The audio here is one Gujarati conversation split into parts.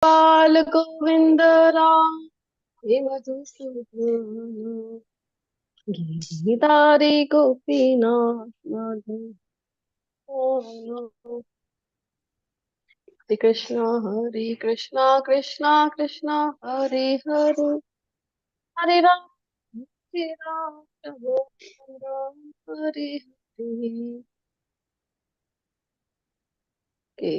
बाल गोविंद राम हे मधुसूदन गीतारे गोपीनाथ माधव हरे कृष्णा कृष्णा कृष्णा हरे हरे हरे राम राम हरे हरे। ओके,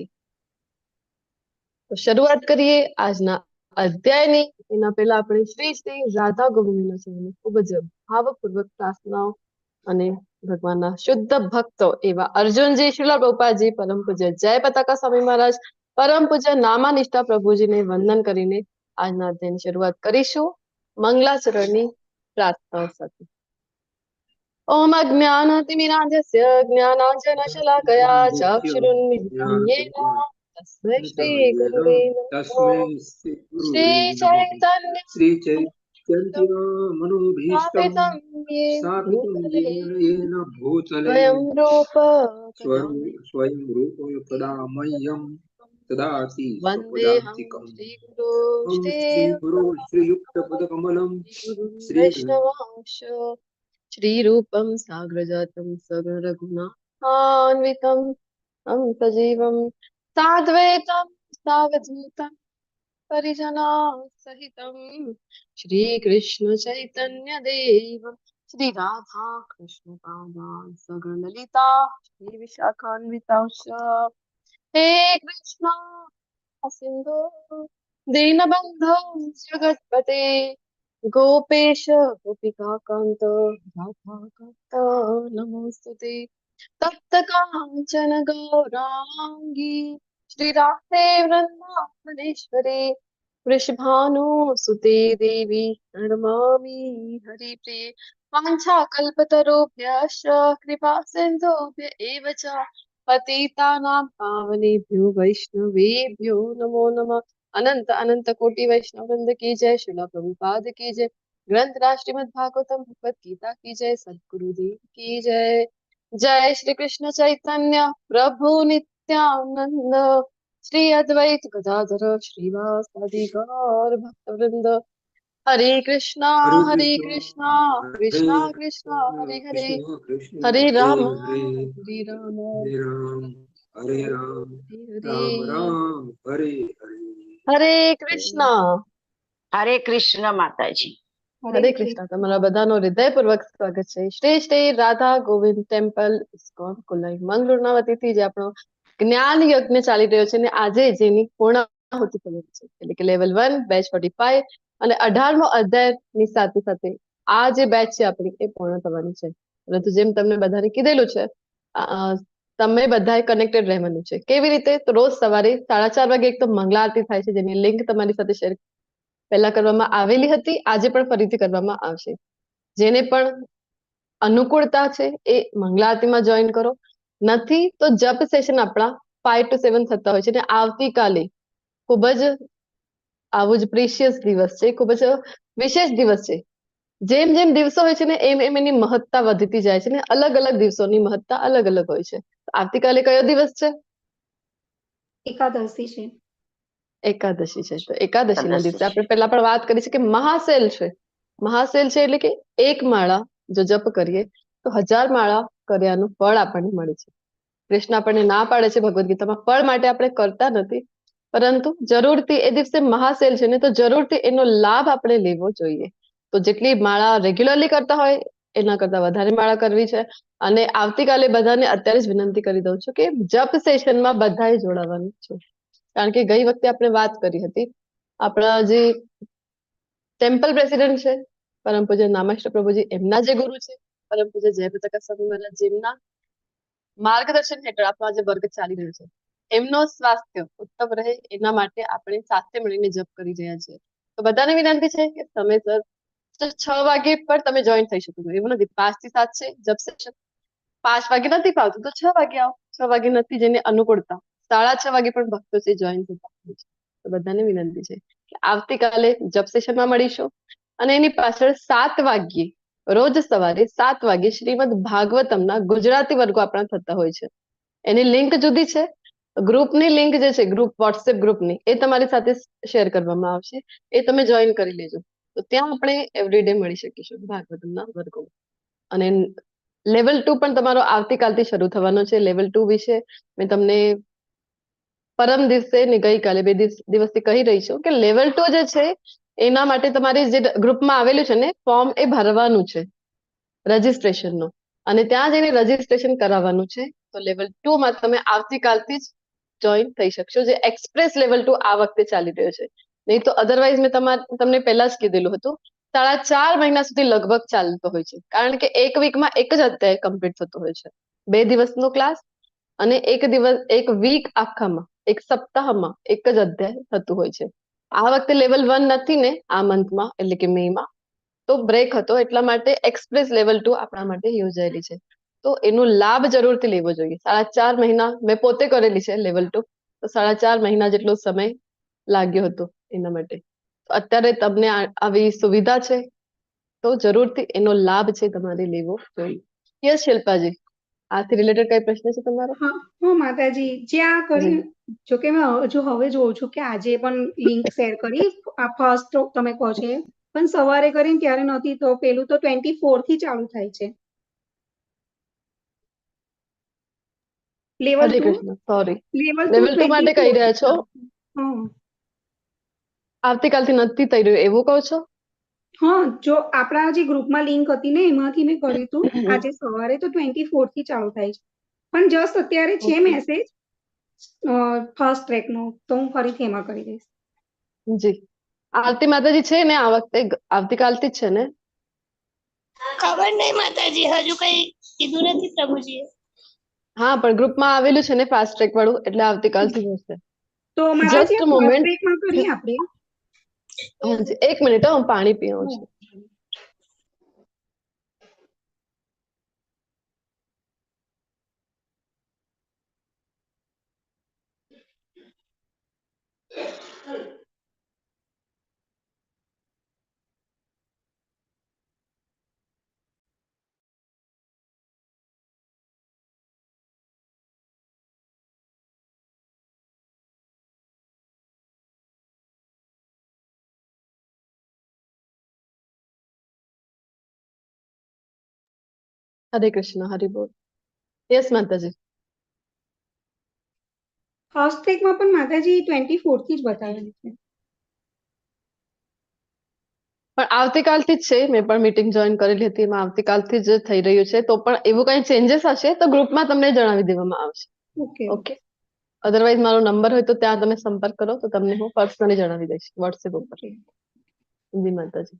તો શરૂઆત કરીએ આજના અધ્યાયની. એના પહેલા આપણે શ્રી શ્રી રાધા ગોવિંદના ચરણોમાં ખૂબ જ ભાવપૂર્વક પ્રાર્થનાઓ અને ભગવાનના શુદ્ધ ભક્તો એવા અર્જુનજી, શ્રીલ પ્રભુપાદજી, પરમ પૂજ્ય જય પતાકા સ્વામી મહારાજ, પરમ પૂજ્ય નામાનિષ્ઠા પ્રભુજીને વંદન કરીને આજના અધ્યાયની શરૂઆત કરીશું મંગલાચરણની પ્રાર્થના સાથે. ઓમ અજ્ઞાનતિમિરાંધસ્ય જ્ઞાનાંજનશલાકયા ચક્ષુરુન્મિલિतं येन तस्मै श्रीगुरुवे नमः। श्रीचैतन्य श्रीचैतन्यमनोभीष्टं स्थापितं येन भूतले स्वयं रूप कदा मह्यं ददाति स्वपदान्तिकम्। श्रीगुरो श्रीयुक्तपदकमलं वैष्णवांश श्रीरूपं साग्रजातं सगरघुनान्वितं तं सजीवं साद्वैतं सावधूतं परिजना सहितं श्रीकृष्ण चैतन्य देव श्री राधा कृष्ण पादान् सगरललिता श्री विशाखान्वितांश। हे कृष्ण सिंधु दीनबन्धो जगत्पते गोपेश गोपिका कांत राधा कांत नमोस्तुते। तप्त कांचन गौरांगी श्री राधे वृंदावनेश्वरी वृषभानुसुते देवी प्रणमामि हरिप्रिये। वाञ्छाकल्पतरुभ्यश्च कृपा सिन्धुभ्य एव च पतितानां पावनेभ्यो वैष्णवेभ्यो नमो नमः। अनंत अनंत कोटि वैष्णव वृंद की जय। श्रील प्रभुपाद की जय। ग्रंथ राज श्रीमद् भागवतम भगवत गीता की जय। सद्गुरुदेव की जय। जय श्री कृष्ण चैतन्य प्रभु नित्यानंद श्री अद्वैत गदाधर श्रीवासादि गौर भक्तवृंद। हरे कृष्णा कृष्णा कृष्णा हरे हरे हरे राम हरे राम हरे राम हरे हरे। हरे कृष्णा હરે કૃષ્ણ માતાજી. હરે કૃષ્ણ. તમારા બધાનો હૃદયપૂર્વક સ્વાગત છે શ્રી શ્રી રાધા ગોવિંદ ટેમ્પલ ઇસ્કોન કુલાઈ મંગળૂરનાવતીથી જે આપણો જ્ઞાન યજ્ઞ ચાલી રહ્યો છે ને આજે જેની પૂર્ણાહુતિ થવાની છે એટલે કે લેવલ 1 બેચ 45 અને 18મો અધ્યાયની સાથે સાથે આ જે બેચ છે આપણી એ પૂર્ણ થવાની છે. પરંતુ જેમ તમને બધાને કીધેલું છે તમે બધાએ કનેક્ટેડ રહેવાનું છે. કેવી રીતે? તો રોજ સવારે 4:30 વાગે એક તો મંગલા આરતી થાય છે જેની લિંક તમારી સાથે શેર પહેલા કરવામાં આવેલી હતી, આજે પણ ફરીથી કરવામાં આવશે. જેને પણ અનુકૂળતા છે એ મંગલા આરતીમાં જોઈન કરો. નથી તો જપ સેશન આપણા 5 to 7 થતા હોય છે અને આવતીકાલે ખૂબ જ આવું જ પ્રિશિયસ દિવસ છે, ખૂબ જ વિશેષ દિવસ છે. જેમ જેમ દિવસો હોય છે ને એમ એમ એની મહત્તા વધતી જાય છે ને અલગ અલગ દિવસોની મહત્તા અલગ અલગ હોય છે. આવતીકાલે કયો દિવસ છે? એકાદશી છે. એકાદશી છે. તો એકાદશીના દિવસે આપણે પહેલા પણ વાત કરી છે કે મહાસેલ છે. મહાસેલ છે એટલે કે એક માળા જો જપ કરીએ તો 1000 માળા કર્યાનું ફળ આપણને મળે છે. કૃષ્ણ આપણને ના પાડે છે ભગવદ ગીતામાં, ફળ માટે આપણે કરતા નથી, પરંતુ જરૂરથી એ દિવસે મહાસેલ છે ને તો જરૂરથી એનો લાભ આપણે લેવો જોઈએ. તો જેટલી માળા રેગ્યુલરલી કરતા હોય એના કરતા વધારે માળા કરવી છે. અને આવતીકાલે બધાને અત્યારે જ વિનંતી કરી દઉં છું કે જપ સેશનમાં બધાએ જોડાવાનું છે. કારણ કે ગઈ વખતે આપણે વાત કરી હતી આપણા જે ટેમ્પલ પ્રેસિડેન્ટ છે પરમ પૂજ્ય નામાષ્ટ પ્રભુજી, એમના જે ગુરુ છે પરમ પૂજ્ય જય પતાકા સ્વામી મહારાજ, જેમના માર્ગદર્શન હેઠળ આપણો જે વર્ગ ચાલી રહ્યો છે એમનો સ્વાસ્થ્ય ઉત્તમ રહે એના માટે આપણે સાથે મળીને જપ કરી રહ્યા છીએ. તો બધાને વિનંતી છે કે સમયસર 6 વાગે પર તમે જોઈન થઈ શકો છો. એવું નથી 5 થી 7 છે જપ સેશન, 5 વાગે નથી ફાવતું તો 6 વાગે આવો. 6 વાગે નથી જેને અનુકૂળતા 6:30 વાગે પણ ભક્તો છે જોઈન થતા હોય છે. તો બધાને વિનંતી છે કે આવતીકાલે જપ સેશનમાં મળીશું અને એની પાછળ 7 વાગ્યે રોજ સવારે 7 વાગે શ્રીમદ ભાગવતમના ગુજરાતી વર્ગો આપણા થતા હોય છે. એની લિંક જુદી છે ગ્રુપની લિંક જે છે ગ્રુપ વોટ્સએપ ગ્રુપની એ તમારી સાથે શેર કરવામાં આવશે, એ તમે જોઈન કરી લેજો. તો ત્યાં આપણે એવરીડે મળી શકીશું ભાગવતમના વર્ગો. અને લેવલ 2 પણ તમારો આવતીકાલથી શરૂ થવાનો છે. લેવલ 2 વિશે મેં તમને પરમ દિવસે ને ગઈકાલે 2 દિવસથી કહી રહી છું કે લેવલ 2 જે છે એના માટે તમારે જે ગ્રુપમાં આવેલું છે ને ફોર્મ એ ભરવાનું છે રજીસ્ટ્રેશનનું, અને ત્યાં જઈને રજીસ્ટ્રેશન કરાવવાનું છે. તો લેવલ 2 માં તમે આવતીકાલથી જ જોઈન થઈ શકશો, જે એક્સપ્રેસ લેવલ 2 આ વખતે ચાલી રહ્યો છે. નહીં તો અધરવાઇઝ મેં તમને પહેલા જ કીધેલું હતું 4.5 મહિના સુધી લગભગ ચાલતો હોય છે, કારણ કે એક વીકમાં એક જ અધ્યાય કમ્પ્લીટ થતો હોય છે. 2 દિવસનો ક્લાસ અને એક વીક આખામાં એક સપ્તાહમાં એક જ અધ્યાય થતું હોય છે. આ વખતે લેવલ 1 નથી ને આ મંથમાં, એટલે કે મેમાં તો બ્રેક હતો, એટલા માટે એક્સપ્રેસ લેવલ 2 આપણા માટે યોજાયેલી છે. તો એનો લાભ જરૂરથી લેવો જોઈએ. 4.5 મહિના મેં પોતે કરેલી છે લેવલ 2, તો 4.5 મહિના જેટલો સમય લાગ્યો હતો એના માટે. અત્યારે તમને આવી સુવિધા છે તો જરૂરથી એનો લાભ છે તમારે લેવો જોઈએ. યસ શિલ્પાજી, આથી રિલેટેડ કઈ પ્રશ્ન છે તમારો? હા માતાજી, જ્યાં કરી જો કે મેં હવે જોઉં છું કે આજે પણ લિંક શેર કરી, આ ફર્સ્ટ તમે કહો છો પણ સવારે કરીને ત્યારે નથી, તો પેલું તો 24 થી ચાલુ થાય છે લેવલ હરે 2. કૃષ્ણ, સોરી. લેવલ લેવલ 2 માટે કહી રહ્યા છો? હા આવતીકાલથી નથી થઈ રહ્યું એવું કહો છો? હા, જો આપણા જે ગ્રુપમાં લિંક હતી ને એમાંથી મેં કર્યું હતું આજે સવારે, તો 24 થી ચાલુ થાય છે. પણ જસ્ટ અત્યારે છે મેસેજ ફર્સ્ટ ટ્રેક નો, તો હું ફરીથી એમાં કરી દઈશ. જી, આરતી માતાજી છે ને આ વખતે આવતીકાલથી જ છે ને? ખબર નહીં માતાજી, હજુ કઈ કીધું નથી પ્રભુજીએ. હા, પણ ગ્રુપમાં આવેલું છે ને ફાસ્ટ ટ્રેક વાળું, એટલે આવતીકાલથી જ હશે. તો માતાજી જસ્ટ ફર્સ્ટ મોમેન્ટ. ટ્રેકમાં કરીએ આપણે. હાજી, એક મિનિટ, હું પાણી પીવું છું. હરે કૃષ્ણ, હરિ બોલ. યસ માતાજી. ફર્સ્ટ ટ્રેકમાં પણ માતાજી 24 થી જ બતાવેલું છે. પણ આવતીકાલથી જ છે, મેં પણ મીટિંગ જોઈન કરેલી હતી, એમાં આવતીકાલથી જ થઈ રહ્યું છે. તો પણ એવું કઈ ચેન્જીસ હશે તો ગ્રુપમાં તમને જણાવી દેવામાં આવશે. ઓકે ઓકે, અધરવાઇઝ મારો નંબર હોય તો ત્યાં તમે સંપર્ક કરો તો તમને હું પર્સનલી જણાવી દઈશ વોટ્સએપ ઉપર. જી માતાજી.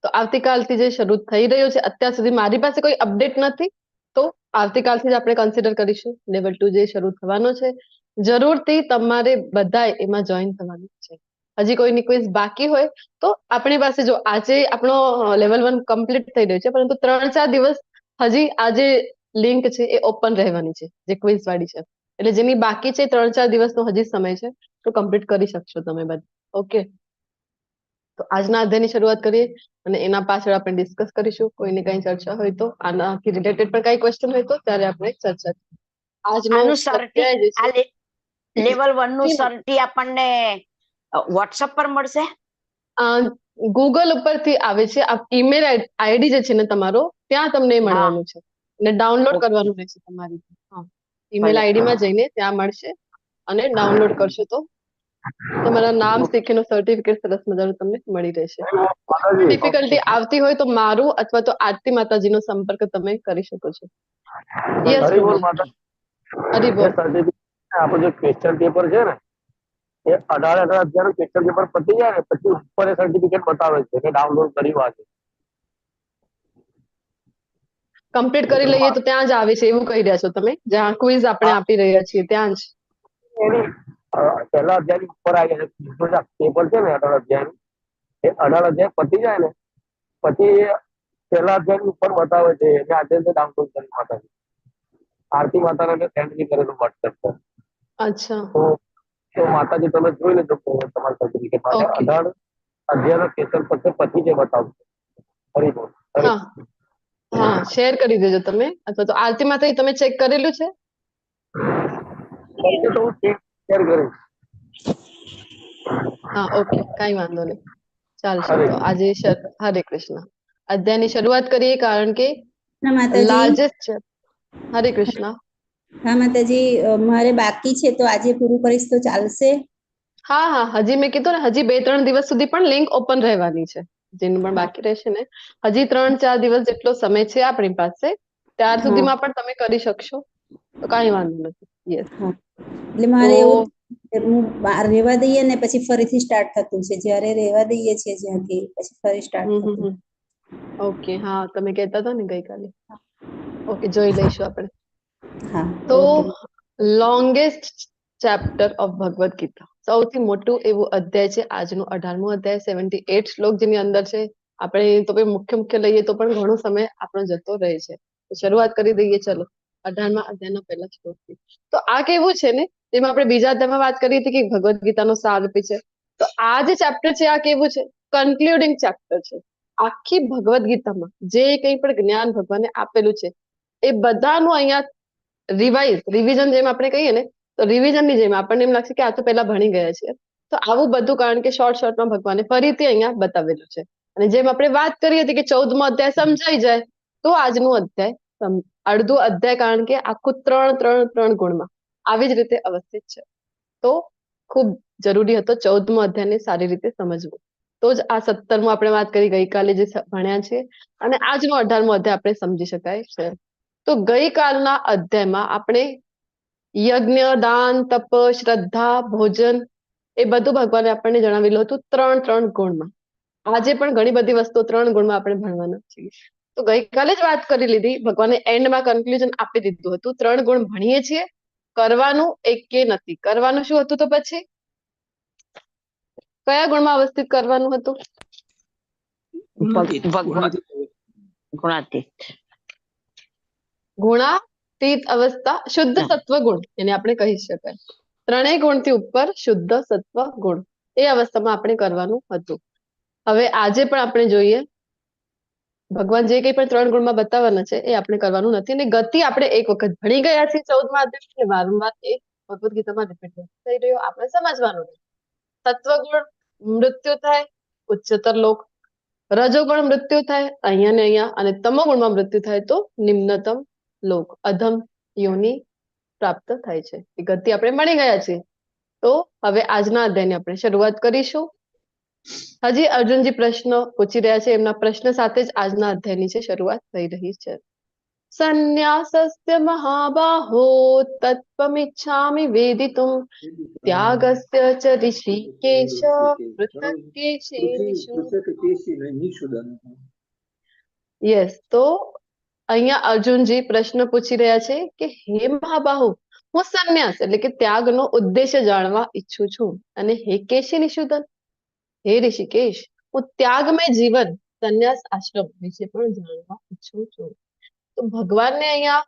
તો આવતીકાલથી જે શરૂ થઈ રહ્યો છે, અત્યાર સુધી મારી પાસે કોઈ અપડેટ નથી, તો આવતીકાલથી જ આપણે કન્સિડર કરીશું લેવલ 2 જે શરૂ થવાનો છે. જરૂરથી તમારે બધાએ એમાં જોઈન થવાનું છે. હજી કોઈની ક્વિઝ બાકી હોય તો આપણી પાસે જો આજે આપણો લેવલ 1 કમ્પ્લીટ થઈ રહ્યો છે, પરંતુ 3-4 દિવસ હજી આ જે લિંક છે એ ઓપન રહેવાની છે, જે ક્વિઝ વાળી છે. એટલે જેની બાકી છે 3-4 દિવસનો હજી સમય છે, તો કમ્પ્લીટ કરી શકશો તમે બધા. ઓકે, તો આજના અધ્યાયની શરૂઆત કરીએ અને એના પાછળ આપણે ડિસ્કસ કરીશું. કોઈને કઈ ચર્ચા હોય તો, આનાથી રિલેટેડ પણ કઈ ક્વેશ્ચન હોય તો ત્યારે આપણે ચર્ચા કરીએ. આજનો આનું સર્ટી અધ્યાય જે છે લેવલ 1 નું સર્ટી આપણને વોટ્સઅપ પર મળશે? ગૂગલ ઉપરથી આવે છે. આ ઈમેલ આઈડી જે છે ને તમારો, ત્યાં તમને મળવાનું છે અને ડાઉનલોડ કરવાનું રહેશે તમારી. હા, ઈમેલ આઈડી માં જઈને ત્યાં મળશે અને ડાઉનલોડ કરશો તો તમારા નામ શીખેનું સર્ટિફિકેટ સરસ મજાનું તમને મળી રહેશે. ડિફિકલ્ટી આવતી હોય તો મારું અથવા તો આરતી માતાજીનો સંપર્ક તમે કરી શકો છો. યસ પ્રભુ. હરી બોલ. આપણું જે ક્વેશ્ચન પેપર છે ને એ 18 અધ્યાયનું ક્વેશ્ચન પેપર પતી જાય ને પછી ઉપર એ સર્ટિફિકેટ બતાવે છે કે ડાઉનલોડ કરી વાંચે. કમ્પ્લીટ કરી લઈએ તો ત્યાં જ આવે છે એવું કહી રહ્યા છો તમે? જ્યાં ક્વિઝ આપણે આપી રહ્યા છીએ ત્યાં જ? એની પહેલા અધ્યાયની ઉપર આવી જાય પેપર છે ને 18 અધ્યાયનું, એ 18 અધ્યાય પતી જાય ને પછી પહેલા અધ્યાયની ઉપર બતાવે છે કે આજે ડાઉનલોડ કરી વાંચે. આરતી માતાને સેન્ડ બી કરેલું વોટ્સએપ પર. અચ્છા, તો માતાજી તમે જોઈ લેજો તમારા સર્ટિફિકેટ માટે. ઓકે. 18 અધ્યાયનો ક્વેશ્ચન પછી જે બતાવશે. હરી બોલ. હા હા, શેર કરી દેજો તમે, અથવા તો આરતી માતાજી તમે ચેક કરેલું છે? બનશે તો હું શેર કરીશ. હા, ઓકે, કઈ વાંધો નહીં. ચાલશે. હરે તો આજે હરે કૃષ્ણ અધ્યાયની શરૂઆત કરીએ, કારણ કે ના માતાજી. લાર્જેસ્ટ છે. હરે કૃષ્ણ. હા માતાજી, મારે બાકી છે તો આજે પૂરું કરીશ તો ચાલશે? હા હા, હજી મેં કીધું ને, હજી 2-3 દિવસ સુધી પણ લિંક ઓપન રહેવાની છે. જેનું પણ બાકી રહેશે ને, હજી 3-4 દિવસ જેટલો સમય છે આપણી પાસે, ત્યાર હા સુધીમાં પણ તમે કરી શકશો, તો કાંઈ વાંધો નથી. યસ. હા, એટલે મારે એવું હું બહાર રહેવા દઈએ ને પછી ફરીથી સ્ટાર્ટ થતું છે. જ્યારે રહેવા દઈએ છીએ જ્યાંથી પછી ફરી સ્ટાર્ટ થતું. ઓકે, હા, તમે કહેતા હતા ને ગઈકાલે. ઓકે, જોઈ લઈશું આપણે. હા, તો okay. Longest chapter of Bhagavad Gita, સૌથી મોટું એવું અધ્યાય છે આજનું 18મું અધ્યાય, 78 શ્લોક જેની અંદર છે. આપણે તો મુખ્ય લઈએ તો પણ ઘણો સમય આપણો જતો રહે છે. તો શરૂઆત કરી દઈએ, ચલો 18મા અધ્યાયના પહેલા શ્લોકથી. તો આ કેવું છે ને, જેમાં આપણે બીજા અધ્યાયમાં વાત કરી હતી કે ભગવદ ગીતાનો સાર આપી છે, તો આ જે ચેપ્ટર છે આ કેવું છે, કન્ક્લુડિંગ ચેપ્ટર છે. આખી ભગવદ ગીતામાં જે કંઈ પણ જ્ઞાન ભગવાને આપેલું છે એ બધાનું અહીંયા રિવિઝન જેમ આપણે કહીએ ને, તો રિવિઝનની જેમ આપણને એમ લાગશે કે આ તો પહેલા ભણી ગયા છે. તો આવું બધું, કારણ કે શોર્ટમાં ભગવાને ફરીથી અહીંયા બતાવેલું છે. અને જેમ આપણે વાત કરી હતી કે 14મો અધ્યાય સમજાઈ જાય, તો આજનું અધ્યાય અડધો અધ્યાય, કારણ કે આખું 3 ગુણમાં આવી જ રીતે અવસ્થિત છે. તો ખૂબ જરૂરી હતો 14મો અધ્યાયને સારી રીતે સમજવું. તો જ આ 17મો આપણે વાત કરી ગઈકાલે જે ભણ્યા છે, અને આજનો 18મો અધ્યાય આપણે સમજી શકાય છે. તો ગઈકાલના અધ્યાયમાં આપણે યજ્ઞ, દાન, તપ, શ્રદ્ધા, ભોજન એ બધું ભગવાને આપણને જણાવેલું હતું 3 ગુણમાં. આજે પણ ઘણી બધી વસ્તુઓ 3 ગુણમાં આપણે ભણવાના છીએ. તો ગઈકાલે જ વાત કરી લીધી, ભગવાને એન્ડમાં કન્ક્લુઝન આપી દીધું હતું 3 ગુણ ભણીએ છીએ, કરવાનું એક કે નથી કરવાનું. શું હતું તો પછી કયા ગુણમાં અવસ્થિત કરવાનું હતું? ગુણાતીત અવસ્થા, શુદ્ધ સત્વ ગુણ એને આપણે કહી શકાય. 3 ગુણથી ઉપર શુદ્ધ સત્વ ગુણ, એ અવસ્થામાં આપણે કરવાનું હતું. હવે આજે પણ આપણે જોઈએ, ભગવાન જે કંઈ પણ 3 ગુણમાં બતાવવાના છે એ આપણે કરવાનું નથી. અને ગતિ આપણે એક વખત ભણી ગયા છીએ 14મા અધ્યાય, વારંવાર એ ભગવદ ગીતામાં રિપીટ થઈ રહ્યો, આપણે સમજવાનું. સત્વગુણ મૃત્યુ થાય, ઉચ્ચતર લોક. રજોગુણ મૃત્યુ થાય અહીંયા ને અહીંયા, અને તમોગુણમાં મૃત્યુ થાય તો નિમ્નતમ લોક, અધમ યોની પ્રાપ્ત થાય છે. એ ગતિ આપણે મળી ગયા છીએ. તો હવે આજના અધ્યાયની આપણે શરૂઆત કરીશું. હજી અર્જુનજી પ્રશ્ન પૂછી રહ્યા છે, એમના પ્રશ્ન સાથે જ આજના અધ્યાયની છે શરૂઆત થઈ રહી છે. સંન્યાસસ્ય મહાબાહો તત્વમિચ્છામિ વેદિતુમ ત્યાગસ્ય ચ ઋષિકેશ પૃથક્કેશી નિષૂદન. યસ, તો અહીંયા અર્જુનજી પ્રશ્ન પૂછી રહ્યા છે કે હે મહાબાહુ, હું સંન્યાસ એટલે કે ત્યાગનો ઉદ્દેશ્ય જાણવા ઈચ્છું છું. અને હે કેશી નિષૂદન, હે ઋષિકેશ, હું ત્યાગમય જીવન સંન્યાસ આશ્રમ વિશે પણ જાણવા ઈચ્છું છું. તો ભગવાનને અહીંયા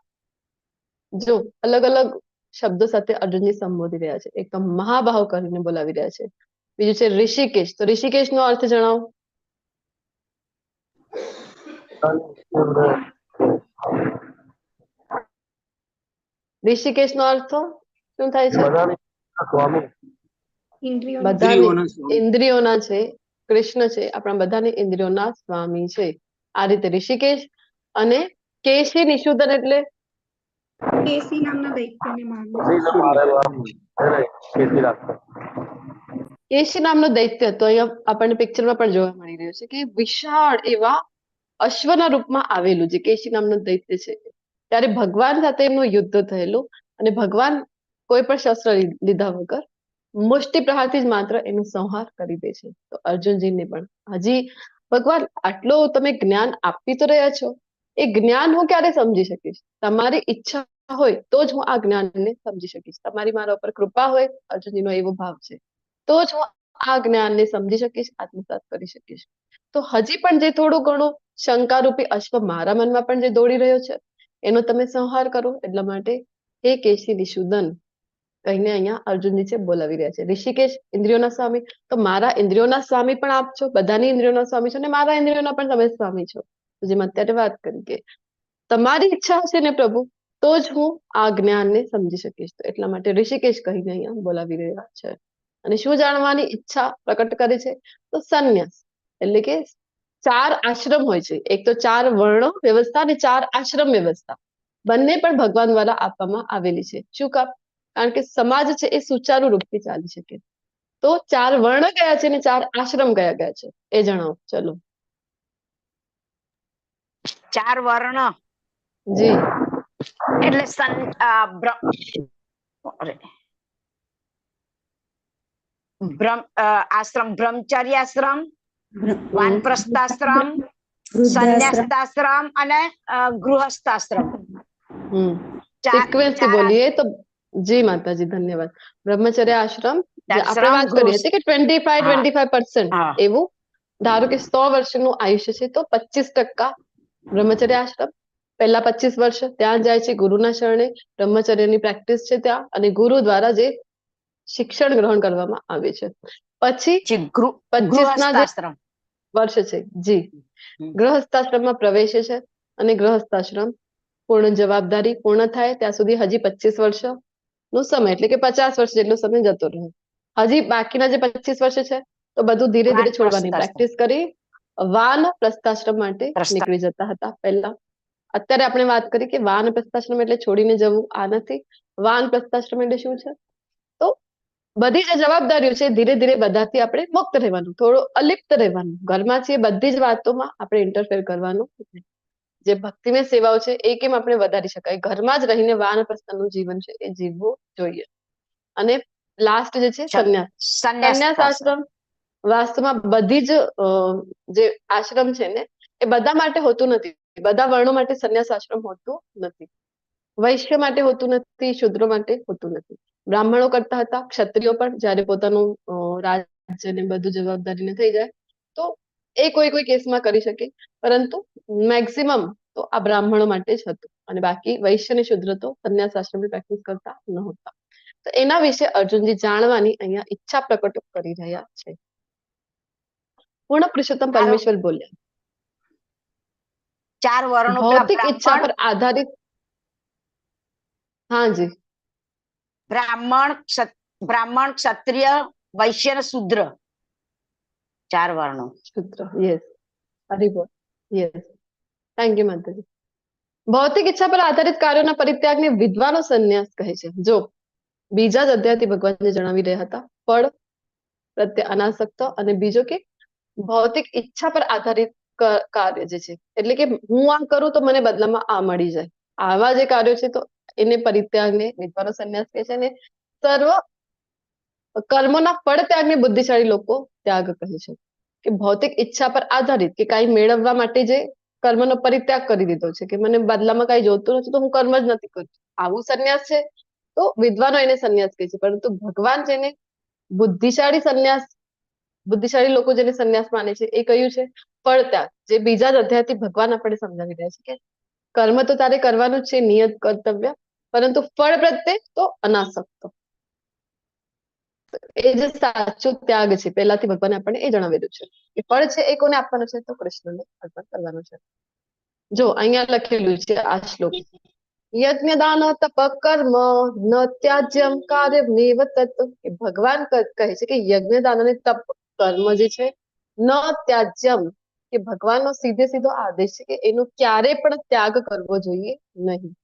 જો અલગ અલગ શબ્દો સાથે અર્જુનજી સંબોધી રહ્યા છે. એક તો મહાબાહુ કરીને બોલાવી રહ્યા છે, બીજું છે ઋષિકેશ. તો ઋષિકેશ નો અર્થ જણાવો. ઋષિકેશ નો અર્થ શું થાય છે? બધાની ઇન્દ્રિયોના છે. કૃષ્ણ છે આપણા બધાની ઇન્દ્રિયોના સ્વામી છે. આ રીતે ઋષિકેશ. અને કેશી નિષૂદન એટલે કેસી નામના દૈત્યને મારવું. કેશી નામનો દૈત્ય તો અહીંયા આપણને પિક્ચરમાં પણ જોવા મળી રહ્યું છે કે વિશાળ એવા અશ્વના રૂપમાં આવેલું જે કેશી નામનું દૈત્ય છે. ત્યારે ભગવાન સાથે એમનું યુદ્ધ થયેલું, અને ભગવાન કોઈ પણ શસ્ત્ર લીધા વગર મુષ્ટિ પ્રહારથી જ માત્ર એનો સંહાર કરી દે છે. તો અર્જુનજીને પણ હજી ભગવાન આટલું તમે જ્ઞાન આપી તો રહ્યા છો, એ જ્ઞાન હું ક્યારે સમજી શકીશ? તમારી ઈચ્છા હોય તો જ હું આ જ્ઞાનને સમજી શકીશ. તમારી મારા ઉપર કૃપા હોય, અર્જુનજીનો એવો ભાવ છે, તો જ હું આ જ્ઞાનને સમજી શકીશ, આત્મસાત કરી શકીશ. તો હજી પણ જે થોડું ઘણું શંકારૂપી અશ્વ મારા મનમાં પણ જે દોડી રહ્યો છે, એનો તમે સંહાર કરો. એટલા માટે હે કેશી નિષૂદન કહીને અહીંયા અર્જુનજી છે બોલાવી રહ્યા છે. ઋષિકેશ ઇન્દ્રિયોના સ્વામી, તો મારા ઇન્દ્રિયોના સ્વામી પણ આપ છો, બધાની ઇન્દ્રિયોના સ્વામી છો, અને મારા ઇન્દ્રિયોના પણ તમે સ્વામી છો. જેમ અત્યારે વાત કરી કે તમારી ઈચ્છા હશે ને પ્રભુ, તો જ હું આ જ્ઞાનને સમજી શકીશ. તો એટલા માટે ઋષિકેશ કહીને અહીંયા બોલાવી રહ્યા છે. અને શું જાણવાની ઈચ્છા પ્રકટ કરે છે? તો સંન્યાસ એટલે કે 4 આશ્રમ હોય છે. એક તો 4 વર્ણ વ્યવસ્થા અને 4 આશ્રમ વ્યવસ્થા બંને પણ ભગવાન દ્વારા આપવામાં આવેલી છે. શું કામ? કારણ કે સમાજ છે એ સુચારુ રૂપથી ચાલી શકે. તો 4 વર્ણ કયા છે અને 4 આશ્રમ કયા કયા છે એ જણાવો. ચલો. 4 વર્ણ જી એટલે આશ્રમ બ્રહ્મચર્ય આશ્રમ, વાનપ્રસ્થાશ્રમ, સંન્યાસ્તાશ્રમ અને ગૃહસ્થાશ્રમ. સિક્વન્સ થી બોલીએ તો જી માતાજી ધન્યવાદ. બ્રહ્મચર્ય આશ્રમ જે આપણે વાત કરીએ છીએ કે 25% એવું ધારો કે 100 વર્ષનું આયુષ્ય છે તો 25% બ્રહ્મચર્ય આશ્રમ, પહેલા 25 વર્ષ ત્યાં જાય છે ગુરુના શરણે, બ્રહ્મચર્યની પ્રેક્ટિસ છે ત્યાં અને ગુરુ દ્વારા જે શિક્ષણ ગ્રહણ કરવામાં આવે છે. પછી 25 ના જે વર્ષ છે જી ગૃહસ્થાશ્રમમાં પ્રવેશે છે અને ગૃહસ્થાશ્રમ પૂર્ણ જવાબદારી પૂર્ણ થાય ત્યાં સુધી હજી 25 વર્ષનો સમય એટલે કે 50 વર્ષ જેટલો સમય જતો રહે. હજી બાકીના જે 25 વર્ષ છે તો બધું ધીરે ધીરે છોડવાની પ્રેક્ટિસ કરી વાન પ્રસ્થાશ્રમ માટે નીકળી જતા હતા પહેલા. અત્યારે આપણે વાત કરી કે વાન પ્રસ્થાશ્રમ એટલે છોડીને જવું આ નથી. વાન પ્રસ્થાશ્રમ એટલે શું છે? તો બધી જે જવાબદારીઓ છે ધીરે ધીરે બધાથી આપણે મુક્ત રહેવાનું, થોડું અલિપ્ત રહેવાનું. ઘરમાં છે બધી જ વાતોમાં આપણે ઇન્ટરફેર કરવાનું. જે ભક્તિમય સેવાઓ છે એ કેમ આપણે વધારી શકાય, ઘરમાં જ રહીને વાનપ્રસ્થનું જીવન છે એ જીવવું જોઈએ. અને લાસ્ટ જે છે સંન્યાસ આશ્રમ વાસ્તવમાં બધી જ જે આશ્રમ છે ને એ બધા માટે હોતું નથી. બધા વર્ણો માટે સંન્યાસ આશ્રમ હોતું નથી. વૈશ્ય માટે હોતું નથી, શુદ્રો માટે હોતું નથી. બ્રાહ્મણો કરતા હતા, ક્ષત્રિયો પણ જયારે પોતાનું રાજ્ય ને બધું જવાબદારીને થઈ જાય તો એ કોઈ કોઈ કેસમાં કરી શકે, પરંતુ મેક્સિમમ તો આ બ્રાહ્મણો માટે જ હતું. અને બાકી વૈશ્ય અને શુદ્ર તો સંન્યાસ આશ્રમની પ્રેક્ટિસ કરતા નહોતા. તો એના વિશે અર્જુનજી જાણવાની અહીંયા ઈચ્છા પ્રકટ કરી રહ્યા છે. પૂર્ણ પુરુષોત્તમ પરમેશ્વર બોલ્યા 4 વર્ણો ભૌતિક ઈચ્છા પર આધારિત. હાજી. બ્રાહ્મણ, ક્ષત્રિય, વૈશ્ય અને શુદ્ર 4 વર્ણો. શુદ્ર યસ હરિબોલ યસ. થેન્ક યુ માતાજી. ભૌતિક ઈચ્છા પર આધારિત કાર્યોના પરિત્યાગને વિદ્વાનો સંન્યાસ કહે છે. જો બીજા જ અધ્યાયથી ભગવાનજી જણાવી રહ્યા હતા ફળ પ્રત્યે અનાસક્ત અને બીજો કે ભૌતિક ઈચ્છા પર આધારિત કાર્ય જે છે એટલે કે હું આ કરું તો મને બદલામાં આ મળી જાય, આવા જે કાર્યો છે તો એને પરિત્યાગને વિદ્વાનો સંન્યાસ કહે છે. અને સર્વ કર્મોના ફળ ત્યાગને બુદ્ધિશાળી લોકો ત્યાગ કહે છે. કે ભૌતિક ઈચ્છા પર આધારિત કે કઈ મેળવવા માટે જે કર્મનો પરિત્યાગ કરી દીધો છે કે મને બદલામાં કઈ જોતું નથી તો હું કર્મ જ નથી કરતો, આવું સંન્યાસ છે તો વિદ્વાનો એને સંન્યાસ કહે છે. પરંતુ ભગવાન જેને બુદ્ધિશાળી લોકો જેને સંન્યાસ માને છે એ કયું છે? ફળ ત્યાગ. જે બીજા જ અધ્યાયથી ભગવાન આપણે સમજાવી રહ્યા છે કે કર્મ તો તારે કરવાનું જ છે, નિયત કર્તવ્ય, પરંતુ ફળ પ્રત્યે તો અનાસક્ત. એ જે સાચો ત્યાગ છે પહેલાથી ભગવાને આપણને એ જણાવેલું છે કે ફળ છે એ કોને આપવાનું છે? તો કૃષ્ણને અર્પણ કરવાનું છે. જો અહીંયા લખેલું છે આ શ્લોક યજ્ઞ દાન તપ કર્મ ન ત્યાજ્યમ કાર્યમેવ તત. ભગવાન કહે છે કે યજ્ઞ દાન અને તપ કર્મ જે છે ન ત્યાજ્યમ કે ભગવાનનો સીધે સીધો આદેશ છે કે એનો ક્યારે પણ ત્યાગ કરવો જોઈએ નહીં,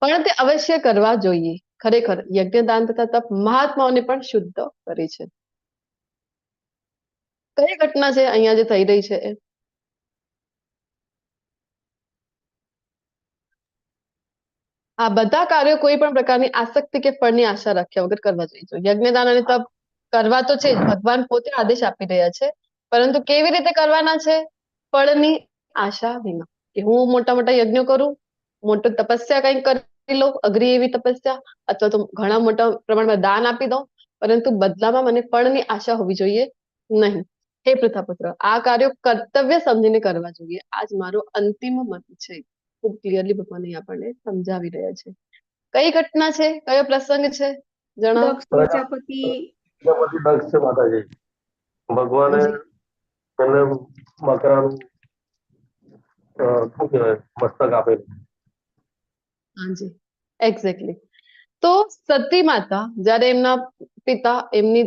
પણ તે અવશ્ય કરવા જોઈએ. ખરેખર યજ્ઞ દાન તથા તપ મહાત્માઓને પણ શુદ્ધ કરે છે. કઈ ઘટના છે અહીંયા જે થઈ રહી છે એ? આ બધા કાર્યો કોઈ પણ પ્રકારની આસક્તિ કે ફળની આશા રાખ્યા વગર કરવા જોઈએ. યજ્ઞદાન અને તપ કરવા તો છે જ, ભગવાન પોતે આદેશ આપી રહ્યા છે, પરંતુ કેવી રીતે કરવાના છે? ફળની આશા વિના. કે હું મોટા મોટા યજ્ઞો કરું, મોટો તપસ્યા કંઈક કરી લઉં, અઘરી એવી તપસ્યા, અથવા તો ઘણા મોટા પ્રમાણમાં દાન આપી દઉં, પરંતુ બદલામાં મને ફળની આશા હોવી જોઈએ નહીં. હે પૃથાપુત્ર, આ કાર્યો કર્તવ્ય સમજીને કરવા જોઈએ. આજ મારો અંતિમ મત છે. ખૂબ ક્લિયરલી ભગવાન આપણને સમજાવી રહ્યા છે. કઈ ઘટના છે, કયો પ્રસંગ છે જણાવો. દક્ષ પ્રજાપતિ દક્ષ છે માતાજી. ભગવાને એમને મકરાનું શું કહેવાય મસ્તક આપેલું. હાજી, એક્ઝેક્ટલી. તો સતી માતા જયારે એમના પિતા એમની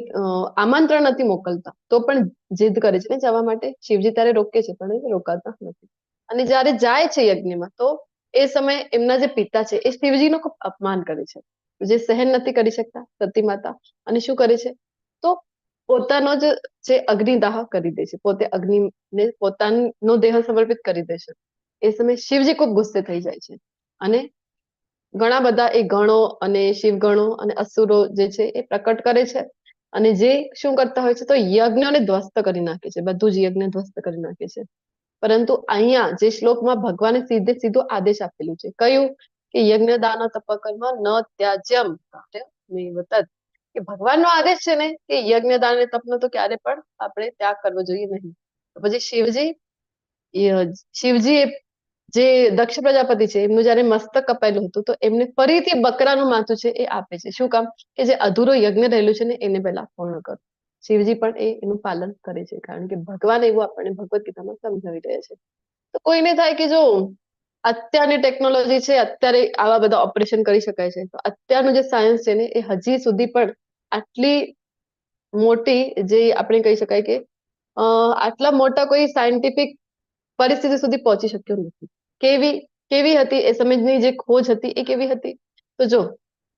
આમંત્રણ નથી મોકલતા તો પણ જીદ કરે છે ને જવા માટે. શિવજી ત્યારે રોકે છે પણ એ રોકાતા નથી. અને જયારે જાય છે યજ્ઞમાં તો એ સમયે એમના જે પિતા છે એ શિવજીનું ખૂબ અપમાન કરે છે, જે સહન નથી કરી શકતા સતી માતા. અને શું કરે છે તો પોતાનો જ જે અગ્નિદાહ કરી દે છે, પોતે અગ્નિને પોતાનો દેહ સમર્પિત કરી દે છે. એ સમયે શિવજી ખૂબ ગુસ્સે થઈ જાય છે અને ઘણા બધા એ ગણો અને શિવગણો અને અસુરો જે છે એ પ્રકટ કરે છે અને જે શું કરતા હોય છે તો યજ્ઞને ધ્વસ્ત કરી નાખે છે, બધું જ યજ્ઞ ધ્વસ્ત કરી નાખે છે. પરંતુ અહીંયા જે શ્લોકમાં ભગવાને સીધે સીધો આદેશ આપેલું છે કયું કે યજ્ઞ દાન તપ કર્મ ન ત્યાજ્યમ તત, કે ભગવાનનો આદેશ છે ને કે યજ્ઞ દાન અને તપનો તો ક્યારે પણ આપણે ત્યાગ કરવો જોઈએ નહીં. પછી શિવજી જે દક્ષ પ્રજાપતિ છે એમનું જયારે મસ્તક કપાયેલું હતું તો એમને ફરીથી બકરાનું માથું છે એ આપે છે. શું કામ કે જે અધૂરો યજ્ઞ રહેલું છે ને એને પહેલા પૂર્ણ કરો. શિવજી પણ એનું પાલન કરે છે કારણ કે ભગવાન એવું આપણને ભગવદ ગીતામાં સમજાવી રહ્યા છે. તો કોઈને થાય કે જો અત્યારની ટેકનોલોજી છે, અત્યારે આવા બધા ઓપરેશન કરી શકાય છે, તો અત્યારનું જે સાયન્સ છે ને એ હજી સુધી પણ આટલી મોટી જે આપણે કહી શકાય કે આટલા મોટા કોઈ સાયન્ટિફિક પરિસ્થિતિ સુધી પહોંચી શક્યો નથી. કેવી હતી એ સમયની જે ખોજ હતી એ કેવી હતી તો જો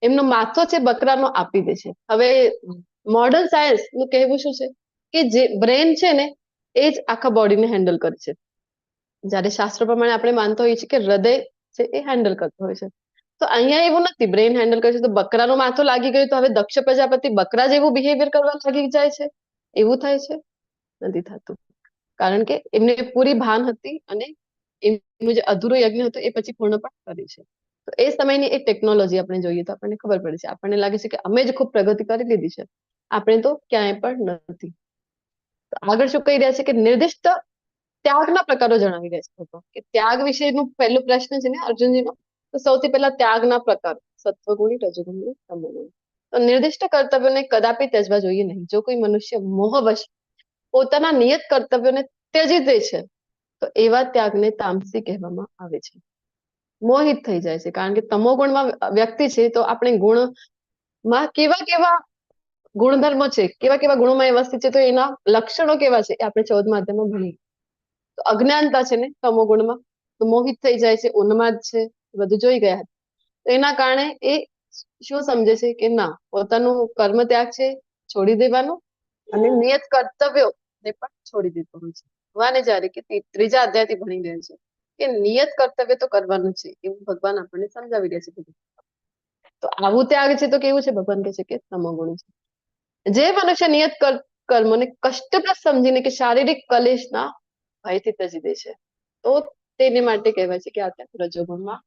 એમનો માથો છે બકરાનો આપી દે છે. હવે મોડર્ન સાયન્સ નું કહેવું શું છે કે જે બ્રેન છે ને એ જ આખા બોડીને હેન્ડલ કરે છે, જયારે શાસ્ત્ર પ્રમાણે આપણે માનતા હોઈએ છીએ કે હૃદય છે એ હેન્ડલ કરતો હોય છે. તો અહીંયા એવું નથી, બ્રેન હેન્ડલ કરે છે તો બકરાનો માથો લાગી ગયો તો હવે દક્ષ પ્રજાપતિ બકરા જેવું બિહેવિયર કરવા લાગી જાય છે, એવું થાય છે? નથી થતું. કારણ કે એમને પૂરી ભાન હતી અને એમનું જે અધૂરો યજ્ઞ હતો એ પછી પૂર્ણ પણ કરી છે. તો એ સમયની એક ટેકનોલોજી આપણે જોઈએ તો આપણને ખબર પડે છે, આપણને લાગે છે કે અમે જ ખૂબ પ્રગતિ કરી લીધી છે, આપણે તો ક્યાંય પણ નથી. તો આગળ શું કહી રહ્યા છે કે નિર્દિષ્ટ ત્યાગના પ્રકારો જણાવી રહ્યા છે ભગવાન, કે ત્યાગ વિશેનું પહેલો પ્રશ્ન છે ને અર્જુનજીનો. તો સૌથી પહેલા ત્યાગના પ્રકારો સત્વગુણી, રજોગુણી, તમોગુણી. તો નિર્દિષ્ટ કર્તવ્યોને કદાપી ત્યજવા જોઈએ નહીં. જો કોઈ મનુષ્ય મોહવશ પોતાના નિયત કર્તવ્યોને ત્યજી દે છે તો એવા ત્યાગને તામસી કહેવામાં આવે છે. મોહિત થઈ જાય છે કારણ કે તમોગુણમાં વ્યક્તિ છે તો આપણે ગુણમાં કેવા ગુણધર્મો છે, કેવા ગુણોમાં એ વસ્તુ છે તો એના લક્ષણો કેવા છે એ આપણે 14મા અધ્યાયમાં ભણીએ. તો અજ્ઞાનતા છે ને તમોગુણમાં, તો મોહિત થઈ જાય છે, ઉન્માદ છે, બધું જોઈ ગયા. તો એના કારણે એ શું સમજે છે કે ના, પોતાનું કર્મ ત્યાગ છે છોડી દેવાનું અને નિયત કર્તવ્યો ને પણ છોડી દીધું હોય છે. ભગવાને જયારે કે 3જા અધ્યાયથી ભણી રહ્યા છે કે નિયત કર્તવ્ય તો કરવાનું છે, એવું ભગવાન આપણને સમજાવી રહ્યા છે. તો આવું ત્યાગ છે તો કેવું છે? ભગવાન કહે છે કે તમોગુણી છે. જે મનુષ્ય નિયત કર્મોને કષ્ટપ્રદ સમજીને કે શારીરિક કલેશના ભયથી ત્યજી દે છે તો તેને માટે કહેવાય છે કે આ ત્યાગ રજોગુણમાં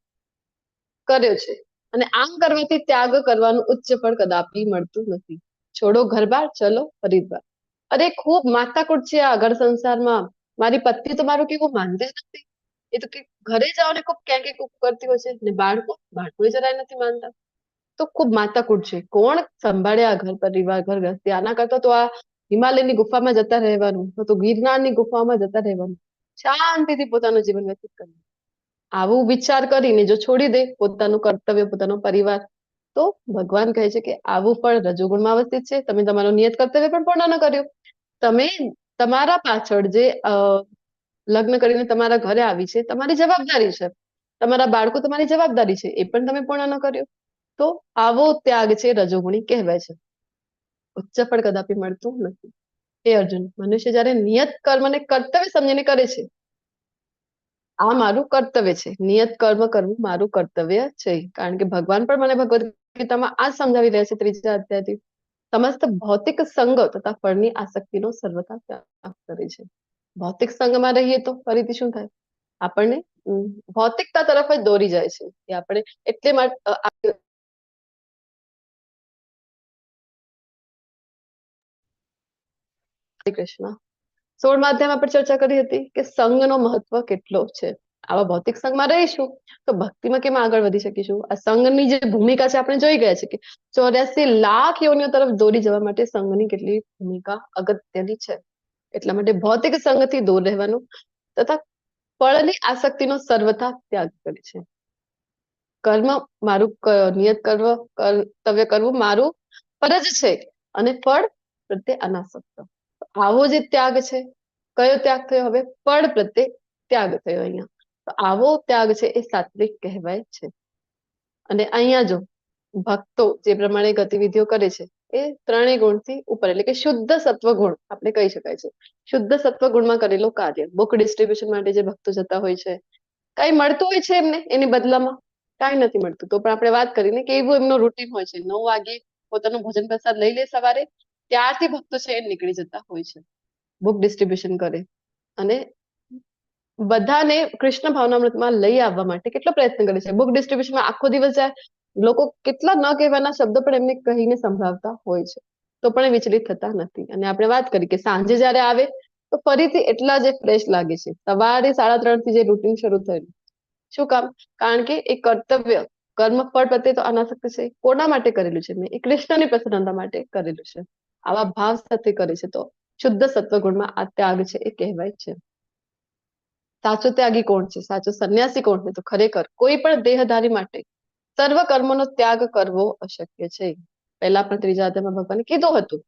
કર્યો છે. અને આમ કરવાથી ત્યાગ કરવાનું ઉચ્ચ ફળ કદાપી મળતું નથી. છોડો ઘર બાર, ચલો હરિદ્વાર. અરે ખૂબ માથાકૂટ છે આ ઘર સંસારમાં. મારી પત્ની તો મારું કેવું માનતી જ નથી, એ તો ઘરે જાઓ ને ખૂબ ક્યાંક કરતી હોય છે, ને બાળકો જરાય નથી માનતા. તો ખૂબ માથાકૂટ છે. કોણ સંભાળે આ ઘર પરિવાર, ઘર ગૃહસ્થી? આના કરતા તો આ હિમાલયની ગુફામાં જતા રહેવાનું, તો ગિરનારની ગુફામાં જતા રહેવાનું, શાંતિથી પોતાનું જીવન વ્યતીત કરવું. આવું વિચાર કરીને જો છોડી દે પોતાનું કર્તવ્ય, પોતાનો પરિવાર, તો ભગવાન કહે છે કે આવું ફળ રજોગુણમાં અવસ્થિત છે. તમે તમારું નિયત કર્તવ્ય પણ પૂર્ણ ન કર્યું. તમે તમારા પાછળ જે લગ્ન કરીને તમારા ઘરે આવી છે, તમારી જવાબદારી છે, તમારા બાળકો તમારી જવાબદારી છે, એ પણ તમે પૂર્ણ ન કર્યું. તો આવો ત્યાગ છે રજોગુણી કહેવાય છે. ઉચ્ચ ફળ કદાપી મળતું નથી. હે અર્જુન, મનુષ્ય જયારે નિયત કર્મને કર્તવ્ય સમજીને કરે છે, આ મારું કર્તવ્ય છે, નિયત કર્મ કરવું મારું કર્તવ્ય છે. કારણ કે ભગવાન પણ મને ભગવદ ગીતામાં આ સમજાવી રહ્યા છે 3જા અધ્યાયથી. સમસ્ત ભૌતિક સંગ તથા ફળની આસક્તિનો સર્વથા ત્યાગ કરે છે. ભૌતિક સંગમાં રહીએ તો ફરીથી શું થાય? આપણને ભૌતિકતા તરફ જ દોરી જાય છે. કે આપણે એટલે માટે કૃષ્ણ 16મા અધ્યાયમાં આપણે ચર્ચા કરી હતી કે સંઘનો મહત્વ કેટલો છે. આવા ભૌતિક સંઘમાં રહીશું તો ભક્તિમાં કેમ આગળ વધી શકીશું? આ સંઘની જે ભૂમિકા છે આપણે જોઈ ગયા છે કે 84 લાખ યોનિઓ તરફ દોરી જવા માટે સંઘની કેટલી ભૂમિકા અગત્યની છે. એટલા માટે ભૌતિક સંઘથી દૂર રહેવાનું તથા ફળની આસક્તિનો સર્વથા ત્યાગ કરે છે. કર્મ મારું નિયત કર્તવ્ય કરવું મારું ફરજ છે અને ફળ પ્રત્યે અનાસક્ત. આવો જે ત્યાગ છે, કયો ત્યાગ થયો? હવે ફળ પ્રત્યે ત્યાગ થયો અહીંયા. તો આવો ત્યાગ છે એ સાત્વિક કહેવાય છે. અને અહીંયા જો ભક્તો જે પ્રમાણે ગતિવિધિઓ કરે છે એ ત્રણેય ગુણથી ઉપર, એટલે કે શુદ્ધ સત્વ ગુણ આપણે કહી શકાય છે. શુદ્ધ સત્વ ગુણમાં કરેલું કાર્ય. બુક ડિસ્ટ્રીબ્યુશન માટે જે ભક્તો જતા હોય છે, કઈ મળતું હોય છે એમને એની બદલામાં? કઈ નથી મળતું. તો પણ આપણે વાત કરીને કે એવું એમનું રૂટીન હોય છે. 9 વાગે પોતાનું ભોજન પ્રસાદ લઈ લે સવારે, ત્યારથી ભક્તો છે એ નીકળી જતા હોય છે, બુક ડિસ્ટ્રીબ્યુશન કરે. અને બધાને કૃષ્ણ ભાવનામૃતમાં લઈ આવવા માટે કેટલો પ્રયત્ન કરે છે. બુક ડિસ્ટ્રીબ્યુશનમાં આખો દિવસ જાય, લોકો કેટલા ન કહેવાના શબ્દો પણ એમને કહીને સંભળાવતા હોય છે, તો પણ એ વિચલિત થતા નથી. અને આપણે વાત કરી કે સાંજે જયારે આવે તો ફરીથી એટલા જ ફ્રેશ લાગે છે. સવારે 3:30 થી જે રૂટીન શરૂ થયેલું, શું કામ? કારણ કે એ કર્તવ્ય કર્મ ફળ પ્રત્યે તો અનાસક્ત છે. કોના માટે કરેલું છે? મેં એ કૃષ્ણની પ્રસન્નતા માટે કરેલું છે. આવા ભાવ સાથે કરે છે તો શુદ્ધ સત્વગુણમાં આ ત્યાગ છે એ કહેવાય છે. સાચો ત્યાગી કોણ છે? સાચો સંન્યાસી કોણ છે? તો ખરેખર કોઈ પણ દેહધારી માટે સર્વ કર્મનો ત્યાગ કરવો અશક્ય છે. પહેલા પણ ત્રીજા અધ્યાયમાં ભગવાને કીધું હતું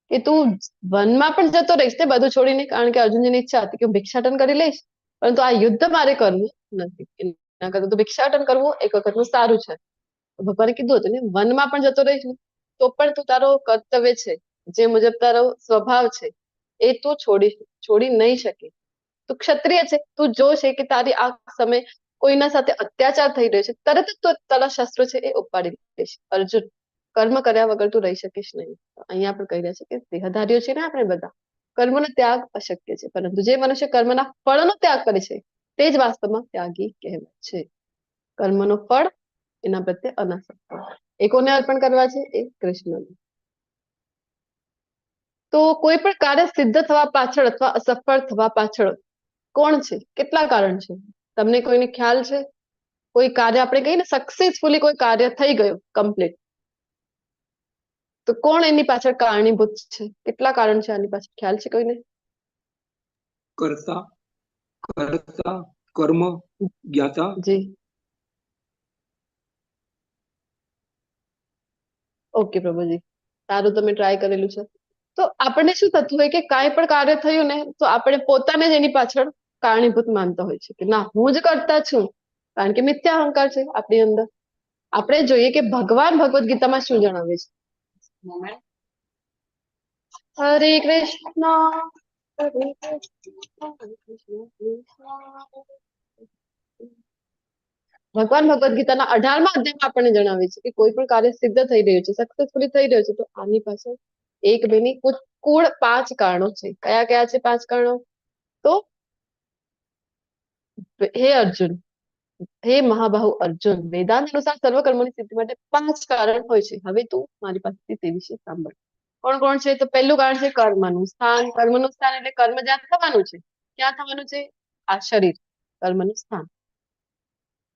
કે તું વનમાં પણ જતો રહીશ તે બધું છોડીને, કારણ કે અર્જુનજીની ઈચ્છા હતી કે હું ભિક્ષાટન કરી લઈશ, પરંતુ આ યુદ્ધ મારે કરવું નથી. એના કરતા તો ભિક્ષાટન કરવું એક વખતનું સારું છે. ભગવાને કીધું હતું ને, વનમાં પણ જતો રહીશ ને તો પણ તું તારો કર્તવ્ય છે, જે મુજબ તારો સ્વભાવ છે એ તું છોડી નહીં શકે. તું ક્ષત્રિય છે, તું જોશે કે તારી આ સમય કોઈના સાથે અત્યાચાર થઈ રહ્યો છે, તરત જ તારા શસ્ત્રો છે એ ઉપાડી લઈશ. અર્જુન, કર્મ કર્યા વગર તું રહી શકીશ નહીં. અહીંયા પણ કહી રહ્યા છે કે દેહધારીઓ છે ને આપણે બધા, કર્મનો ત્યાગ અશક્ય છે, પરંતુ જે મનુષ્ય કર્મના ફળનો ત્યાગ કરે છે તે જ વાસ્તવમાં ત્યાગી કહેવાય છે. કર્મનો ફળ એના પ્રત્યે અનાસક્ત. એ કોને અર્પણ કરવા છે? એ કૃષ્ણને. તો કોઈ પણ કાર્ય સિદ્ધ થવા પાછળ અથવા અસફળ થવા પાછળ કોણ છે? કેટલા કારણ છે? તમને કોઈને ખ્યાલ છે? કોઈ કાર્ય આપણે કહીએ ને સક્સેસફુલી કોઈ કાર્ય થઈ ગયું કમ્પ્લીટ, તો કોણ એની પાછળ કારણીભૂત છે? કેટલા કારણ છે આની પાછળ? ખ્યાલ છે કોઈને? કર્તા, કર્મ, જ્ઞાતા. જી, ઓકે પ્રભુજી, સારું, તમે ટ્રાય કરેલું છે. તો આપણને શું થતું હોય કે કાંઈ પણ કાર્ય થયું ને તો આપણે પોતાને જ એની પાછળ કારણીભૂત માનતા હોય છે કે ના, હું જ કરતા છું, કારણ કે મિથ્યા અહંકાર છે આપણી અંદર. આપણે જોઈએ કે ભગવાન ભગવદ્ ગીતામાં શું જણાવે છે. હરે કૃષ્ણ હરે કૃષ્ણ હરે કૃષ્ણ. ભગવાન ભગવદ્ ગીતાના 18મા અધ્યાયમાં આપણને જણાવે છે કે કોઈ પણ કાર્ય સિદ્ધ થઈ રહ્યું છે, સક્સેસફુલી થઈ રહ્યું છે, તો આની પાછળ એક બેની કુલ 5 કારણો છે. કયા કયા છે 5 કારણો? તો હે અર્જુન, હે મહાબાહુ અર્જુન, વેદાંત અનુસાર સર્વ કર્મોની સિદ્ધિ માટે 5 કારણ હોય છે. હવે તું મારી પાસેથી તે વિશે સાંભળ. કોણ કોણ છે? તો પહેલું કારણ છે કર્મનું સ્થાન. કર્મનું સ્થાન એટલે કર્મ જ્યાં થવાનું છે, ક્યાં થવાનું છે? આ શરીર, કર્મનું સ્થાન.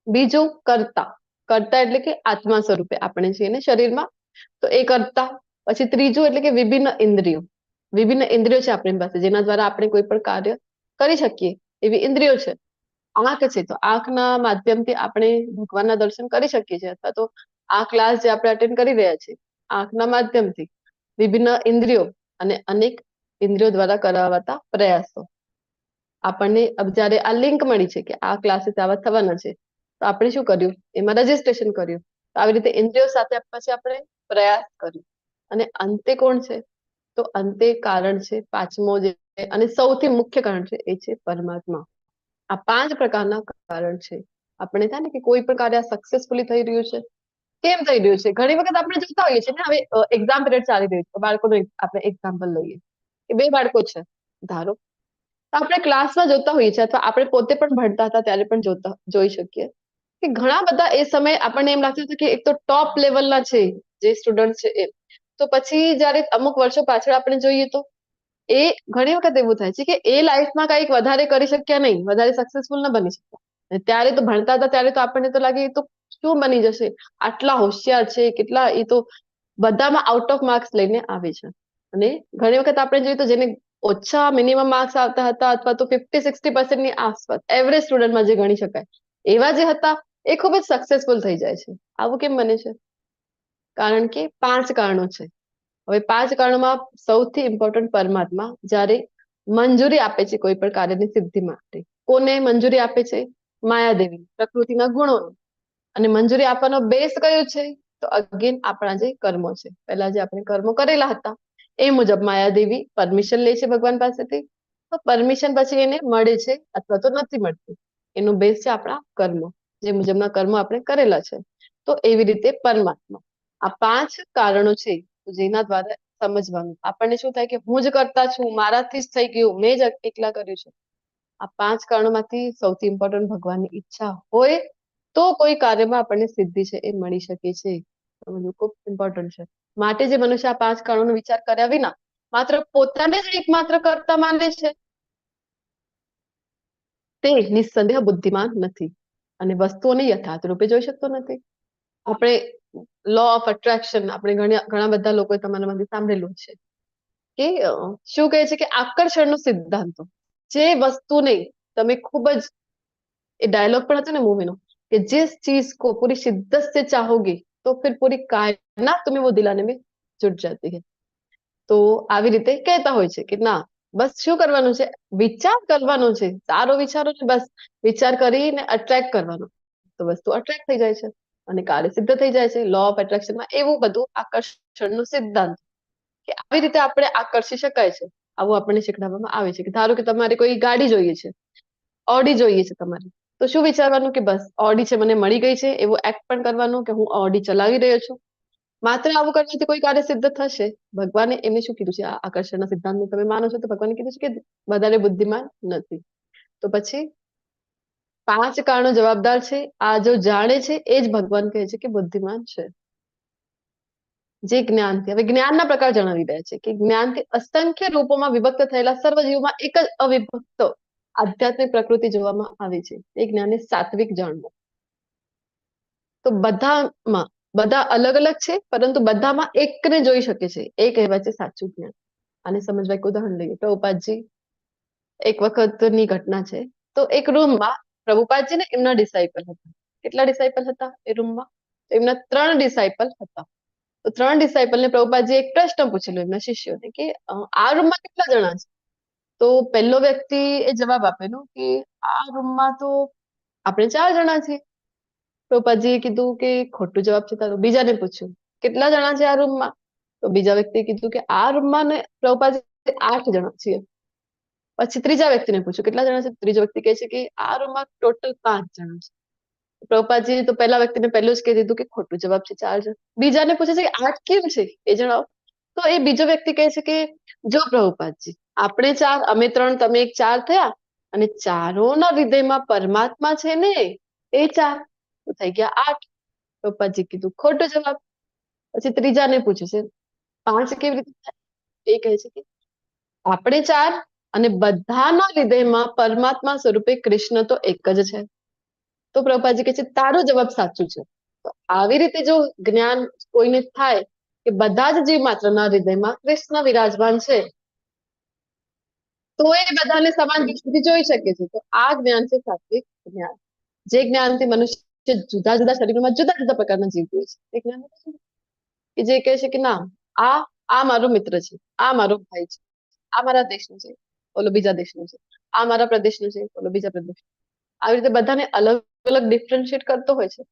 બીજું કર્તા. કર્તા એટલે કે આત્મા સ્વરૂપે આપણે છીએ ને શરીરમાં, તો એ કર્તા. પછી ત્રીજું એટલે કે વિભિન્ન ઇન્દ્રિયો. વિભિન્ન ઇન્દ્રિયો છે આપણી પાસે, જેના દ્વારા આપણે કોઈ પણ કાર્ય કરી શકીએ એવી ઇન્દ્રિયો છે. આંખ છે, તો આંખના માધ્યમથી આપણે ભગવાનના દર્શન કરી શકીએ છીએ, અથવા તો આ ક્લાસ જે આપણે અટેન્ડ કરી રહ્યા છીએ આંખના માધ્યમથી. વિભિન્ન ઇન્દ્રિયો અને અનેક ઇન્દ્રિયો દ્વારા કરાવાતા પ્રયાસો. આપણને જયારે આ લિંક મળી છે કે આ ક્લાસીસ આવા થવાના છે, તો આપણે શું કર્યું? એમાં રજીસ્ટ્રેશન કર્યું. તો આવી રીતે ઇન્દ્રિયો સાથે પછી આપણે પ્રયાસ કર્યો. અને અંતે કોણ છે? તો અંતે કારણ છે 5મો જે, અને સૌથી મુખ્ય કારણ છે એ છે પરમાત્મા. આ 5 પ્રકારના કારણ છે. આપણે થાય ને કે કોઈ પણ કાર્ય સક્સેસફુલી થઈ રહ્યું છે, કેમ થઈ રહ્યું છે? ઘણી વખત આપણે જોતા હોઈએ છીએ ને, હવે એક્ઝામ પીરિયડ ચાલી રહ્યું છે, બાળકોનું આપણે એક્ઝામ્પલ લઈએ કે 2 બાળકો છે ધારો, તો આપણે ક્લાસમાં જોતા હોઈએ છીએ, અથવા આપણે પોતે પણ ભણતા હતા ત્યારે પણ જોઈ શકીએ કે ઘણા બધા એ સમયે આપણને એમ લાગતું હતું કે એક તો ટોપ લેવલના છે જે સ્ટુડન્ટ છે એ, તો પછી જયારે અમુક વર્ષો પાછળ આપણે જોઈએ તો એ ઘણી વખત એવું થાય છે કે એ લાઈફમાં કંઈક વધારે કરી શક્યા નહીં, વધારે સક્સેસફુલ ન બની શક્યા. ત્યારે તો ભણતા હતા ત્યારે તો આપણને તો લાગે એ તો શું બની જશે, આટલા હોશિયાર છે, કેટલા, એ તો બધામાં આઉટ ઓફ માર્ક્સ લઈને આવે છે. અને ઘણી વખત આપણે જોઈએ તો જેને ઓછા મિનિમમ માર્ક્સ આવતા હતા, અથવા તો 50-60% ની આસપાસ એવરેજ સ્ટુડન્ટમાં જે ગણી શકાય, એવા જે હતા એ ખૂબ જ સક્સેસફુલ થઈ જાય છે. આવું કેમ બને છે? કારણ કે 5 કારણો છે. હવે 5 કારણોમાં સૌથી ઇમ્પોર્ટન્ટ પરમાત્મા જ્યારે મંજૂરી આપે છે કોઈ પણ કાર્યની સિદ્ધિ માટે. કોને મંજૂરી આપે છે? માયાદેવી, પ્રકૃતિના ગુણો. અને મંજૂરી આપવાનો બેઝ કયો છે? તો અગેન આપણા જે કર્મો છે, પહેલા જે આપણે કર્મો કરેલા હતા એ મુજબ માયાદેવી પરમિશન લે છે ભગવાન પાસેથી. તો પરમિશન પછી એને મળે છે અથવા તો નથી મળતી. એનો બેઝ છે આપણા કર્મો, જે મુજબના કર્મો આપણે કરેલા છે. તો એવી રીતે પરમાત્મા. આ 5 કારણો છે જેના દ્વારા સમજવાનું. આપણને શું થાય કે હું જ કરતા છું, મારાથી જ થઈ ગયું, મેં જ એકલા કર્યું છે. આ 5 કારણોમાંથી સૌથી ઇમ્પોર્ટન્ટ ભગવાનની ઈચ્છા હોય તો કોઈ કાર્યમાં આપણને સિદ્ધિ છે એ મળી શકે છે. સમજવું ખૂબ ઇમ્પોર્ટન્ટ છે. માટે જે મનુષ્ય આ 5 કારણોનો વિચાર કર્યા વિના માત્ર પોતાને જ એકમાત્ર કર્તા માને છે તે નિસ્સંદેહ બુદ્ધિમાન નથી અને વસ્તુઓને યથાર્થ રૂપે જોઈ શકતો નથી. આપણે લો ઓફ અટ્રેક્શન આપણે ઘણા બધા લોકોએ તમારામાંથી સાંભળેલું છે કે શું કહે છે કે આકર્ષણનો સિદ્ધાંતો, જે વસ્તુને તમે ખૂબ જ, એ ડાયલોગ પણ હતો ને મૂવીનો કે जिस चीज को पूरी शिद्दत से चाहोगे तो फिर पूरी कायनात तुम्हें वो दिलाने में जुट जाती है. તો આવી રીતે કહેતા હોય છે કે ના, બસ શું કરવાનું છે? વિચાર કરવાનો છે, સારો વિચારો ને બસ વિચાર કરીને અટ્રેક્ટ કરવાનો, તો વસ્તુ અટ્રેક્ટ થઈ જાય છે અને કાર્ય સિદ્ધ થઈ જાય છે. લો ઓફ એટ્રેક્શનમાં એવું બધું આકર્ષણનો સિદ્ધાંત કે આવી રીતે આપણે આકર્ષી શકાય છે, આવું આપણને શીખવાડવામાં આવે છે. કે ધારો કે તમારે કોઈ ગાડી જોઈએ છે, ઓડી જોઈએ છે તમારે, તો શું વિચારવાનું કે બસ ઓડી છે મને મળી ગઈ છે, એવું એક્ટ પણ કરવાનું કે હું ઓડી ચલાવી રહ્યો છું. માત્ર આવું કરવાથી કોઈ કાર્ય સિદ્ધ થશે? ભગવાને એમને શું કીધું છે? આ આકર્ષણના સિદ્ધાંતને તમે માનો છો તો ભગવાને કીધું છે કે વધારે બુદ્ધિમાન નથી. તો પછી 5 કારણો જવાબદાર છે. આ જો જાણે છે એ જ ભગવાન કહે છે કે બુદ્ધિમાન છે. જે જ્ઞાનથી, હવે જ્ઞાનના પ્રકાર જણાવી રહ્યા છે કે જ્ઞાનથી અસંખ્ય રૂપોમાં વિભક્ત થયેલા સર્વ જીવોમાં એક જ અવિભક્ત આધ્યાત્મિક પ્રકૃતિ જોવામાં આવે છે. એ જ્ઞાનને સાત્વિક જાણવું. તો બધામાં, બધા અલગ અલગ છે પરંતુ બધામાં એકને જોઈ શકે છે, એ કહેવાય છે સાચું જ્ઞાન. આને સમજવા એક ઉદાહરણ લઈએ. પ્રભુપાદજી, એક વખતની ઘટના છે. તો એક રૂમમાં પ્રભુપાદજી ને એમના ડિસાઇપલ હતા. કેટલા ડિસાઇપલ હતા એ રૂમમાં? એમના 3 ડિસાઇપલ હતા. તો 3 ડિસાઇપલને પ્રભુપાદજી એક પ્રશ્ન પૂછેલો એમના શિષ્યોને કે આ રૂમમાં કેટલા જણા છે? તો પહેલો વ્યક્તિ એ જવાબ આપેલો કે આ રૂમમાં તો આપણે 4 જણા છીએ. પ્રભુપાદજીએ કીધું કે ખોટું જવાબ છે તારો. બીજાને પૂછ્યું કેટલા જણા છે આ રૂમમાં? તો બીજા વ્યક્તિએ કીધું કે આ રૂમમાં ને પ્રભુપાદજી 8 જણા છીએ. પછી ત્રીજા વ્યક્તિને પૂછ્યું કેટલા જણા છે? ત્રીજો વ્યક્તિ કહે છે કે આ રૂમમાં ટોટલ 5 જણા છે. પ્રભુપાદજી તો પહેલા વ્યક્તિને પહેલું જ કહી દીધું કે ખોટું જવાબ છે, 4 જણ. બીજાને પૂછે છે કે 8 કેમ છે એ જણાવો. તો એ બીજો વ્યક્તિ કહે છે કે જો પ્રભુપાદજી, આપણે 4, અમે 3, તમે 1, 4 થયા અને ચારોના હૃદયમાં પરમાત્મા છે ને એ 4, તો થઈ ગયા 8. પ્રભુપાદજી કીધું ખોટો જવાબ. પછી ત્રીજાને પૂછે છે 5 કેવી રીતે થાય? એ કહે છે કે આપણે 4 અને બધાના હૃદયમાં પરમાત્મા સ્વરૂપે કૃષ્ણ તો એક જ છે. તો પ્રભુપાદજી કહે છે તારો જવાબ સાચો છે. તો આવી રીતે જો જ્ઞાન કોઈને થાય કે બધા જ જીવ માત્રના હૃદયમાં કૃષ્ણ વિરાજમાન છે, તો એ બધાને સમાન દૃષ્ટિથી જોઈ શકે છે. તો આ જ્ઞાન છે સાત્વિક જ્ઞાન. જે જ્ઞાનથી મનુષ્ય જુદા જુદા શરીરમાં જુદા જુદા પ્રકારના જીવ હોય છે. એ જ્ઞાન કે જે કહે છે કે ના, આ મારો મિત્ર છે, આ મારો ભાઈ છે, આ મારા દેશનો છે, ઓલો બીજા દેશનો છે, આ મારા પ્રદેશનો છે, ઓલો બીજા પ્રદેશ. આવી રીતે બધાને અલગ અલગ ડિફરન્શિએટ કરતો હોય છે.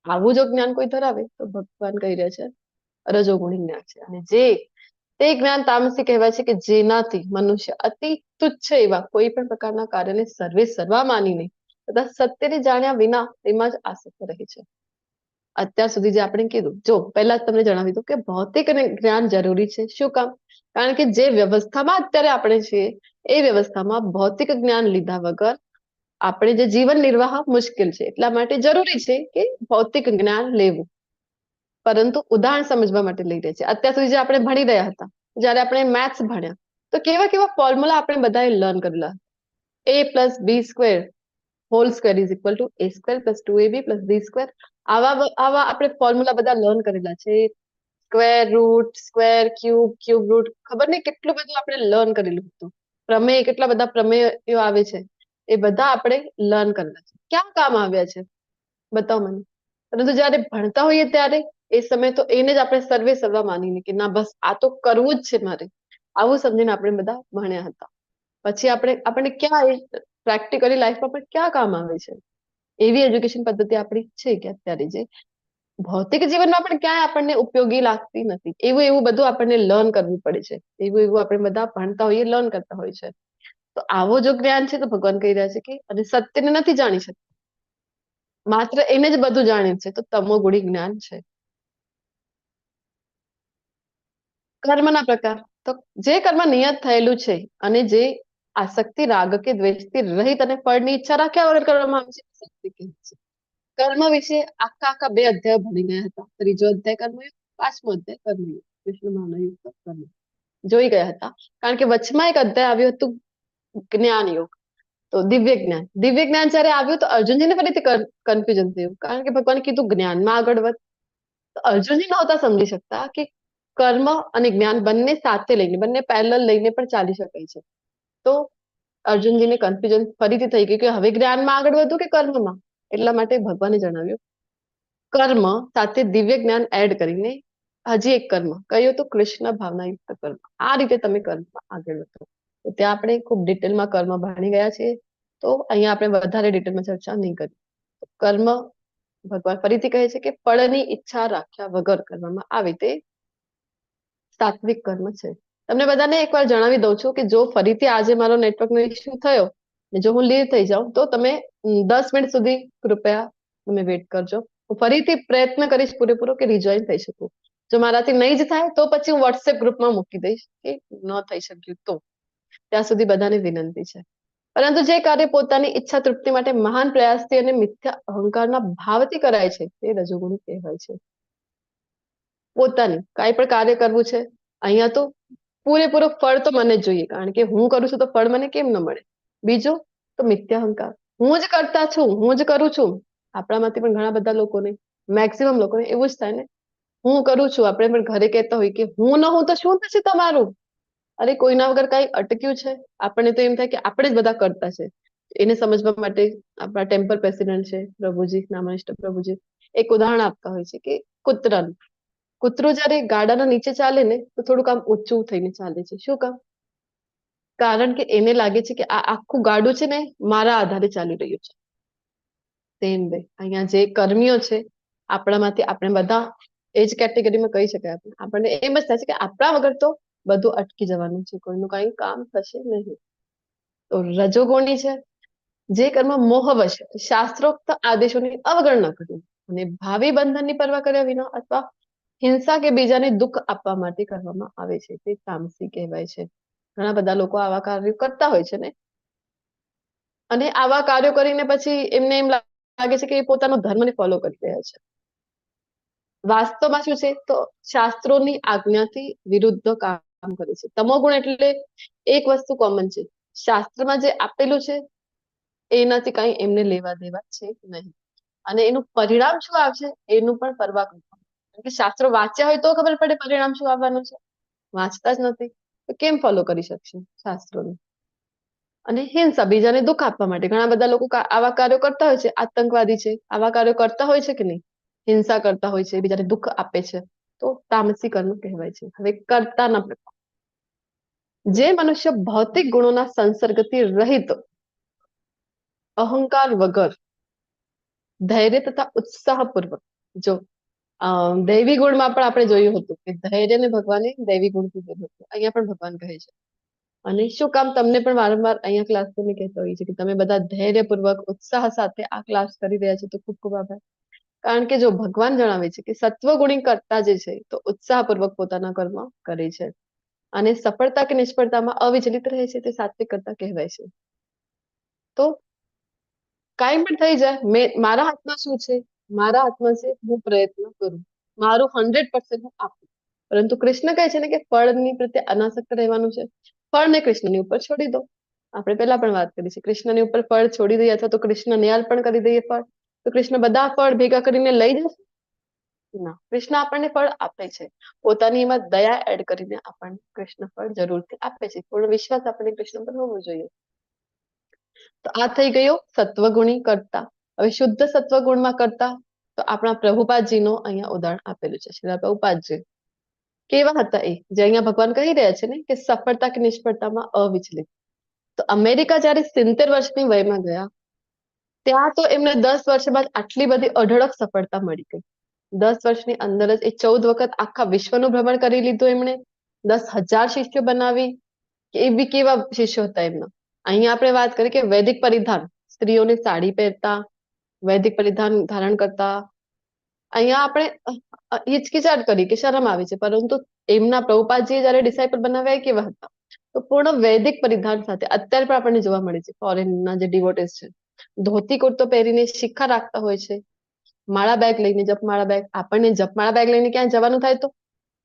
આવું જો જ્ઞાન કોઈ ધરાવે તો ભગવાન કહી રહ્યા છે રજોગુણી જ્ઞાન છે. અને તે જ્ઞાન તામસી કહેવાય છે કે જેનાથી મનુષ્ય અતિ તુચ્છ એવા કોઈ પણ પ્રકારના કાર્યને સર્વે સર્વા માનીને તથા સત્યને જાણ્યા વિના તેમાં જ આસક્ત રહે છે. અત્યાર સુધી જે આપણે કીધું, જો પહેલા જ તમને જણાવી દઉં કે ભૌતિક જ્ઞાન જરૂરી છે. શું કામ? કારણ કે જે વ્યવસ્થામાં અત્યારે આપણે છીએ એ વ્યવસ્થામાં ભૌતિક જ્ઞાન લીધા વગર આપણે જે જીવન નિર્વાહ મુશ્કેલ છે. એટલા માટે જરૂરી છે કે ભૌતિક જ્ઞાન લેવું. પરંતુ ઉદાહરણ સમજવા માટે લઈ રહ્યા છે. અત્યાર સુધી જે આપણે ભણી રહ્યા હતા, જયારે આપણે મેથ્સ ભણ્યા તો કેવા કેવા ફોર્મ્યુલા આપણે બધાએ લર્ન કરેલા. a+b² whole square is equal to a² + 2ab+b². આવા આપણે ફોર્મ્યુલા બધા લર્ન કરેલા છે. Square root, square, cube root, ખબર નહીં કેટલું બધું આપણે લર્ન કરેલું હતું. પ્રમેય, કેટલા બધા પ્રમેયો આવે છે, એ બધા આપણે લર્ન કરેલા છે. ક્યાં કામ આવ્યા છે? બતાવો મને. પરંતુ જયારે ભણતા હોઈએ ત્યારે એ સમય તો એને જ આપણે સર્વે સર્વા માનીને કે ના બસ આ તો કરવું જ છે મારે, આવું સમજીને આપણે બધા ભણ્યા હતા. પછી આપણને ક્યાં પ્રેક્ટિકલી લાઈફમાં પણ ક્યાં કામ આવે છે? એવી એજ્યુકેશન પદ્ધતિ આપણી છે કે અત્યારે જે ભૌતિક જીવનમાં પણ ક્યાંય આપણને ઉપયોગી લાગતી નથી. એવું બધું આપણને લર્ન કરવું પડે છે. એવું આપણે બધા ભણતા હોઈએ, લર્ન કરતા હોય છે. તો આવો જો જ્ઞાન છે તો ભગવાન કહી રહ્યા છે કે અને સત્યને નથી જાણી શકતા, માત્ર એને જ બધું જાણે છે, તો તમોગુણી જ્ઞાન છે. કર્મના પ્રકાર, તો જે કર્મ નિયત થયેલું છે અને જે આસક્તિ, રાગ કે દ્વેષથી રહિત અને ફળની ઈચ્છા રાખ્યા વગર કરવામાં આવે છે, સત્ય કહે છે. કર્મ વિશે આખા 2 અધ્યાય ભણી ગયા હતા. 3જો અધ્યાય કર્મયોગ, 5મો અધ્યાય કર્મયોગ, કૃષ્ણ ભાવનાયુક્ત કર્મ જોઈ ગયા હતા. કારણ કે વચમાં એક અધ્યાય આવ્યું હતું જ્ઞાન યોગ, તો દિવ્ય જ્ઞાન જયારે આવ્યું તો અર્જુનજીને ફરીથી કન્ફ્યુઝન થયું. કારણ કે ભગવાને કીધું જ્ઞાનમાં આગળ વધ, તો અર્જુનજી નહોતા સમજી શકતા કે કર્મ અને જ્ઞાન બંને સાથે લઈને, બંને પેરેલલ લઈને પણ ચાલી શકાય છે. તો અર્જુનજીને કન્ફ્યુઝન ફરીથી થઈ ગયું કે હવે જ્ઞાનમાં આગળ વધવું કે કર્મમાં. એટલા માટે ભગવાને જણાવ્યું કર્મ સાથે દિવ્ય જ્ઞાન એડ કરીને હજી એક કર્મ કયું તો કૃષ્ણ ભાવનાયુક્ત કર્મ. આ રીતે તમે કર્મમાં આગળ વધો. તો ત્યાં આપણે ખૂબ ડિટેલમાં કર્મ ભણી ગયા છીએ, તો અહીંયા આપણે વધારે ડિટેલમાં ચર્ચા નહીં કરીએ. કર્મ ભગવાન ફરીથી કહે છે કે ફળની ઈચ્છા રાખ્યા વગર કરવામાં આવે તે સાત્વિક કર્મ છે. તમને બધાને એકવાર જણાવી દઉં છું કે જો ફરીથી આજે મારો નેટવર્કનો ઇસ્યુ થયો ને જો હું લીવ થઈ જાઉં તો તમે 10 મિનિટ સુધી કૃપયા તમે વેટ કરજો. હું ફરીથી પ્રયત્ન કરીશ પૂરેપૂરો કે રિજોઈન થઈ શકું. જો મારાથી નહીં જ થાય તો પછી હું વોટ્સએપ ગ્રુપમાં મૂકી દઈશ કે ન થઈ શક્યું તો. ત્યાં સુધી બધાને વિનંતી છે. પરંતુ જે કાર્ય પોતાની ઈચ્છા તૃપ્તિ માટે મહાન પ્રયાસથી અને મિથ્યા અહંકારના ભાવથી કરાય છે તે રજોગુણી કહેવાય છે. પોતાની કાંઈ પણ કાર્ય કરવું છે, અહીંયા તો પૂરેપૂરો ફળ તો મને જ જોઈએ, કારણ કે હું કરું છું તો ફળ મને કેમ ન મળે. બીજું તો મિથ્યા અહંકાર, હું જ કરતા છું, હું જ કરું છું. આપણામાંથી પણ ઘણા બધા લોકોને, મેક્સિમમ લોકોને એવું જ થાય ને, હું કરું છું. આપણે પણ ઘરે કહેતા હોય કે હું ન હું તો શું થશે તમારું? અરે કોઈના વગર કઈ અટક્યું છે? આપણને તો એમ થાય કે આપણે જ બધા કરતા છે. એને સમજવા માટે આપણા ટેમ્પલ પ્રેસિડેન્ટ છે પ્રભુજી, નામનિષ્ઠ પ્રભુજી, એક ઉદાહરણ આપતા હોય છે કે કૂતરાનું. કૂતરું જયારે ગાડાના નીચે ચાલે ને તો થોડુંક આમ ઊંચું થઈને ચાલે છે. શું કામ? કારણ કે એને લાગે છે કે આ આખું ગાડું છે ને મારા આધારે ચાલી રહ્યું છે. તેમ બે અહીંયા જે કર્મીઓ છે આપણામાંથી આપણે બધા એ જ કેટેગરીમાં કહી શકાય. આપણને એમ જ થાય છે કે આપણા વગર તો બધું અટકી જવાનું છે, કોઈનું કઈ કામ થશે નહીં. તો રજોગુણી છે જે કર્મ મોહવશ શાસ્ત્રોક્ત આદેશોની અવગણના કરી અને ભાવિ બંધનની પરવા કર્યા વિના અથવા હિંસા કે બીજાને દુઃખ આપવા માટે કરવામાં આવે છે તે તામસી કહેવાય છે. ઘણા બધા લોકો આવા કાર્યો કરતા હોય છે ને, અને આવા કાર્યો કરીને પછી એમને એમ લાગે છે કે એ પોતાનો ધર્મને ફોલો કરી રહ્યા છે. વાસ્તવમાં શું છે તો શાસ્ત્રોની આજ્ઞાથી વિરુદ્ધ કામ કરે છે. તમોગુણ એટલે એક વસ્તુ કોમન છે, શાસ્ત્રમાં જે આપેલું છે એનાથી કઈ એમને લેવા દેવા છે નહીં, અને એનું પરિણામ શું આવશે એનું પણ પરવા કરતા. કારણ કે શાસ્ત્રો વાંચ્યા હોય તો ખબર પડે પરિણામ શું આવવાનું છે. વાંચતા જ નથી તો કેમ ફોલો કરી શકશે શાસ્ત્રોને? અને હિંસા, બીજાને દુઃખ આપવા માટે ઘણા બધા લોકો આવા કાર્યો કરતા હોય છે. આતંકવાદી છે, આવા કાર્યો કરતા હોય છે કે નહીં? હિંસા કરતા હોય છે, બીજાને દુઃખ આપે છે, તો તામસી કર્મ કહેવાય છે. હવે કર્તાના પ્રકાર, જે મનુષ્ય ભૌતિક ગુણોના સંસર્ગથી રહિત, અહંકાર વગર, ધૈર્ય તથા ઉત્સાહપૂર્વક, જો દૈવી ગુણમાં પણ આપણે જોયું હતું કે ધૈર્યને ભગવાને દૈવી ગુણ કીધું હતું. અહીંયા પણ ભગવાન કહે છે. અને શું કામ તમને પણ વારંવાર અહીંયા ક્લાસ में કહેતા હોય છે કે તમે બધા ધૈર્યપૂર્વક, ઉત્સાહ સાથે આ ક્લાસ કરી રહ્યા છો, તો ખૂબ ખૂબ આભાર. કારણ કે જો ભગવાન જણાવે છે કે સત્વગુણી કરતા જે છે તો ઉત્સાહપૂર્વક પોતાના કર્મ કરે છે, અને સફળતા કે નિષ્ફળતામાં અવિચલિત રહે છે તે સાત્વિક કરતા કહેવાય છે. તો કાંઈ પણ થઈ જાય, મારા હાથમાં શું છે? મારા હાથમાં છે હું પ્રયત્ન કરું, મારું 100% હું આપું. પરંતુ કૃષ્ણ કહે છે ને કે ફળની પ્રત્યે અનાસક્ત રહેવાનું છે. ફળને કૃષ્ણની ઉપર છોડી દો. આપણે પહેલા પણ વાત કરી છે, કૃષ્ણની ઉપર ફળ છોડી દઈએ અથવા તો કૃષ્ણ નિયાલ પણ કરી દઈએ ફળ, તો કૃષ્ણ બધા ફળ ભેગા કરીને લઈ જશે? ના, કૃષ્ણ આપણને ફળ આપે છે. પોતાની એમાં દયા એડ કરીને આપણને કૃષ્ણ ફળ જરૂરથી આપે છે. પૂર્ણ વિશ્વાસ આપણને કૃષ્ણ પર હોવો જોઈએ. તો આ થઈ ગયો સત્વગુણી કરતા. હવે શુદ્ધ સત્વગુણમાં કરતા તો આપણા પ્રભુપાદજીનો અહીંયા ઉદાહરણ આપેલું છે. શ્રીલા પ્રભુપાદજી કેવા હતા એ, જે અહીંયા ભગવાન કહી રહ્યા છે ને કે સફળતા કે નિષ્ફળતામાં અવિચલિત. તો અમેરિકા જયારે 70 વર્ષની વયમાં ગયા, ત્યાં તો એમને 10 વર્ષ બાદ આટલી બધી અઢળક સફળતા મળી ગઈ. 10 વર્ષની અંદર જ એ 14 વખત આખા વિશ્વનું ભ્રમણ કરી લીધું એમણે, 10,000 શિષ્યો બનાવી. એવી કેવા શિષ્યો હતા એમના. અહીંયા આપણે વાત કરી કે વૈદિક પરિધાન, સ્ત્રીઓને સાડી પહેરતા, વૈદિક પરિધાન ધારણ કરતા. અહીંયા આપણે હિચકિચાટ કરી કે શરમ આવી છે, પરંતુ એમના પ્રભુપાદજીએ જયારે ડિસાઇપલ બનાવ્યા એ કેવા હતા, તો પૂર્ણ વૈદિક પરિધાન સાથે અત્યારે પણ આપણને જોવા મળે છે. ફોરેનના જે ડિવોટીસ છે, ધોતી કુર્તો પહેરીને શિખા રાખતા હોય છે, માળા બેગ લઈને, જપમાળા બેગ. આપણને જપમાળા બેગ લઈને ક્યાં જવાનું થાય તો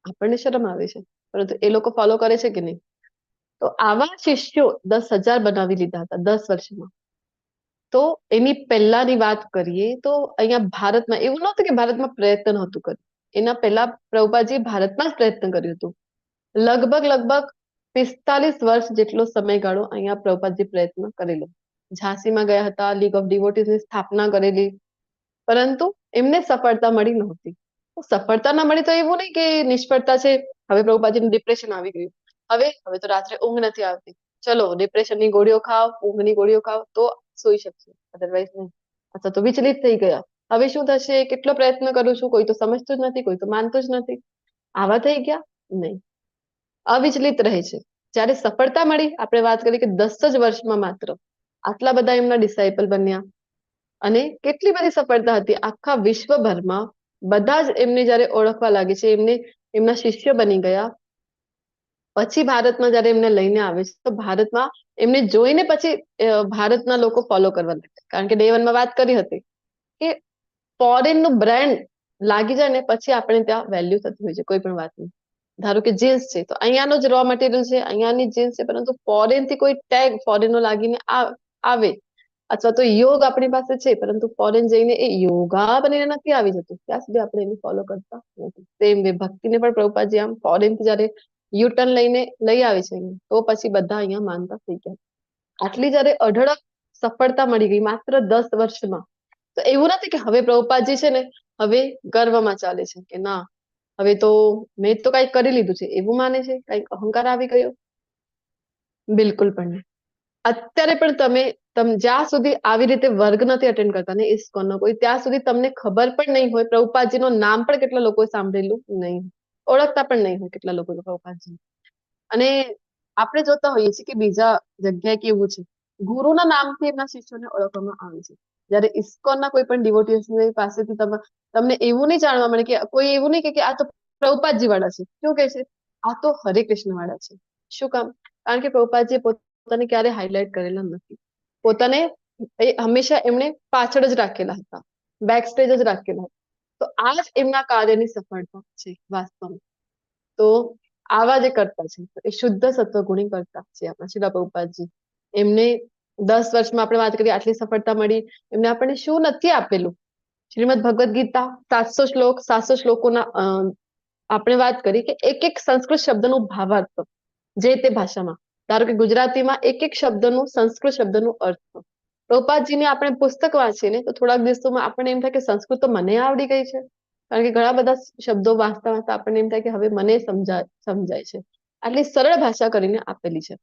આપણને શરમ આવે છે, પરંતુ એ લોકો ફોલો કરે છે કે નહીં? તો આવા શિષ્યો 10,000 બનાવી લીધા હતા 10 વર્ષમાં. તો એની પહેલાની વાત કરીએ તો અહીંયા ભારતમાં એવું નહોતું કે ભારતમાં પ્રયત્ન નહોતું કર્યું. એના પહેલા પ્રભુપાદજીએ ભારતમાં જ પ્રયત્ન કર્યું હતું. લગભગ 45 વર્ષ જેટલો સમયગાળો અહીંયા પ્રભુપાદજી પ્રયત્ન કરેલો. ઝાંસીમાં ગયા હતા, લીગ ઓફ ડિવોટીઝની સ્થાપના કરેલી, પરંતુ એમને સફળતા મળી નહોતી. સફળતા ના મળી તો એવું નહીં કે નિષ્ફળતા છે, હવે પ્રભુપાદજીને ડિપ્રેશન આવી ગયું, હવે તો રાત્રે ઊંઘ નથી આવતી, ચલો ડિપ્રેશનની ગોળીઓ ખાઓ, ઊંઘની ગોળીઓ ખાઓ તો સુઈ શકશે, અધરવાઇઝ નહીં. અથવા તો વિચલિત થઈ ગયા, હવે શું થશે, કેટલો પ્રયત્ન કરું છું, કોઈ તો સમજતું જ નથી, કોઈ તો માનતું જ નથી. આવા થઈ ગયા નહીં, અવિચલિત રહે છે. જ્યારે સફળતા મળી, આપણે વાત કરી કે 10 જ વર્ષમાં માત્ર આટલા બધા એમના ડિસાઇપલ બન્યા, અને કેટલી બધી સફળતા હતી આખા વિશ્વભરમાં. બધા જ એમને જયારે ઓળખવા લાગે છે, એમના શિષ્ય બની ગયા. પછી ભારતમાં જયારે એમને લઈને આવે છે, તો ભારતમાં એમને જોઈને પછી ભારતના લોકો ફોલો કરવા લાગ્યા. કારણ કે ડે 1 માં વાત કરી હતી કે ફોરેનનું બ્રાન્ડ લાગી જાય ને પછી આપણે ત્યાં વેલ્યુ થતી હોય છે કોઈ પણ વાતની. ધારો કે જીન્સ છે, તો અહીંયાનો જ રો મટીરિયલ છે, અહીંયાની જીન્સ છે, પરંતુ ફોરેન થી કોઈ ટેગ ફોરેનનો લાગીને આવે, અથવા તો યોગ આપણી પાસે છે, પરંતુ ફોરેન જઈને એ યોગા બનીને નથી આવી જતું, ત્યાં સુધી આપણે એને ફોલો કરતા નથી. સેમ વે ભક્તિને પણ પ્રભુપાદજી આમ ફોરેન થી જયારે યુટર્ન લઈને લઈ આવે છે, તો પછી બધા અહીંયા માનતા થઈ ગયા. આટલી જયારે અઢળક સફળતા મળી ગઈ માત્ર 10 વર્ષમાં, તો એવું નથી કે હવે પ્રભુપાદજી છે ને હવે ગર્વમાં ચાલે છે કે ના હવે તો મેં તો કઈક કરી લીધું છે એવું માને છે, કઈક અહંકાર આવી ગયો, બિલકુલ પણ નહીં. અત્યારે પણ તમે જ્યાં સુધી આવી રીતે વર્ગ નથી અટેન્ડ કરતા ને ઇસ્કોનનો કોઈ, ત્યાં સુધી તમને ખબર પણ નહીં હોય પ્રભુપાદજીનું નામ પણ કેટલા લોકોએ સાંભળેલું નહીં, ઓળખતા પણ નહીં હોય કેટલા લોકો પ્રભુપાદજી. અને આપણે જોતા હોઈએ છીએ કે બીજા જગ્યાએ કેવું છે, ગુરુના નામથી એમના શિષ્યોને ઓળખવામાં આવે છે. જયારે ઇસ્કોનના કોઈ પણ ડિવોટીઝની પાસેથી તમને એવું નહીં જાણવા મળે કે કોઈ એવું નહીં કે આ તો પ્રભુપાદજી વાળા છે. શું કહે છે? આ તો હરે કૃષ્ણ વાળા છે. શું કામ? કારણ કે પ્રભુપાદજીએ પોતાને ક્યારે હાઇલાઇટ કરેલા નથી. પોતાને હંમેશા એમણે પાછળ જ રાખેલા હતા, બેક સ્ટેજ જ રાખેલા હતા. તો આ જ એમના કાર્યની સફળતા છે વાસ્તવમાં. તો આવા જે કરતા છે એ શુદ્ધ સત્વગુણી કરતા છે આપણા શ્રીલા પ્રભુપાદજી. એમને 10 વર્ષમાં આપણે વાત કરીએ આટલી સફળતા મળી, એમને આપણને શું નથી આપેલું? શ્રીમદ ભગવદ ગીતા 700 શ્લોકોના આપણે વાત કરી કે એક સંસ્કૃત શબ્દનું ભાવાર્થ જે તે ભાષામાં, ધારો કે ગુજરાતીમાં એક શબ્દનું સંસ્કૃત શબ્દનું અર્થ. પ્રભુપાદજીને આપણે પુસ્તક વાંચીને તો થોડાક દિવસોમાં આપણને એમ થાય કે સંસ્કૃત તો મને આવડી ગઈ છે, કારણ કે ઘણા બધા શબ્દો વાંચતા વાંચતા આપણને એમ થાય કે હવે મને સમજાય છે. આટલી સરળ ભાષા કરીને આપેલી છે.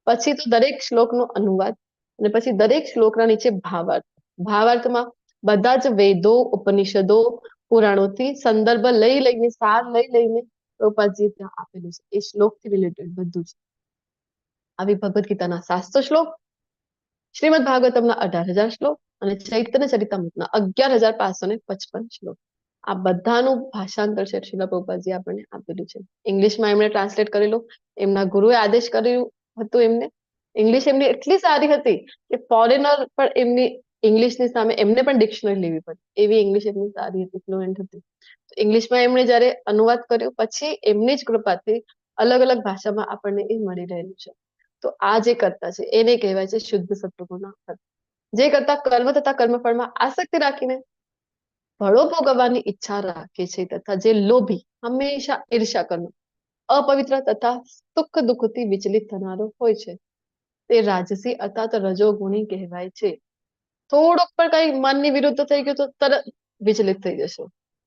પછી તો દરેક શ્લોકનો અનુવાદ, અને પછી દરેક શ્લોકના નીચે ભાવાર્થ. ભાવાર્થમાં બધા જ વેદો, ઉપનિષદો, પુરાણોથી સંદર્ભ લઈને સાર લઈને પ્રભુપાદજીએ ત્યાં આપેલું છે. એ શ્લોકથી રિલેટેડ બધું છે. આવી ભગવદ ગીતાના 700 શ્લોક, શ્રીમદ ભાગવતમના 18,000 શ્લોક અને ચૈતન્ય ચરિતામૃતના 11,555 શ્લોક. આ બધાનું ભાષાંતર છે શ્રીલા પ્રભુપાદજી આપણને આપેલું છે. ઇંગ્લિશમાં એમણે ટ્રાન્સલેટ કરેલું, એમના ગુરુએ આદેશ કર્યું હતું એમને. ઇંગ્લિશ એમની એટલી સારી હતી કે ફોરેનર પણ એમની ઇંગ્લિશની સામે એમને પણ ડિક્શનરી લેવી પડી, એવી ઇંગ્લિશ એમની સારી હતી, ફ્લુએન્ટ હતી. ઇંગ્લિશમાં એમણે જયારે અનુવાદ કર્યો પછી એમની જ કૃપાથી અલગ અલગ ભાષામાં આપણને એ મળી રહેલું છે. તો આ જે કરતા છે એને કહેવાય છે શુદ્ધ સત્વગુણના કરતા. જે કરતા કર્મ તથા કર્મફળમાં આસક્તિ રાખીને ફળો ભોગવવાની ઈચ્છા રાખે છે, તથા જે લોભી, હંમેશા ઈર્ષા કરનાર, અપવિત્ર તથા સુખ દુઃખથી વિચલિત થનારો હોય છે, તે રાજસી અર્થાત રજોગુણી કહેવાય છે. થોડોક પણ કઈ મનની વિરુદ્ધ થઈ ગયું તો તરત વિચલિત થઈ જશો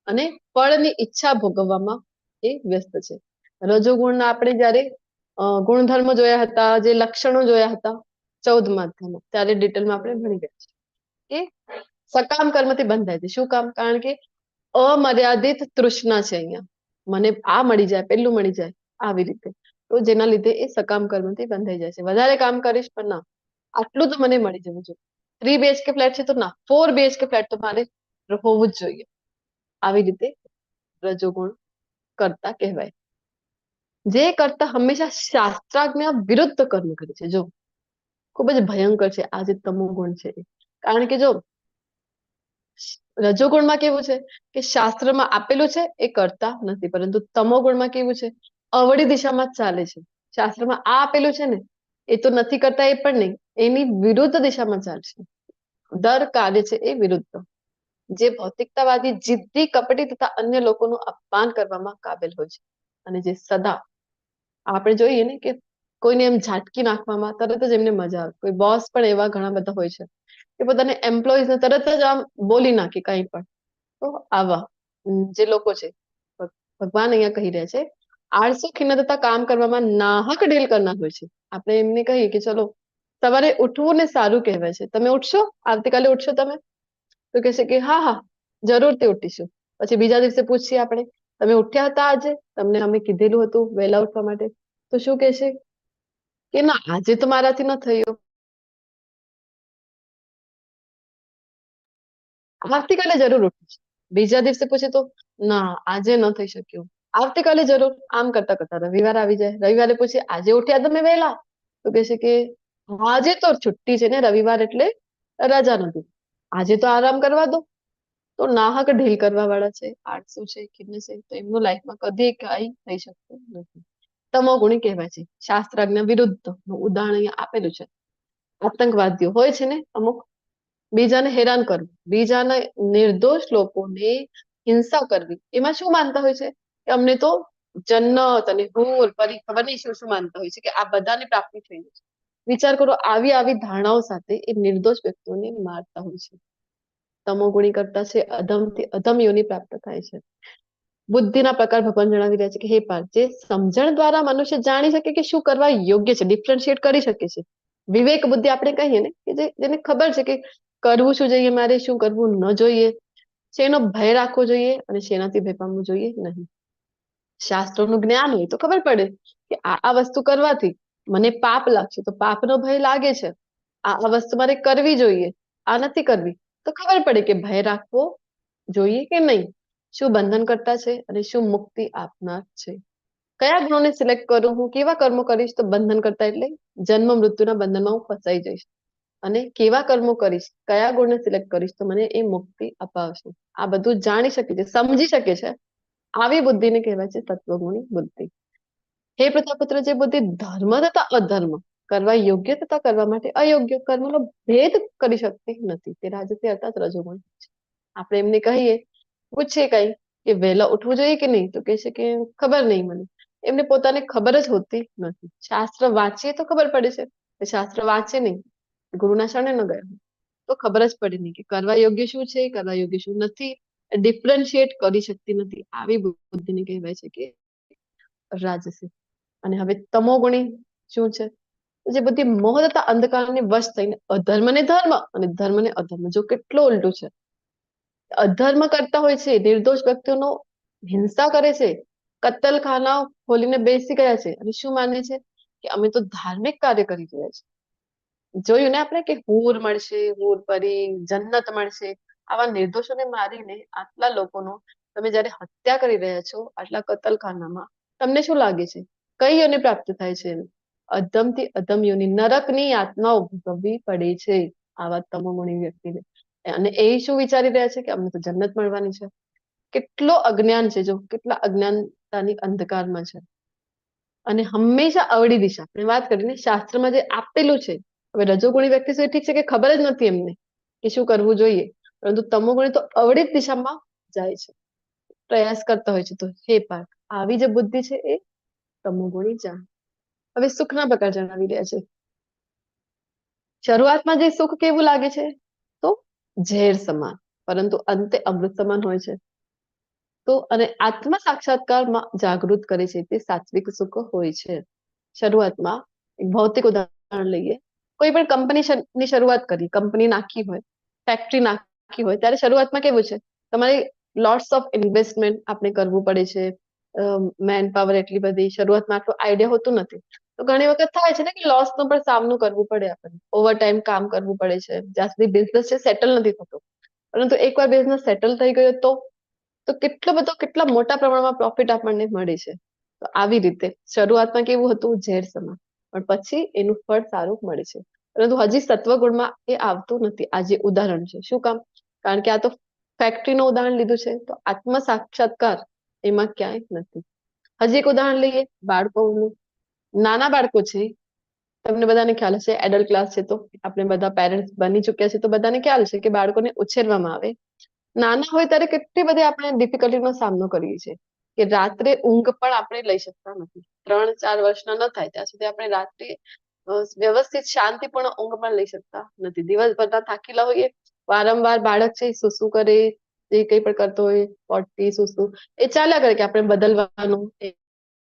અને ફળની ઈચ્છા ભોગવવામાં એ વ્યસ્ત છે. રજોગુણના આપણે જયારે ગુણધર્મો જોયા હતા, જે લક્ષણો જોયા હતા 14મા અધ્યાયમાં, ત્યારે ડિટેલમાં આપણે ભણી ગયા છે કે સકામ કર્મથી બંધાય છે. શું કામ? કારણ કે અમર્યાદિત તૃષ્ણા છે અહીંયા, મને આ મળી જાય, પેલું મળી જાય, આવી રીતે. તો જેના લીધે એ સકામ કર્મથી બંધાઈ જાય છે. વધારે કામ કરીશ પણ ના, આટલું તો મને મળી જવું જોઈએ. 3 BHK ફ્લેટ છે તો ના, 4 BHK ફ્લેટ તો મારે હોવું જ જોઈએ. આવી રીતે રજોગુણ કર્તા કહેવાય. જે કર્તા હંમેશા શાસ્ત્રાજ્ઞા વિરુદ્ધ કર્મ કરે છે. જો ખૂબ જ ભયંકર છે આ જે તમો ગુણ છે એ. કારણ કે જો રજોગુણમાં કેવું છે કે શાસ્ત્રમાં આપેલું છે એ કરતા નથી, પરંતુ તમો ગુણમાં કેવું છે, અવળી દિશામાં જ ચાલે છે. શાસ્ત્રમાં આ આપેલું છે ને એ તો નથી કરતા, એ પણ નહીં, એની વિરુદ્ધ દિશામાં ચાલશે. દર કાર્ય છે એ વિરુદ્ધ. જે ભૌતિકતાવાદી, જિદ્દી, કપટી તથા અન્ય લોકોનું અપમાન કરવામાં કાબિલ હોય છે, અને જે સદા આપણે જોઈએ ને કે કોઈને એમ ઝાટકી નાખવામાં તરત જ એમને મજા આવે. કોઈ બોસ પણ એવા ઘણા બધા હોય છે કે પોતાના એમ્પ્લોઈઝને તરત જ આમ બોલી નાખે કંઈ પણ. તો આવા જે લોકો છે, ભગવાન અહીંયા કહી રહ્યા છે, આળસુ ખિન્નતા કામ કરવામાં નાહક ડીલ કરનાર હોય છે. આપણે એમને કહીએ કે ચલો સવારે ઉઠવું ને સારું કહેવાય છે, તમે ઉઠશો, આવતીકાલે ઉઠશો તમે? તો કહેશે કે હા હા જરૂરથી ઉઠીશું. પછી બીજા દિવસે પૂછીએ આપણે, તમે ઉઠ્યા હતા આજે? તમને અમે કીધેલું હતું વહેલા ઉઠવા માટે. તો શું કહેશે કે ના, આજે તો મારાથી ન થયું, આવતીકાલે જરૂર ઉઠીશ. બીજા દિવસે પૂછે તો ના, આજે ન થઈ શક્યું, આવતીકાલે જરૂર. આમ કરતા કરતા રવિવાર આવી જાય. રવિવારે પૂછે આજે ઉઠ્યા તમે વહેલા? તો કહેશે કે આજે તો છુટ્ટી છે ને, રવિવાર એટલે રજા નથી, આજે તો આરામ કરવા દો. તો નાહક ઢીલ કરવા વાળા છે, આળસુ છે, ખિન્ન છે, તો એમનું લાઈફમાં કદી કઈ થઈ શકતું નથી. તમોગુણી કહેવાય છે. શાસ્ત્રાજ્ઞા વિરુદ્ધ ઉદાહરણ અહીંયા આપેલું છે. આતંકવાદીઓ હોય છે ને અમુક, બીજાને હેરાન કરવું, બીજાના નિર્દોષ લોકોને હિંસા કરવી, એમાં શું માનતા હોય છે કે અમને તો જન્નત અને હૂર પરી ખબર નહીં શું શું માનતા હોય છે કે આ બધાને પ્રાપ્તિ થઈ છે. વિચાર કરો, આવી આવી ધારણાઓ સાથે એ નિર્દોષ વ્યક્તિઓને મારતા હોય છે. તમોગુણી કરતા છે અધમથી અધમ યોનિ પ્રાપ્ત થાય છે. બુદ્ધિના પ્રકાર ભગવાન જણાવી રહ્યા છે કે હે પાર્થ, જે સમજણ દ્વારા મનુષ્ય જાણી શકે કે શું કરવા યોગ્ય છે, ડિફરન્શિએટ કરી શકે છે. વિવેક બુદ્ધિ આપણે કહીએ ને કે જેને ખબર છે કે કરવું શું જોઈએ મારે, શું કરવું ન જોઈએ, શેનો ભય રાખવો જોઈએ અને શેનાથી ભય પામવું જોઈએ નહીં. શાસ્ત્રોનું જ્ઞાન હોય તો ખબર પડે કે આ વસ્તુ કરવાથી મને પાપ લાગશે, તો પાપનો ભય લાગે છે, આ વસ્તુ મારે કરવી જોઈએ, આ નથી કરવી, તો ખબર પડે કે ભય રાખવો જોઈએ કે નહીં, શું બંધન કરતા છે અને શું મુક્તિ આપનાર છે. કયા ગુણોને સિલેક્ટ કરું, હું કેવા કર્મો કરીશ તો બંધન કરતા એટલે જન્મ મૃત્યુના બંધનમાં હું ફસાઈ જઈશ, અને કેવા કર્મો કરીશ, કયા ગુણને સિલેક્ટ કરીશ તો મને એ મુક્તિ અપાવશે. આ બધું જાણી શકે છે, સમજી શકે છે. આવી બુદ્ધિને કહેવાય છે તત્વગુણી બુદ્ધિ. હે પ્રજાપુત્ર, જે બુદ્ધિ ધર્મ તથા અધર્મ, કરવા યોગ્ય તથા કરવા માટે અયોગ્ય કર્મનો ભેદ કરી શકતી નથી, તે રાજસી અર્થાત રજોગુણ છે. આપણે એમને કહીએ, પૂછીએ કઈ કે વહેલા ઉઠવું જોઈએ કે નહીં, તો કહે છે કે ખબર નહીં મને. એમને પોતાને ખબર જ હોતી નથી. શાસ્ત્ર વાંચીએ તો ખબર પડે છે, શાસ્ત્ર વાંચે નહીં, ગુરુના શરણે ન ગયા તો ખબર જ પડે નહીં કે કરવા યોગ્ય શું છે, કરવા યોગ્ય શું નથી, ડિફરન્શિએટ કરી શકતી નથી. આવી બુદ્ધિને કહેવાય છે કે રાજસી. અને હવે તમોગુણી શું છે? જે બુદ્ધિ મોહ તથા અંધકારને વશ થઈને અધર્મને ધર્મ અને ધર્મને અધર્મ, જો કેટલો ઉલટું છે, અધર્મ કરતા હોય છે, નિર્દોષ વ્યક્તિઓનો હિંસા કરે છે, કત્તલખાના ખોલીને બેસી ગયા છે, અને શું માને છે કે અમે તો ધાર્મિક કાર્ય કરી રહ્યા છીએ. જોયું ને આપણે કે હૂર મળશે, હૂર પરી, જન્નત મળશે. આવા નિર્દોષોને મારીને આટલા લોકોનો તમે જયારે હત્યા કરી રહ્યા છો, આટલા કતલખાનામાં, તમને શું લાગે છે કઈ યોનિ પ્રાપ્ત થાય છે? અધમથી અધમ યોનિ, નરકની આત્માઓ ભોગવવી પડે છે આવા તમોગુણી વ્યક્તિને. અને એ શું વિચારી રહ્યા છે કે અમને તો જન્નત મળવાની છે. કેટલો અજ્ઞાન છે, જો કેટલા અજ્ઞાનતાની અંધકારમાં છે. અને હંમેશા અવળી દિશા, આપણે વાત કરીને શાસ્ત્રમાં જે આપેલું છે, હવે રજોગુણી વ્યક્તિ સુધી ઠીક છે કે ખબર જ નથી એમને કે શું કરવું જોઈએ, પરંતુ તમોગુણી તો અવળી જ દિશામાં જાય છે, પ્રયાસ કરતા હોય છે. તો હે પાર્થ, આવી જે બુદ્ધિ છે એ તમોગુણી જાણ. હવે સુખના પ્રકાર જણાવી રહ્યા છે. શરૂઆતમાં જે સુખ કેવું લાગે છે, તો ઝેર સમાન, પરંતુ અંતે અમૃત સમાન હોય છે. તો અને આત્મ સાક્ષાત્કારમાં જાગૃત કરે છે તે સાત્વિક સુખ હોય છે. શરૂઆતમાં એક ભૌતિક ઉદાહરણ લઈએ. કોઈ પણ કંપની શરૂઆત કરી, કંપની નાખી હોય, ફેક્ટરી નાખી હોય, ત્યારે શરૂઆતમાં કેવું છે, તમારે લોટ્સ ઓફ ઇન્વેસ્ટમેન્ટ આપણે કરવું પડે છે. મેન પાવર એટલી બધી, શરૂઆતમાં આટલું આઈડિયા હોતું નથી. તો ઘણી વખત થાય છે ને કે લોસ નો પણ સામનો કરવું પડે આપણને, ઓવર ટાઈમ કામ કરવું પડે છે, જ્યાં સુધી બિઝનેસ છે સેટલ નથી થતો. પરંતુ એકવાર બિઝનેસ સેટલ થઈ ગયો તો કેટલા મોટા પ્રમાણમાં પ્રોફિટ આપણને મળે છે. તો આવી રીતે શરૂઆતમાં કેવું હતું, ઝેર સમાન, પણ પછી એનું ફળ સારું મળે છે. પરંતુ હજી સત્વગુણમાં એ આવતું નથી. આ જે ઉદાહરણ છે, શું કામ? કારણ કે આ તો ફેક્ટરીનું ઉદાહરણ લીધું છે, તો આત્મ સાક્ષાત્કાર એમાં ક્યાંય નથી. હજી એક ઉદાહરણ લઈએ બાળકોનું. નાના બાળકો છે, તમને બધાને ખ્યાલ હશે, એડલ્ટ ક્લાસ છે તો આપણે બધા પેરેન્ટ્સ બની ચુક્યા છે, તો બધાને ખ્યાલ છે કે બાળકોને ઉછેરવામાં આવે, નાના હોય ત્યારે કેટલી બધી આપણે ડિફિકલ્ટીનો સામનો કરીએ છીએ કે રાત્રે ઊંઘ પણ આપણે લઈ શકતા નથી. 3-4 વર્ષના ન થાય ત્યાં સુધી આપણે રાત્રે વ્યવસ્થિત શાંતિપૂર્ણ ઊંઘ પણ લઈ શકતા નથી. દિવસભરના થાકેલા હોઈએ, વારંવાર બાળક છે સુસુ કરે, જે કંઈ પણ કરતો હોય, પોટી સુસુ એ ચાલ્યા કરે કે આપણે બદલવાનું,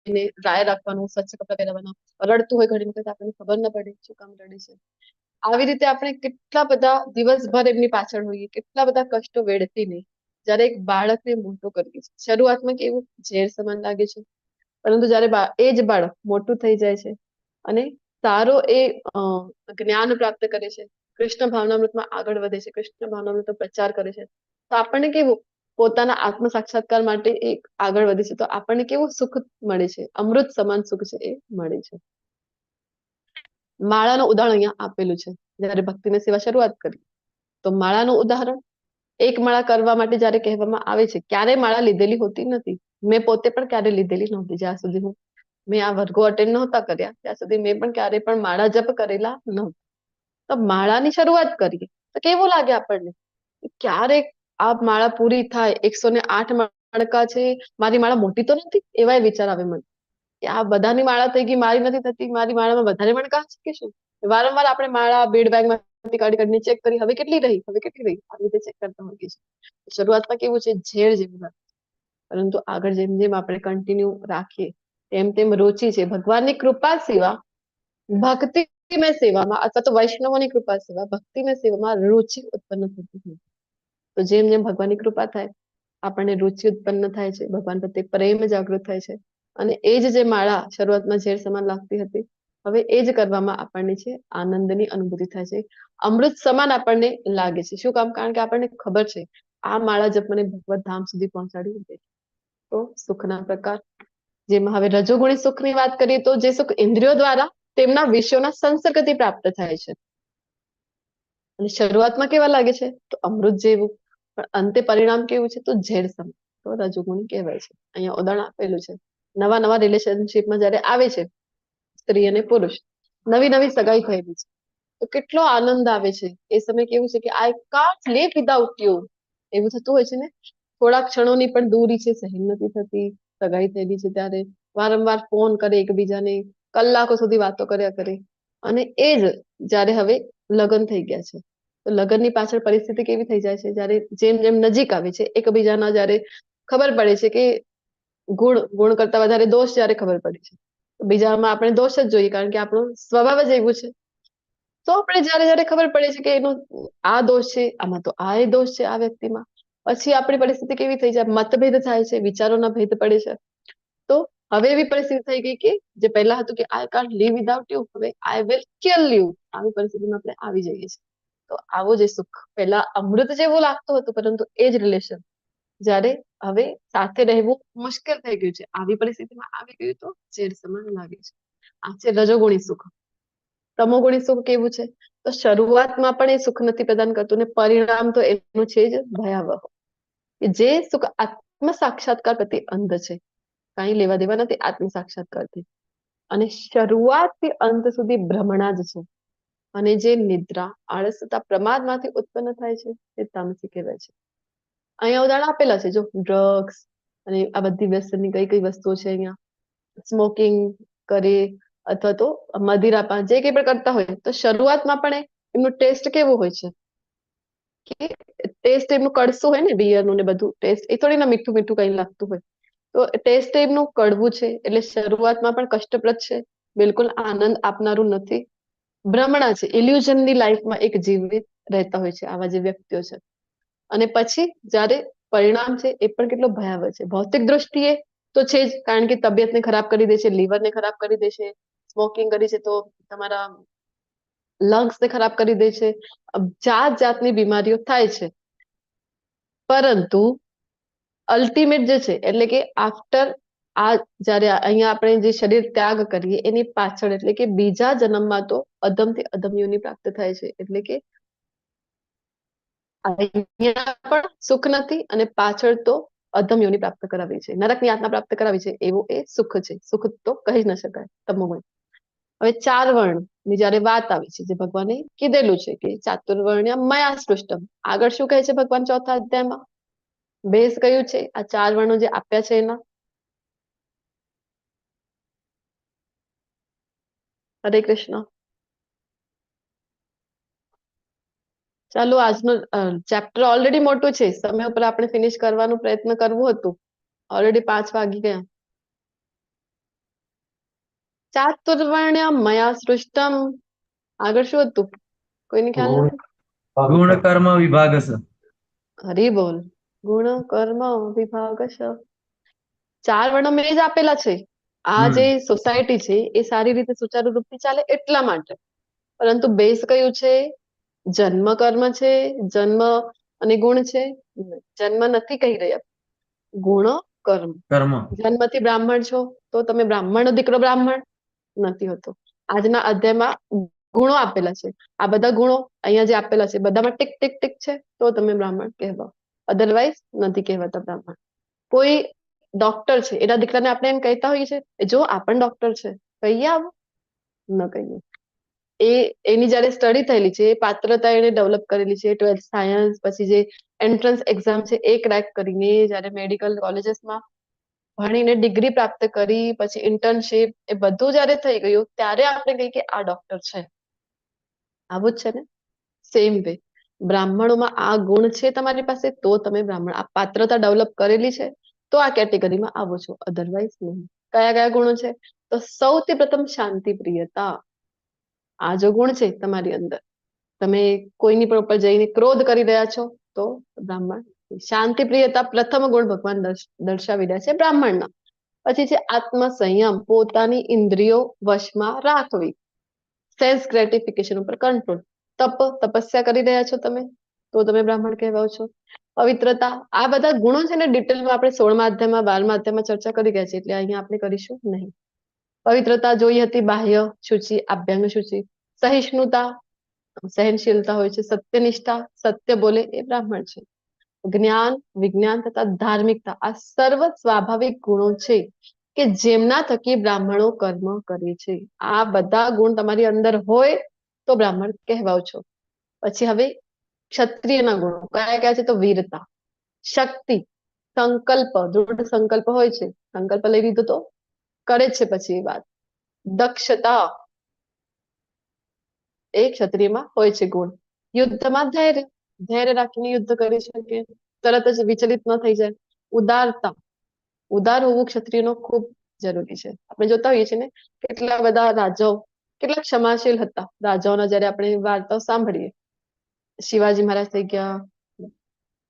એને ડ્રાય રાખવાનું, સ્વચ્છ કપડાં પહેરવાના. રડતું હોય ઘણી વખત આપણને ખબર ન પડે શું કામ રડે છે. આવી રીતે આપણે કેટલા બધા દિવસભર એમની પાછળ હોઈએ, કેટલા બધા કષ્ટો વેડફીને જયારે એક બાળકને મોટો કરીએ છીએ. શરૂઆતમાં કેવું ઝેર સમાન લાગે છે, પરંતુ જયારે એ જ બાળક મોટું થઈ જાય છે અને સારો એ જ્ઞાન પ્રાપ્ત કરે છે, કૃષ્ણ ભાવનામૃતમાં આગળ વધે છે, કૃષ્ણ ભાવનામૃતનો પ્રચાર કરે છે, તો આપણને કેવું પોતાના આત્મ સાક્ષાત્કાર માટે એક આગળ વધે છે, તો આપણને કેવું સુખ મળે છે, અમૃત સમાન સુખ છે એ મળે છે. માળાનું ઉદાહરણ અહીંયા આપેલું છે. જયારે ભક્તિની સેવા શરૂઆત કરી તો માળાનું ઉદાહરણ, એક માળા કરવા માટે જયારે કહેવામાં આવે છે, ક્યારે માળા લીધેલી હોતી નથી. મેં પોતે પણ ક્યારે લીધેલી નહોતી. જ્યાં સુધી મેં આ વર્ગો અટેન્ડ નહોતા કર્યા ત્યાં સુધી મેં પણ ક્યારે પણ માળા જપ કરેલા નહોતા. તો માળાની શરૂઆત કરીએ તો કેવું લાગે આપણને, ક્યારેક આ માળા પૂરી થાય, 108 માળા છે, મારી માળા મોટી તો નથી, એવા વિચાર આવે મને કે આ બધાની માળા થઈ ગઈ, મારી નથી થતી, મારી માળામાં વધારે મણકા છે કે શું. વારંવાર આપણે માળા બેડ બેગમાંથી કાઢીને ચેક કરી, હવે કેટલી રહી, આવી રીતે ચેક કરતા હોઈએ છીએ. શરૂઆતમાં કેવું છે, ઝેર જેવું લાગે, પરંતુ આગળ જેમ જેમ આપણે કન્ટિન્યુ રાખીએ તેમ તેમ રુચિ છે. ભગવાનની કૃપા સેવા, ભક્તિમય સેવામાં અથવા તો વૈષ્ણવોની કૃપા સેવા, ભક્તિમય સેવામાં રુચિ ઉત્પન્ન થતી હોય. તો જેમ જેમ ભગવાનની કૃપા થાય આપણને રુચિ ઉત્પન્ન થાય છે, ભગવાન પ્રત્યે પ્રેમ જાગૃત થાય છે, અને એ જે માળા શરૂઆતમાં ઝેર સમાન લાગતી હતી, હવે એ જ કરવામાં આપણને છે આનંદની અનુભૂતિ થાય છે, અમૃત સમાન આપણને લાગે છે. શું કામ? કારણ કે આપણને ખબર છે આ માળા જપ મને ભગવત ધામ સુધી પહોંચાડી દે. તો સુખના પ્રકાર, જેમાં હવે રજોગુણી સુખની વાત કરીએ તો જે સુખ ઇન્દ્રિયો દ્વારા તેમના વિષયોના સંસર્ગથી પ્રાપ્ત થાય છે, અને શરૂઆતમાં કેવા લાગે છે તો અમૃત જેવું, પણ અંતે પરિણામ કેવું છે તો ઝેર સમાન, તો રજોગુણી કહેવાય છે. અહીંયા ઉદાહરણ આપેલું છે. નવા રિલેશનશીપમાં જયારે આવે છે સ્ત્રી અને પુરુષ, નવી સગાઈ થયેલી છે, તો કેટલો આનંદ આવે છે. એ સમય કેવું છે કે I can't live without you, એવું થતું હોય છે ને. થોડા ક્ષણોની પણ દૂરી છે, સહન નથી થતી. સગાઈ થયેલી છે ત્યારે વારંવાર ફોન કરે એકબીજાને, કલાકો સુધી વાતો કર્યા કરે. અને એ જ જયારે હવે લગ્ન થઈ ગયા છે, તો લગ્નની પાછળ પરિસ્થિતિ કેવી થઈ જાય છે, જયારે જેમ જેમ નજીક આવે છે એકબીજાના, જયારે ખબર પડે છે કે ગુણ કરતા વધારે દોષ જયારે ખબર પડે છે, બીજામાં આપણે દોષ જ જોઈએ, કારણ કે આપણું સ્વભાવ જ એવું છે. તો આપણે જયારે ખબર પડે છે કે એનો આ દોષ છે, આમાં તો આ દોષ છે આ વ્યક્તિમાં, પછી આપણી પરિસ્થિતિ કેવી થઈ જાય, મતભેદ થાય છે, વિચારોના ભેદ પડે છે. તો હવે એવી પરિસ્થિતિ થઈ ગઈ કે જે પહેલા હતું કે I can't live without you, હવે આઈ વિલ કિલ યુ, આવી પરિસ્થિતિમાં આપણે આવી જઈએ છીએ. તો આવો જે સુખ, પહેલા અમૃત જેવું લાગતું હતું, પરંતુ એ જ રિલેશન જયારે હવે સાથે રહેવું મુશ્કેલ થઈ ગયું છે, આવી પરિસ્થિતિમાં આવી ગયું તો ઝેર સમાન લાગે છે. આ છે રજોગુણી સુખ. તમોગુણી સુખ કેવું છે તો શરૂઆતમાં પણ એ સુખ નથી પ્રદાન કરતું, ને પરિણામ તો એનું છે જ ભયાવહ. જે સુખ આત્મ સાક્ષાત્કાર પ્રત્યે અંધ છે, કઈ લેવા દેવા નથી આત્મ સાક્ષાત્કારથી, અને શરૂઆતથી અંત સુધી ભ્રમણા જ છે. અને જે નિદ્રા, આળસ તથા પ્રમાદમાંથી ઉત્પન્ન થાય છે તે તામસી કહેવાય છે. અહીંયા ઉદાહરણ આપેલા છે, જો ડ્રગ્સ અને આ બધી વ્યસનની કઈ વસ્તુઓ છે. અહીંયા સ્મોકિંગ કરે અથવા તો મદિરાપાન જે કંઈ પણ કરતા હોય, તો શરૂઆતમાં પણ એમનો ટેસ્ટ કેવો હોય છે કે ટેસ્ટ એમનું કડશું હોય ને, બિયરનું ને બધું ટેસ્ટ એ થોડી ના મીઠું મીઠું કઈ લાગતું હોય. તો ટેસ્ટ એમનું કડવું છે, એટલે શરૂઆતમાં પણ કષ્ટપ્રદ છે, બિલકુલ આનંદ આપનારું નથી. ભ્રમણા છે, ઇલ્યુઝનની લાઈફમાં એક જીવિત રહેતા હોય છે આવા જે વ્યક્તિઓ છે. અને પછી જ્યારે પરિણામ છે એ પણ કેટલો ભયાવહ છે. ભૌતિક દ્રષ્ટિએ તો છે જ, કારણ કે તબિયતને ખરાબ કરી દે છે, લીવરને ખરાબ કરી દે છે, સ્મોકિંગ કરી છે તો તમારા લંગ્સને ખરાબ કરી દે છે, જાત જાતની બીમારીઓ થાય છે. પરંતુ અલ્ટિમેટ જે છે, એટલે કે આફ્ટર આ જ્યારે અહીંયા આપણે જે શરીર ત્યાગ કરીએ એની પાછળ, એટલે કે બીજા જન્મમાં તો અધમથી અધમ યોનિ પ્રાપ્ત થાય છે. એટલે કે અહીંયા પણ સુખ નથી અને પાછળ તો અધમ યોનિ પ્રાપ્ત કરાવી છે, નરકની યાતના પ્રાપ્ત કરાવી છે, એવું એ સુખ છે. સુખ તો કહી ન શકાય તમોમય. હવે 4 વર્ણ ની જયારે વાત આવી છે, જે ભગવાને કીધેલું છે કે ચાતુર્વર્ણ્ય મયા સૃષ્ટમ. આગળ શું કહે છે ભગવાન ચોથા અધ્યાયમાં? બેઝ કયું છે આ 4 વર્ણો જે આપ્યા છે એના? હરે કૃષ્ણ. ચાલો, આજનું ચેપ્ટર ઓલરેડી મોટું છે, સમય ઉપર આપણે ફિનિશ કરવાનો પ્રયત્ન કરવું હતું. ઓલરેડી 5 વાગી ગયા. ચાતુર્વર્ણ્ય મયા સૃષ્ટમ. આગળ શું હતું? કોઈને ખ્યાલ નથી? ગુણ કર્મ વિભાગસ. હરી બોલ. ગુણ કર્મ વિભાગશ. 4 વર્ણો મેં જ આપેલા છે. આ જે સોસાયટી છે એ સારી રીતે સુચારુ રૂપથી ચાલે એટલા માટે. પરંતુ બેઝ કયું છે? જન્મ કર્મ છે, જન્મ અને ગુણ છે. જન્મ નથી કહી રહ્યા, ગુણ કર્મ. જન્મથી બ્રાહ્મણ છો તો તમે બ્રાહ્મણનો દીકરો બ્રાહ્મણ નથી હોતો. આજના અધ્યાયમાં ગુણો આપેલા છે. આ બધા ગુણો અહીંયા જે આપેલા છે બધામાં ટીક ટીક ટીક છે તો તમે બ્રાહ્મણ કહેવાઓ, અધરવાઇઝ નથી કહેવાતા બ્રાહ્મણ. કોઈ ડોક્ટર છે, એના દીકરાને આપણે એમ કહેતા હોઈએ છીએ, જો આ પણ ડોક્ટર છે, કહીએ આવો? ન કહીએ. એની જયારે સ્ટડી થયેલી છે, પાત્રતા એને ડેવલપ કરેલી છે, 12th સાયન્સ, પછી જે એન્ટ્રન્સ એક્ઝામ છે એ ક્રેક કરીને જયારે મેડિકલ કોલેજીસમાં ભણીને ડિગ્રી પ્રાપ્ત કરી, પછી ઇન્ટર્નશિપ, એ બધું જયારે થઈ ગયું ત્યારે આપણે કહીએ કે આ ડોક્ટર છે. આવું જ છે ને? સેમ વે બ્રાહ્મણોમાં આ ગુણ છે તમારી પાસે તો તમે બ્રાહ્મણ. આ પાત્રતા ડેવલપ કરેલી છે તો આ કેટેગરીમાં આવો છો, અધરવાઇઝ નહીં. કયા કયા ગુણો છે? તો સૌથી પ્રથમ શાંતિ પ્રિયતા. આ જો ગુણ છે તમારી અંદર, તમે કોઈની પણ ઉપર જઈને ક્રોધ કરી રહ્યા છો તો બ્રાહ્મણ. શાંતિ પ્રિયતા પ્રથમ ગુણ ભગવાન દર્શાવી રહ્યા છે બ્રાહ્મણના. પછી છે આત્મ સંયમ, પોતાની ઇન્દ્રિયો વશમાં રાખવી, સેન્સ ગ્રેટિફિકેશન ઉપર કંટ્રોલ. તપસ્યા કરી રહ્યા છો તમે તો તમે બ્રાહ્મણ કહેવાઓ છો. પવિત્રતા. આ બધા ગુણો છે ને ડિટેલમાં આપણે 16મા અધ્યાયમાં 12મા અધ્યાયમાં ચર્ચા કરી ગયા છે, એટલે અહીંયા આપણે કરીશું નહીં. પવિત્રતા જોઈ હતી, બાહ્ય શુચિ, આભ્યંગ શુચિ. સહિષ્ણુતા, સહનશીલતા હોય છે. સત્યનિષ્ઠા, સત્ય બોલે એ બ્રાહ્મણ છે. જ્ઞાન, વિજ્ઞાન તથા ધાર્મિકતા, આ સર્વ સ્વાભાવિક ગુણો છે કે જેમના થકી બ્રાહ્મણો કર્મ કરે છે. આ બધા ગુણ તમારી અંદર હોય તો બ્રાહ્મણ કહેવાઓ છો. પછી હવે ક્ષત્રિયના ગુણો કયા કયા છે? તો વીરતા, શક્તિ, સંકલ્પ, દૃઢ સંકલ્પ હોય છે, સંકલ્પ લઈ લીધો તો કરે છે પછી એ વાત. દક્ષતા એ ક્ષત્રિયમાં હોય છે ગુણ. યુદ્ધમાં ધૈર્ય, ધૈર્ય રાખીને યુદ્ધ કરી શકે, તરત જ વિચલિત ન થઈ જાય. ઉદારતા, ઉદાર હોવું ક્ષત્રિયનો ખૂબ જરૂરી છે. આપણે જોતા હોઈએ છીએ ને કેટલા બધા રાજાઓ કેટલા ક્ષમાશીલ હતા. રાજાઓના જયારે આપણે વાર્તાઓ સાંભળીએ, શિવાજી મહારાજ થઈ ગયા,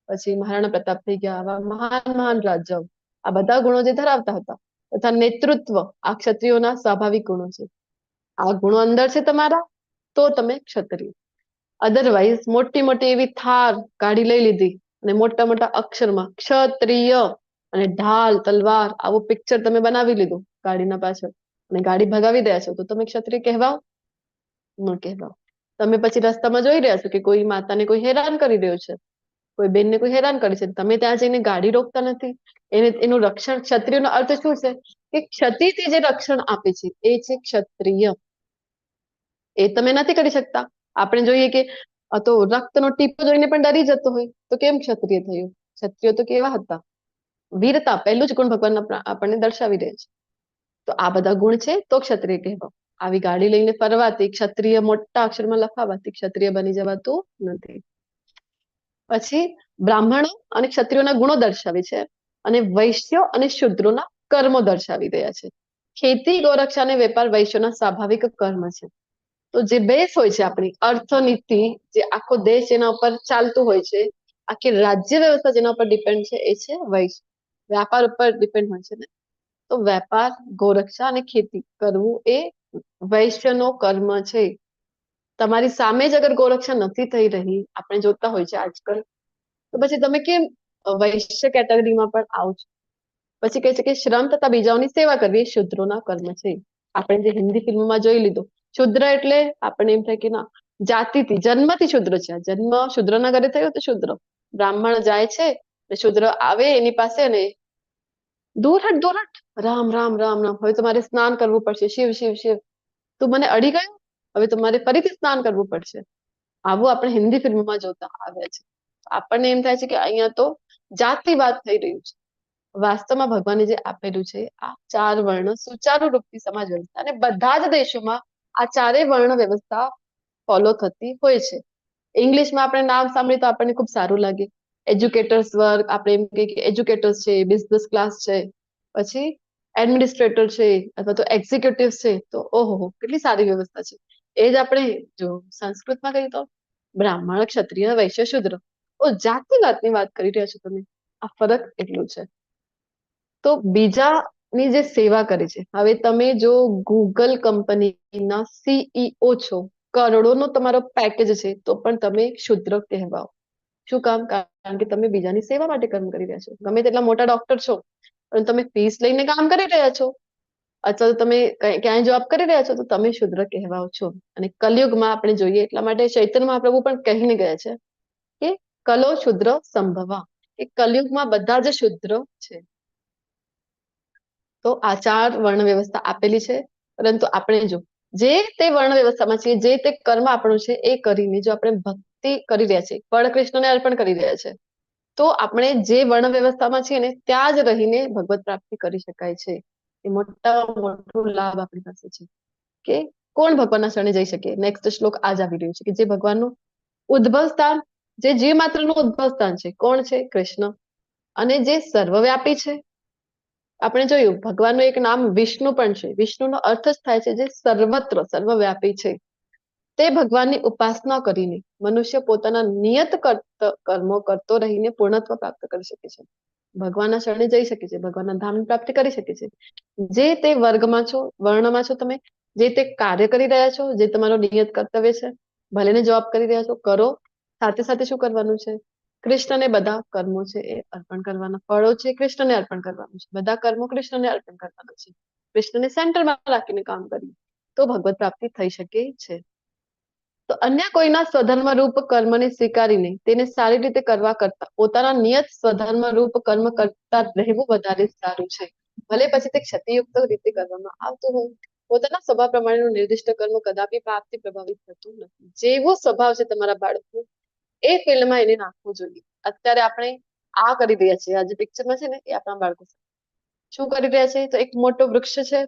પછી મહારાણા પ્રતાપ થઈ ગયા, આવા મહાન મહાન રાજાઓ આ બધા ગુણો જે ધરાવતા હતા. તથા નેતૃત્વ, આ ક્ષત્રિયોના સ્વાભાવિક ગુણો છે. આ ગુણો અંદર છે તમારા તો તમે ક્ષત્રિય. અધરવાઇઝ મોટી મોટી એવી થાર ગાડી લઈ લીધી અને મોટા મોટા અક્ષરમાં ક્ષત્રિય અને ઢાલ તલવાર આવું પિક્ચર તમે બનાવી લીધું ગાડીના પાછળ અને ગાડી ભગાવી રહ્યા છો તો તમે ક્ષત્રિય કહેવાઓ? ન કહેવાઓ. તમે પછી રસ્તામાં જોઈ રહ્યા છો કે કોઈ માતાને કોઈ હેરાન કરી રહ્યો છે, કોઈ બેનને કોઈ હેરાન કરે છે, તમે ત્યાં જઈને ગાડી રોકતા નથી. એનું રક્ષણ, ક્ષત્રિયનો અર્થ શું છે કે ક્ષતિથી જે રક્ષણ આપે છે એ છે ક્ષત્રિય. એ તમે નથી કરી શકતા. આપણે જોઈએ કે તો રક્તનો ટીપો જોઈને પણ ડરી જતો હોય તો કેમ ક્ષત્રિય થયો? ક્ષત્રિય તો કેવા હતા? વીરતા, પહેલું જ ગુણ ભગવાન આપણને દર્શાવી રહે છે. તો આ બધા ગુણ છે તો ક્ષત્રિય કહેવાય. આવી ગાડી લઈને ફરવાથી, ક્ષત્રિય મોટા અક્ષરમાં લખાવાથી ક્ષત્રિય બની જવાતું નથી. પછી બ્રાહ્મણો અને ક્ષત્રિયોના ગુણો દર્શાવી છે અને વૈશ્યો અને શૂદ્રોના કર્મો દર્શાવી રહ્યા છે. ખેતી, ગૌરક્ષા અને વેપાર વૈશ્યોના સ્વાભાવિક કર્મ છે. તો જે બેઝ હોય છે આપણી અર્થનીતિ, જે આખો દેશ જેના ઉપર ચાલતું હોય છે, આખી રાજ્ય વ્યવસ્થા જેના ઉપર ડિપેન્ડ છે, એ છે વૈશ્ય. વ્યાપાર ઉપર ડિપેન્ડ હોય છે ને, તો વેપાર, ગૌરક્ષા અને ખેતી કરવું એ વૈશ્યનો કર્મ છે. તમારી સામે જ અગર ગૌરક્ષા નથી થઈ રહી, આપણે જોતા હોય છે આજકાલ, તો પછી તમે કેમ વૈશ્ય કેટેગરીમાં પણ આવો છો? પછી કહે છે કે શ્રમ તથા બીજાઓની સેવા કરવી એ શૂદ્રોના કર્મ છે. આપણે જે હિન્દી ફિલ્મમાં જોઈ લીધું, શુદ્ર એટલે આપણે એમ થાય કે ના, જાતિથી જન્મથી શુદ્ર છે. જન્મ શુદ્રના ઘરે થયો તો શુદ્ર. બ્રાહ્મણ જાય છે ને શુદ્ર આવે એની પાસે ને દૂર હટ દૂર હટ, રામ રામ રામ રામ, હવે તમારે સ્નાન કરવું પડશે, શિવ શિવ શિવ, તું મને અડી ગયો, હવે તમારે ફરીથી સ્નાન કરવું પડશે. આવું આપણે હિન્દી ફિલ્મમાં જોતા આવ્યા છે. આપણને એમ થાય છે કે અહીંયા તો જાતિવાદ થઈ રહ્યું છે. વાસ્તવમાં ભગવાને જે આપેલું છે આ 4 વર્ણ સુચારુ રૂપથી સમાજ વ્યવસ્થા, અને બધા જ દેશોમાં આ 4 વર્ણ વ્યવસ્થા ફોલો થતી હોય છે. ઇંગ્લિશમાં આપણે નામ સાંભળીએ તો આપણને ખૂબ સારું લાગે. એજ્યુકેટર્સ વર્ગ, આપણે એમ કહીએ કે એજ્યુકેટર્સ છે, બિઝનેસ ક્લાસ છે, પછી એડમિનિસ્ટ્રેટર છે, અથવા તો એક્ઝિક્યુટિવ છે, તો ઓહો કેટલી સારી વ્યવસ્થા છે. એ જ આપણે જો સંસ્કૃતમાં કહીએ તો બ્રાહ્મણ, ક્ષત્રિય, વૈશ્ય, શૂદ્ર. જાતિવાદની વાત કરી રહ્યા છો તમે. આ ફરક એટલું છે. તો બીજાની જે સેવા કરે છે, હવે તમે જો ગૂગલ કંપનીના CEO છો, કરોડોનો તમારો પેકેજ છે, તો પણ તમે શૂદ્ર કહેવાઓ. શું કામ? કારણ કે તમે બીજાની સેવા માટે કામ કરી રહ્યા છો. ગમે તેટલા મોટા ડોક્ટર છો, પણ તમે ફીસ લઈને કામ કરી રહ્યા છો, અથવા તો તમે ક્યાંય જોબ કરી રહ્યા છો, તો તમે શૂદ્ર કહેવાઓ છો. અને કલયુગમાં આપણે જોઈએ એટલા માટે ચૈતન્ય મહાપ્રભુ પણ કહીને ગયા છે કે કલો શુદ્ર સંભવા, કે કલયુગમાં બધા જ શુદ્ર છે. તો આ 4 વર્ણ વ્યવસ્થા આપેલી છે, પરંતુ આપણે જો જે તે વર્ણ વ્યવસ્થામાં છીએ, જે તે કર્મ આપણું છે એ કરીને જો આપણે ભક્તિ કરી રહ્યા છીએ, ફળ કૃષ્ણને અર્પણ કરી રહ્યા છે, તો આપણે જે વર્ણ વ્યવસ્થામાં છીએ ને ત્યાં જ રહીને ભગવત પ્રાપ્તિ કરી શકાય છે. એ મોટામાં મોટો લાભ આપણી પાસે છે કે કોણ ભગવાનના શરણે જઈ શકે. નેક્સ્ટ શ્લોક આ જ આવી રહ્યું છે કે જે ભગવાનનું ઉદ્ભવ સ્થાન, જે જીવ માત્રનું ઉદ્ભવ સ્થાન છે, કોણ છે? કૃષ્ણ. અને જે સર્વવ્યાપી છે, આપણે જોયું ભગવાનનું એક નામ વિષ્ણુ પણ છે. વિષ્ણુનો અર્થ જ થાય છે જે સર્વત્ર સર્વવ્યાપી છે. તે ભગવાનની ઉપાસના કરીને મનુષ્ય પોતાના નિયત કર્મો કરતો રહીને પૂર્ણત્વ પ્રાપ્ત કરી શકે છે. ભગવાનના શરણે જઈ શકે છે, ભગવાનના ધામની પ્રાપ્તિ કરી શકે છે. જે તે વર્ગમાં છો, વર્ણમાં છો, તમે જે તે કાર્ય કરી રહ્યા છો, જે તમારો નિયત કર્તવ્ય છે, ભલે ને જોબ કરી રહ્યા છો, કરો. સાથે સાથે શું કરવાનું છે? કૃષ્ણને બધા કર્મો છે એ અર્પણ કરવાના. ફળો છે કૃષ્ણને અર્પણ કરવાનું છે. બધા કર્મો કૃષ્ણને અર્પણ કરવાના છે. કૃષ્ણને સેન્ટરમાં રાખીને કામ કરીએ તો ભગવત પ્રાપ્તિ થઈ શકે છે. તો અન્ય કોઈના સ્વધર્મ રૂપ કર્મને સ્વીકારીને તેને સારી રીતે કરવા કરતા પોતાના નિયત સ્વધર્મ રૂપ કર્મ કરતા રહેવું વધારે સારું છે. ભલે પછી તે ક્ષતિયુક્ત રીતે કરવામાં આવતું હોય, પોતાના સ્વભાવ પ્રમાણેનું નિર્દિષ્ટ કર્મ કદાપી પાપથી પ્રભાવિત થતું નથી. જેવો સ્વભાવ છે તમારા બાળકનો, એ ફિલ્ડમાં એને નાખવું જોઈએ. અત્યારે આપણે આ કરી રહ્યા છીએ, આ જે પિક્ચરમાં છે ને એ આપણા બાળકો શું કરી રહ્યા છે? તો એક મોટો વૃક્ષ છે,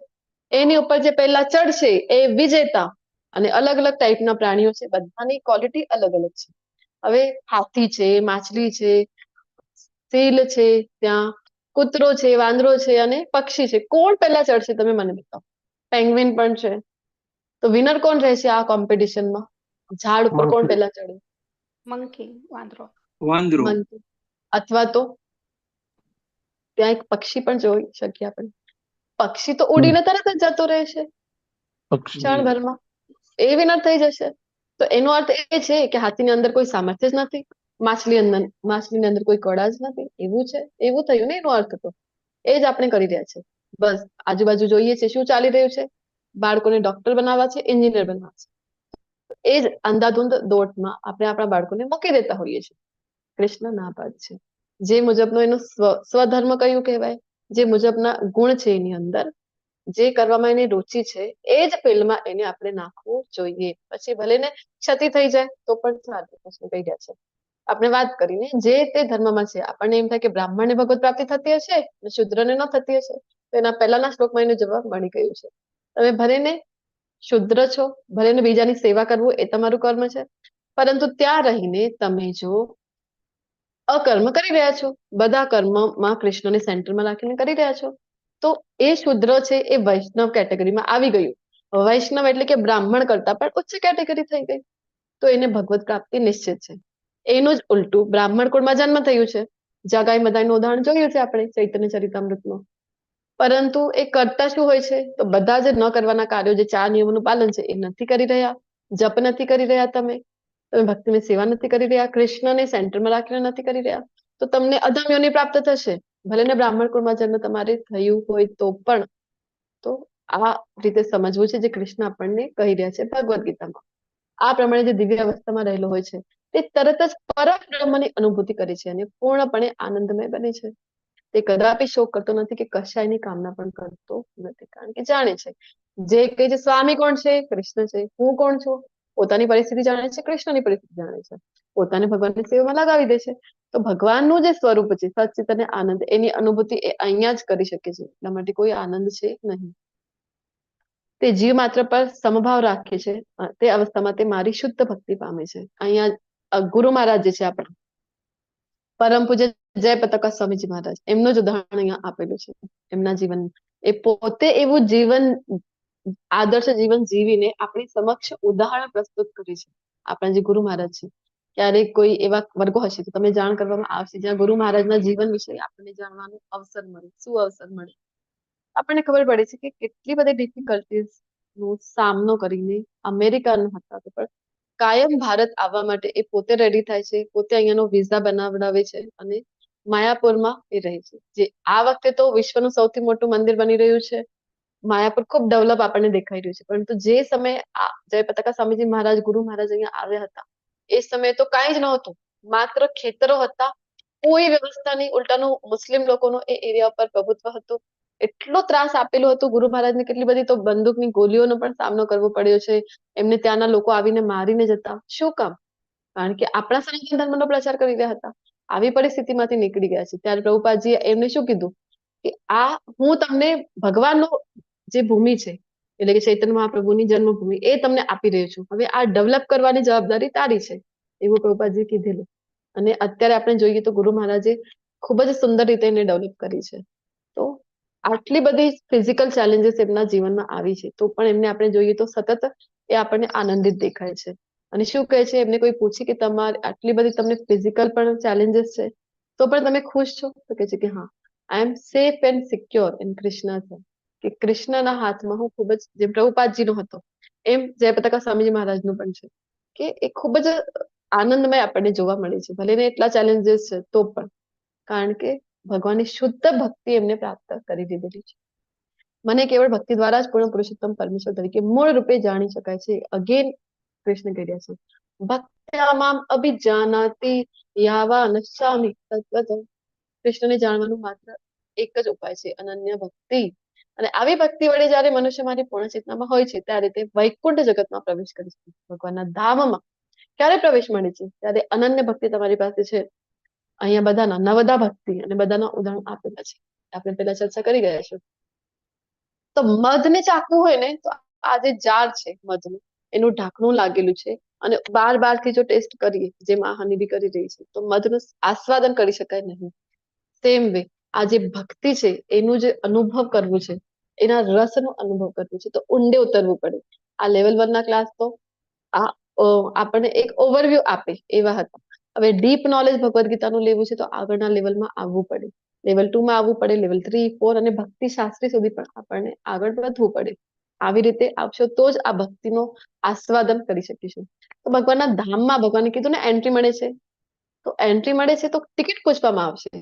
એની ઉપર જે પહેલા ચડશે એ વિજેતા. અને અલગ અલગ ટાઈપના પ્રાણીઓ છે, બધાની ક્વોલિટી અલગ અલગ છે. હવે હાથી છે, માછલી છે, સીલ છે, ત્યાં કૂતરો છે, વાંદરો છે અને પક્ષી છે. કોણ પહેલા ચડશે તમે મને બતાવો? પેંગ્વિન પણ છે. તો વિનર કોણ રહેશે આ કોમ્પિટિશનમાં? ઝાડ ઉપર કોણ પહેલા ચડે? મંકી, વાંદરો. વાંદરો. અથવા તો ત્યાં એક પક્ષી પણ જોઈ શકીએ આપણે. પક્ષી તો ઉડીને તરત જ જતો રહેશે ક્ષણભરમાં, એ વિનર થઈ જશે. તો એનો અર્થ એ છે કે હાથીની અંદર કોઈ સામર્થ્ય જ નથી, માછલીની અંદર કોઈ કળા જ નથી. એવું છે, એવું થયું ને એનો અર્થ. તો એ જ આપણે કરી રહ્યા છે. બસ આજુબાજુ જોઈએ છે શું ચાલી રહ્યું છે. બાળકોને ડોક્ટર બનાવવા છે, એન્જિનિયર બનાવવા છે. એ જ અંધાધૂંધ દોટમાં આપણે આપણા બાળકોને મૂકી દેતા હોઈએ છીએ. કૃષ્ણ ના પાડ છે. જે મુજબનો એનો સ્વધર્મ કયું કહેવાય, જે મુજબના ગુણ છે એની અંદર, જે કરવામાં એની રુચિ છે, એ જ ફિલ્ડમાં એને આપણે નાખવું જોઈએ. પછી ભલે ને ક્ષતિ થઈ જાય તો પણ સારું. કૃષ્ણ કહી રહ્યા છે આપણે વાત કરીને જે તે ધર્મમાં છે. આપણને એમ થાય કે બ્રાહ્મણને ભગવત પ્રાપ્તિ થતી હશે અને શૂદ્રને ન થતી હશે, તો એના પહેલાના શ્લોકમાં એનો જવાબ મળી ગયું છે. તમે ભલે ને શુદ્ર છો, ભલે ને બીજાની સેવા કરવું એ તમારું કર્મ છે, પરંતુ ત્યાં રહીને તમે જો અકર્મ કરી રહ્યા છો, બધા કર્મમાં કૃષ્ણને સેન્ટરમાં રાખીને કરી રહ્યા છો, તો એ શુદ્ર છે એ વૈષ્ણવ કેટેગરીમાં આવી ગયું. વૈષ્ણવ એટલે કે બ્રાહ્મણ કરતા પણ ઉચ્ચ કેટેગરી થઈ ગઈ, તો એને ભગવત પ્રાપ્તિ નિશ્ચિત છે. એનું જ ઉલટું બ્રાહ્મણ કુળમાં જન્મ થયું છે, જગાઈ મદાઈનું ઉદાહરણ જોયું છે આપણે ચૈતન્ય ચરિતામૃતમાં. પરંતુ એ કરતા શું હોય છે, તો બધા જે ન કરવાના કાર્યો, જે 4 નિયમોનું પાલન છે એ નથી કરી રહ્યા. જપ નથી કરી રહ્યા, તમે ભક્તિની સેવા નથી કરી રહ્યા, કૃષ્ણને સેન્ટરમાં રાખીને નથી કરી રહ્યા, તો તમને અધમ યોનિ પ્રાપ્ત થશે. ભલે ને બ્રાહ્મણ કુળમાં જન્મ તમારે થયું હોય તો પણ. તો આ રીતે સમજવું છે જે કૃષ્ણ આપણને કહી રહ્યા છે ભગવદ્ ગીતામાં. આ પ્રમાણે જે દિવ્ય અવસ્થામાં રહેલો હોય છે તે તરત જ પરબ્રહ્મની અનુભૂતિ કરે છે અને પૂર્ણપણે આનંદમય બને છે. તે કદાપી શોક કરતો નથી કે કશાયની કામના પણ કરતો નથી, કારણ કે જાણે છે જે કહે છે સ્વામી કોણ છે, કૃષ્ણ છે. હું કોણ છું, પોતાની પરિસ્થિતિ જાણે છે, કૃષ્ણની પરિસ્થિતિ જાણે છે, પોતાને ભગવાનની સેવામાં લગાવી દે છે. તો ભગવાનનું જે સ્વરૂપ છે સચ્ચિત અને આનંદ, એની અનુભૂતિ એ અહીંયા જ કરી શકે છે. એટલા માટે કોઈ આનંદ છે નહીં. તે જીવ માત્ર પર સમભાવ રાખે છે, તે અવસ્થામાં તે મારી શુદ્ધ ભક્તિ પામે છે. અહીંયા ગુરુ મહારાજ જે છે આપણા પરમ પૂજ્ય જય પતાકા સ્વામીજી મહારાજ, એમનું જ ઉદાહરણ અહીંયા આપેલું છે. એમના જીવન, એ પોતે એવું જીવન, આદર્શ જીવન જીવીને આપણી સમક્ષ ઉદાહરણ પ્રસ્તુત કરી છે. આપણા જે ગુરુ મહારાજ છે, ક્યારેક કોઈ એવા વર્ગો હશે તો તમને જાણ કરવામાં આવશે જ્યાં ગુરુ મહારાજના જીવન વિશે આપણને જાણવાનો અવસર મળે. શું અવસર મળે? આપણને ખબર પડે છે કે કેટલી બધી ડિફિકલ્ટીઝ નો સામનો કરીને અમેરિકાના હતા, પણ કાયમ ભારત આવવા માટે એ પોતે રેડી થાય છે, પોતે અહીંયાનો વિઝા બનાવડાવે છે અને માયાપુરમાં એ રહે છે. જે આ વખતે તો વિશ્વનું સૌથી મોટું મંદિર બની રહ્યું છે. માયાપુર ખૂબ ડેવલપ આપણને દેખાઈ રહ્યું છે, પરંતુ જે સમયે જય પતાકા સ્વામીજી મહારાજ, ગુરુ મહારાજ અહીંયા આવ્યા હતા, એ સમયે તો કાંઈ જ નહોતું, માત્ર ખેતરો હતા, કોઈ વ્યવસ્થા નહીં. ઉલટાનું મુસ્લિમ લોકોનો એ એરિયા પર પ્રભુત્વ હતું. એટલો ત્રાસ આપેલો હતો ગુરુ મહારાજને, કેટલી બધી તો બંદૂકની ગોલીઓનો પણ સામનો કરવો પડ્યો છે. એમને ત્યાંના લોકો આવીને મારીને જતા. શું કામ? કારણ કે આપણા સનાતન ધર્મનો પ્રચાર કરી રહ્યા હતા. આવી પરિસ્થિતિમાંથી નીકળી ગયા છે. ત્યારે પ્રભુપાદજી એમને શું કીધું કે આ હું તમને ભગવાનનો જે ભૂમિ છે, એટલે કે ચૈતન્ય મહાપ્રભુની જન્મભૂમિ, એ તમને આપી રહ્યો છું. હવે આ ડેવલપ કરવાની જવાબદારી તારી છે, એવું પ્રભુપાદજી કીધેલું. અને અત્યારે આપણે જોઈએ તો ગુરુ મહારાજે ખૂબ જ સુંદર રીતે એને ડેવલપ કરી છે. તો આટલી બધી ફિઝિકલ ચેલેન્જીસ એમના જીવનમાં આવી છે, તો પણ એમને આપણે જોઈએ તો સતત એ આપણને આનંદિત દેખાય છે. અને શું કહે છે, એમને કોઈ પૂછે કે તમારે આટલી બધી તમને ફિઝિકલ પણ ચેલેન્જીસ છે તો પણ તમે ખુશ છો? તો કહે છે કે હા, I am safe and secure in Krishna. કે કૃષ્ણના હાથમાં હું ખૂબ જ, જેમ પ્રભુપાદજીનો હતો એમ જય પતાકા સ્વામીજી મહારાજનું પણ છે, કે એ ખૂબ જ આનંદમય આપણને જોવા મળે છે. ભલે ને એટલા ચેલેન્જીસ છે તો પણ, કારણ કે ભગવાનની શુદ્ધ ભક્તિ એમને પ્રાપ્ત કરી દીધેલી છે. મને કેવળ ભક્તિ દ્વારા જ પૂર્ણ પુરુષોત્તમ પરમેશ્વર તરીકે મૂળ રૂપે જાણી શકાય છે. અગેન કૃષ્ણ કહી રહ્યા છે, ભક્ત્યા મામ અભિજાનાતિ યાવા નશ્યામિ તત્વત. કૃષ્ણને જાણવાનું માત્ર એક જ ઉપાય છે, અનન્ય ભક્તિ. અને આવી ભક્તિ વડે જયારે મનુષ્ય મારી પૂર્ણ ચેતનામાં હોય છે, ત્યારે તે વૈકુંઠ જગતમાં પ્રવેશ કરે છે. ભગવાનના ધામમાં ક્યારે પ્રવેશ મળે છે? ત્યારે અનન્ય ભક્તિ તમારી પાસે છે. અહીંયા બધાના નવદા ભક્તિ અને બધાના ઉદાહરણ આપેલા છે, આપણે પેલા ચર્ચા કરી ગયા છે. તો મધને ચાખવું હોય ને, તો આ જે જાર છે મધનું, એનું ઢાંકણું લાગેલું છે, અને બાર થી જો ટેસ્ટ કરીએ, જેમ આ હની બી કરી રહી છે, તો મધનું આસ્વાદન કરી શકાય નહીં. સેમ વે આ જે ભક્તિ છે એનું જે અનુભવ કરવું છે, એના રસનો અનુભવ કરવો છે, તો ઊંડે ઉતરવું પડે. આ લેવલ 1 ના ક્લાસ તો આ આપણને એક ઓવરવ્યુ આપે એવા હતા. હવે ડીપ નોલેજ ભગવદ્ ગીતાનું લેવું છે તો આગળના લેવલમાં આવવું પડે, લેવલ 2 માં આવવું પડે, લેવલ 3, 4 અને ભક્તિ શાસ્ત્રી સુધી પણ આપણને આગળ વધવું પડે. આવી રીતે આવશો તો જ આ ભક્તિનો આસ્વાદન કરી શકીશું. તો ભગવાનના ધામમાં ભગવાને કીધું ને એન્ટ્રી મળે છે, તો એન્ટ્રી મળે છે તો ટિકિટ પૂછવામાં આવશે.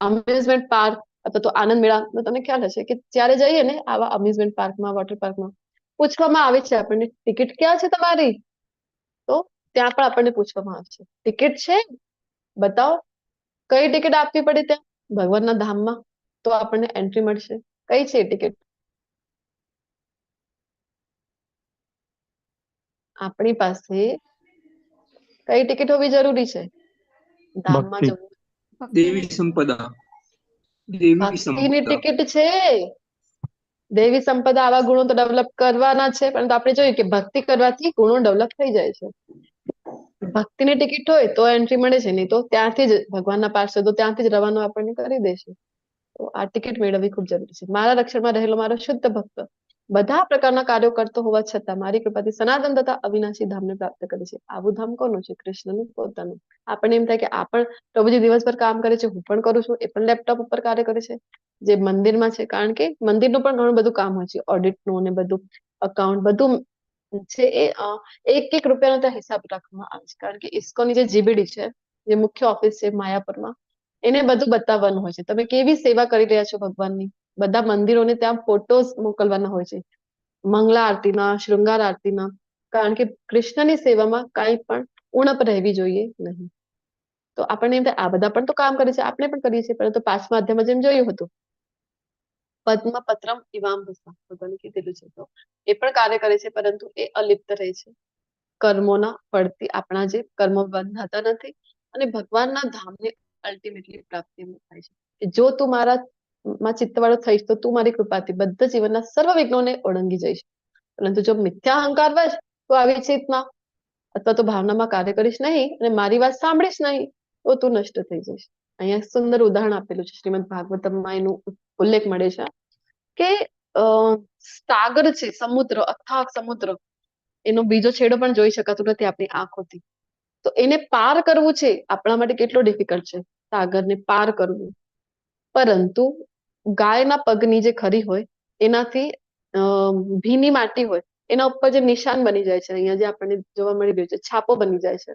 અમ્યુઝમેન્ટ પાર્ક અથવા તો આનંદ મેળા, તમને ખ્યાલ હશે કે જ્યારે જઈએ ને આવા અમ્યુઝમેન્ટ પાર્કમાં, વોટર પાર્કમાં, પૂછવામાં આવે છે આપણને ટિકિટ ક્યાં છે તમારી? તો ત્યાં પણ આપણને પૂછવામાં આવશે ટિકિટ છે, બતાવો. કઈ ટિકિટ આપવી પડે ત્યાં? ભગવાનના ધામમાં તો આપણને એન્ટ્રી મળશે. કઈ છે ટિકિટ? આપણી પાસે કઈ ટિકિટ હોવી જરૂરી છે ધામમાં જવું? દેવી સંપદા. દેવી ભક્તિની સંપદા. ટિકિટ છે. દેવી સંપદા, આવા ગુણો તો ડેવલપ કરવાના છે, પરંતુ આપણે જોઈએ કે ભક્તિ કરવાથી ગુણો ડેવલપ થઈ જાય છે. ભક્તિની ટિકિટ હોય તો એન્ટ્રી મળે છે, નહીં તો ત્યાંથી જ ભગવાનના પાર્ષદો ત્યાંથી જ રવાનો આપણને કરી દેશે. તો આ ટિકિટ મેળવવી ખૂબ જરૂરી છે. મારા રક્ષણમાં રહેલો મારો શુદ્ધ ભક્ત બધા પ્રકારના કાર્યો કરતો હોવા છતાં મારી કૃપાથી સનાતન તથા અવિનાશી ધામને પ્રાપ્ત કરે છે. આવું ધામ કોનું છે? કૃષ્ણનું પોતાનું. આપણને એમ થાય કે આ પણ પ્રભુજી દિવસભર કામ કરે છે, હું પણ કરું છું, એ પણ લેપટોપ ઉપર કાર્ય કરે છે, જે મંદિરમાં છે, કારણ કે મંદિરનું પણ ઘણું બધું કામ હોય છે, ઓડિટનું ને બધું, અકાઉન્ટ બધું છે. એ એક રૂપિયાનો ત્યાં હિસાબ રાખવામાં આવે છે, કારણ કે ઇસ્કોનની જે જીબીડી છે, જે મુખ્ય ઓફિસ છે માયાપુરમાં, એને બધું બતાવવાનું હોય છે. તમે કેવી સેવા કરી રહ્યા છો ભગવાનની. બધા મંદિરોને ત્યાં ફોટોઝ મોકલવાના હોય છે, મંગલા આરતીના, શૃંગાર આરતીના, કારણ કે કૃષ્ણની સેવામાં કાંઈ પણ ઉણપ રહેવી જોઈએ નહીં. તો આપણને એમ થાય આ બધા પણ તો કામ કરે છે, આપણે પણ કરીએ છીએ, પરંતુ પાંચમા અધ્યાયમાં જેમ જોયું હતું, પદ્મપત્રમ ઇવામ્બસા ભગવાને કીધેલું છે, તો એ પણ કાર્ય કરે છે, પરંતુ એ અલિપ્ત રહે છે કર્મોના ફળથી. આપણા જે કર્મો બંધાતા નથી અને ભગવાનના ધામને અલ્ટિમેટલી પ્રાપ્તિ થાય છે કે જો તું મારા ચિત્તવાળો થઈશ તો તું મારી કૃપાથી બધા જીવનના સર્વ વિઘ્નોને ઓળંગી જઈશ. પરંતુ જો મિથ્યા અહંકાર વશ તું આવી ચેતના અથવા તો ભાવનામાં કાર્ય કરીશ નહીં અને મારી વાત સાંભળીશ નહીં તો તું નષ્ટ થઈ જઈશ. અહીંયા સુંદર ઉદાહરણ આપેલું છે શ્રીમદ ભાગવતમમાં, એનો ઉલ્લેખ મળે છે કે સાગર છે, સમુદ્ર, અથાગ સમુદ્ર, એનો બીજો છેડો પણ જોઈ શકાતો નથી આપણી આંખોથી. તો એને પાર કરવું છે આપણા માટે કેટલો ડિફિકલ્ટ છે, સાગરને પાર કરવું. પરંતુ ગાયના પગની જે ખરી હોય એનાથી ભીની માટી હોય એના ઉપર જે નિશાન બની જાય છે, અહીંયા જે આપણને જોવા મળી રહ્યું છે, છાપો બની જાય છે,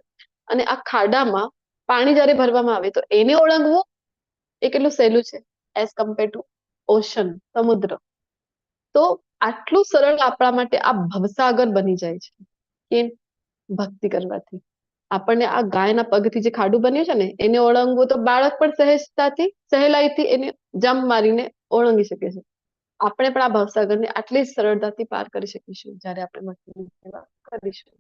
અને આ ખાડામાં પાણી જયારે ભરવામાં આવે તો એને ઓળંગવું એ કેટલું સહેલું છે એઝ કમ્પેર ટુ ઓશન, સમુદ્ર. તો આટલું સરળ આપણા માટે આ ભવસાગર બની જાય છે કે ભક્તિ કરવાથી. આપણને આ ગાયના પગથી જે ખાડું બન્યું છે ને એને ઓળંગવું તો બાળક પણ સહેજતાથી, સહેલાઈથી એને જમ્પ મારીને ઓળંગી શકે છે. આપણે પણ આ ભવસાગરને આટલી જ સરળતાથી પાર કરી શકીશું જ્યારે આપણે ભક્તિની સેવા કરીશું.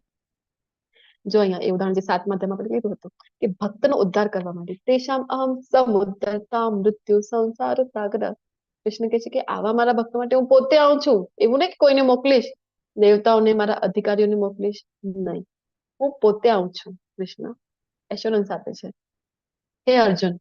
જો અહીંયા એ ઉદાહરણ જે 7મા અધ્યાયમાં આપણે કીધું હતું કે ભક્તનો ઉદ્ધાર કરવા માટે તેષામ અહમ સમુદ્રતા મૃત્યુ સંસાર સાગર. કૃષ્ણ કહે છે કે આવા મારા ભક્તો માટે હું પોતે આવું છું, એવું નહીં કે કોઈને મોકલીશ, દેવતાઓને, મારા અધિકારીઓને મોકલીશ, નહીં, હું પોતે આવું છું. કૃષ્ણ એશ્યોરન્સ આપે છે. હે અર્જુન,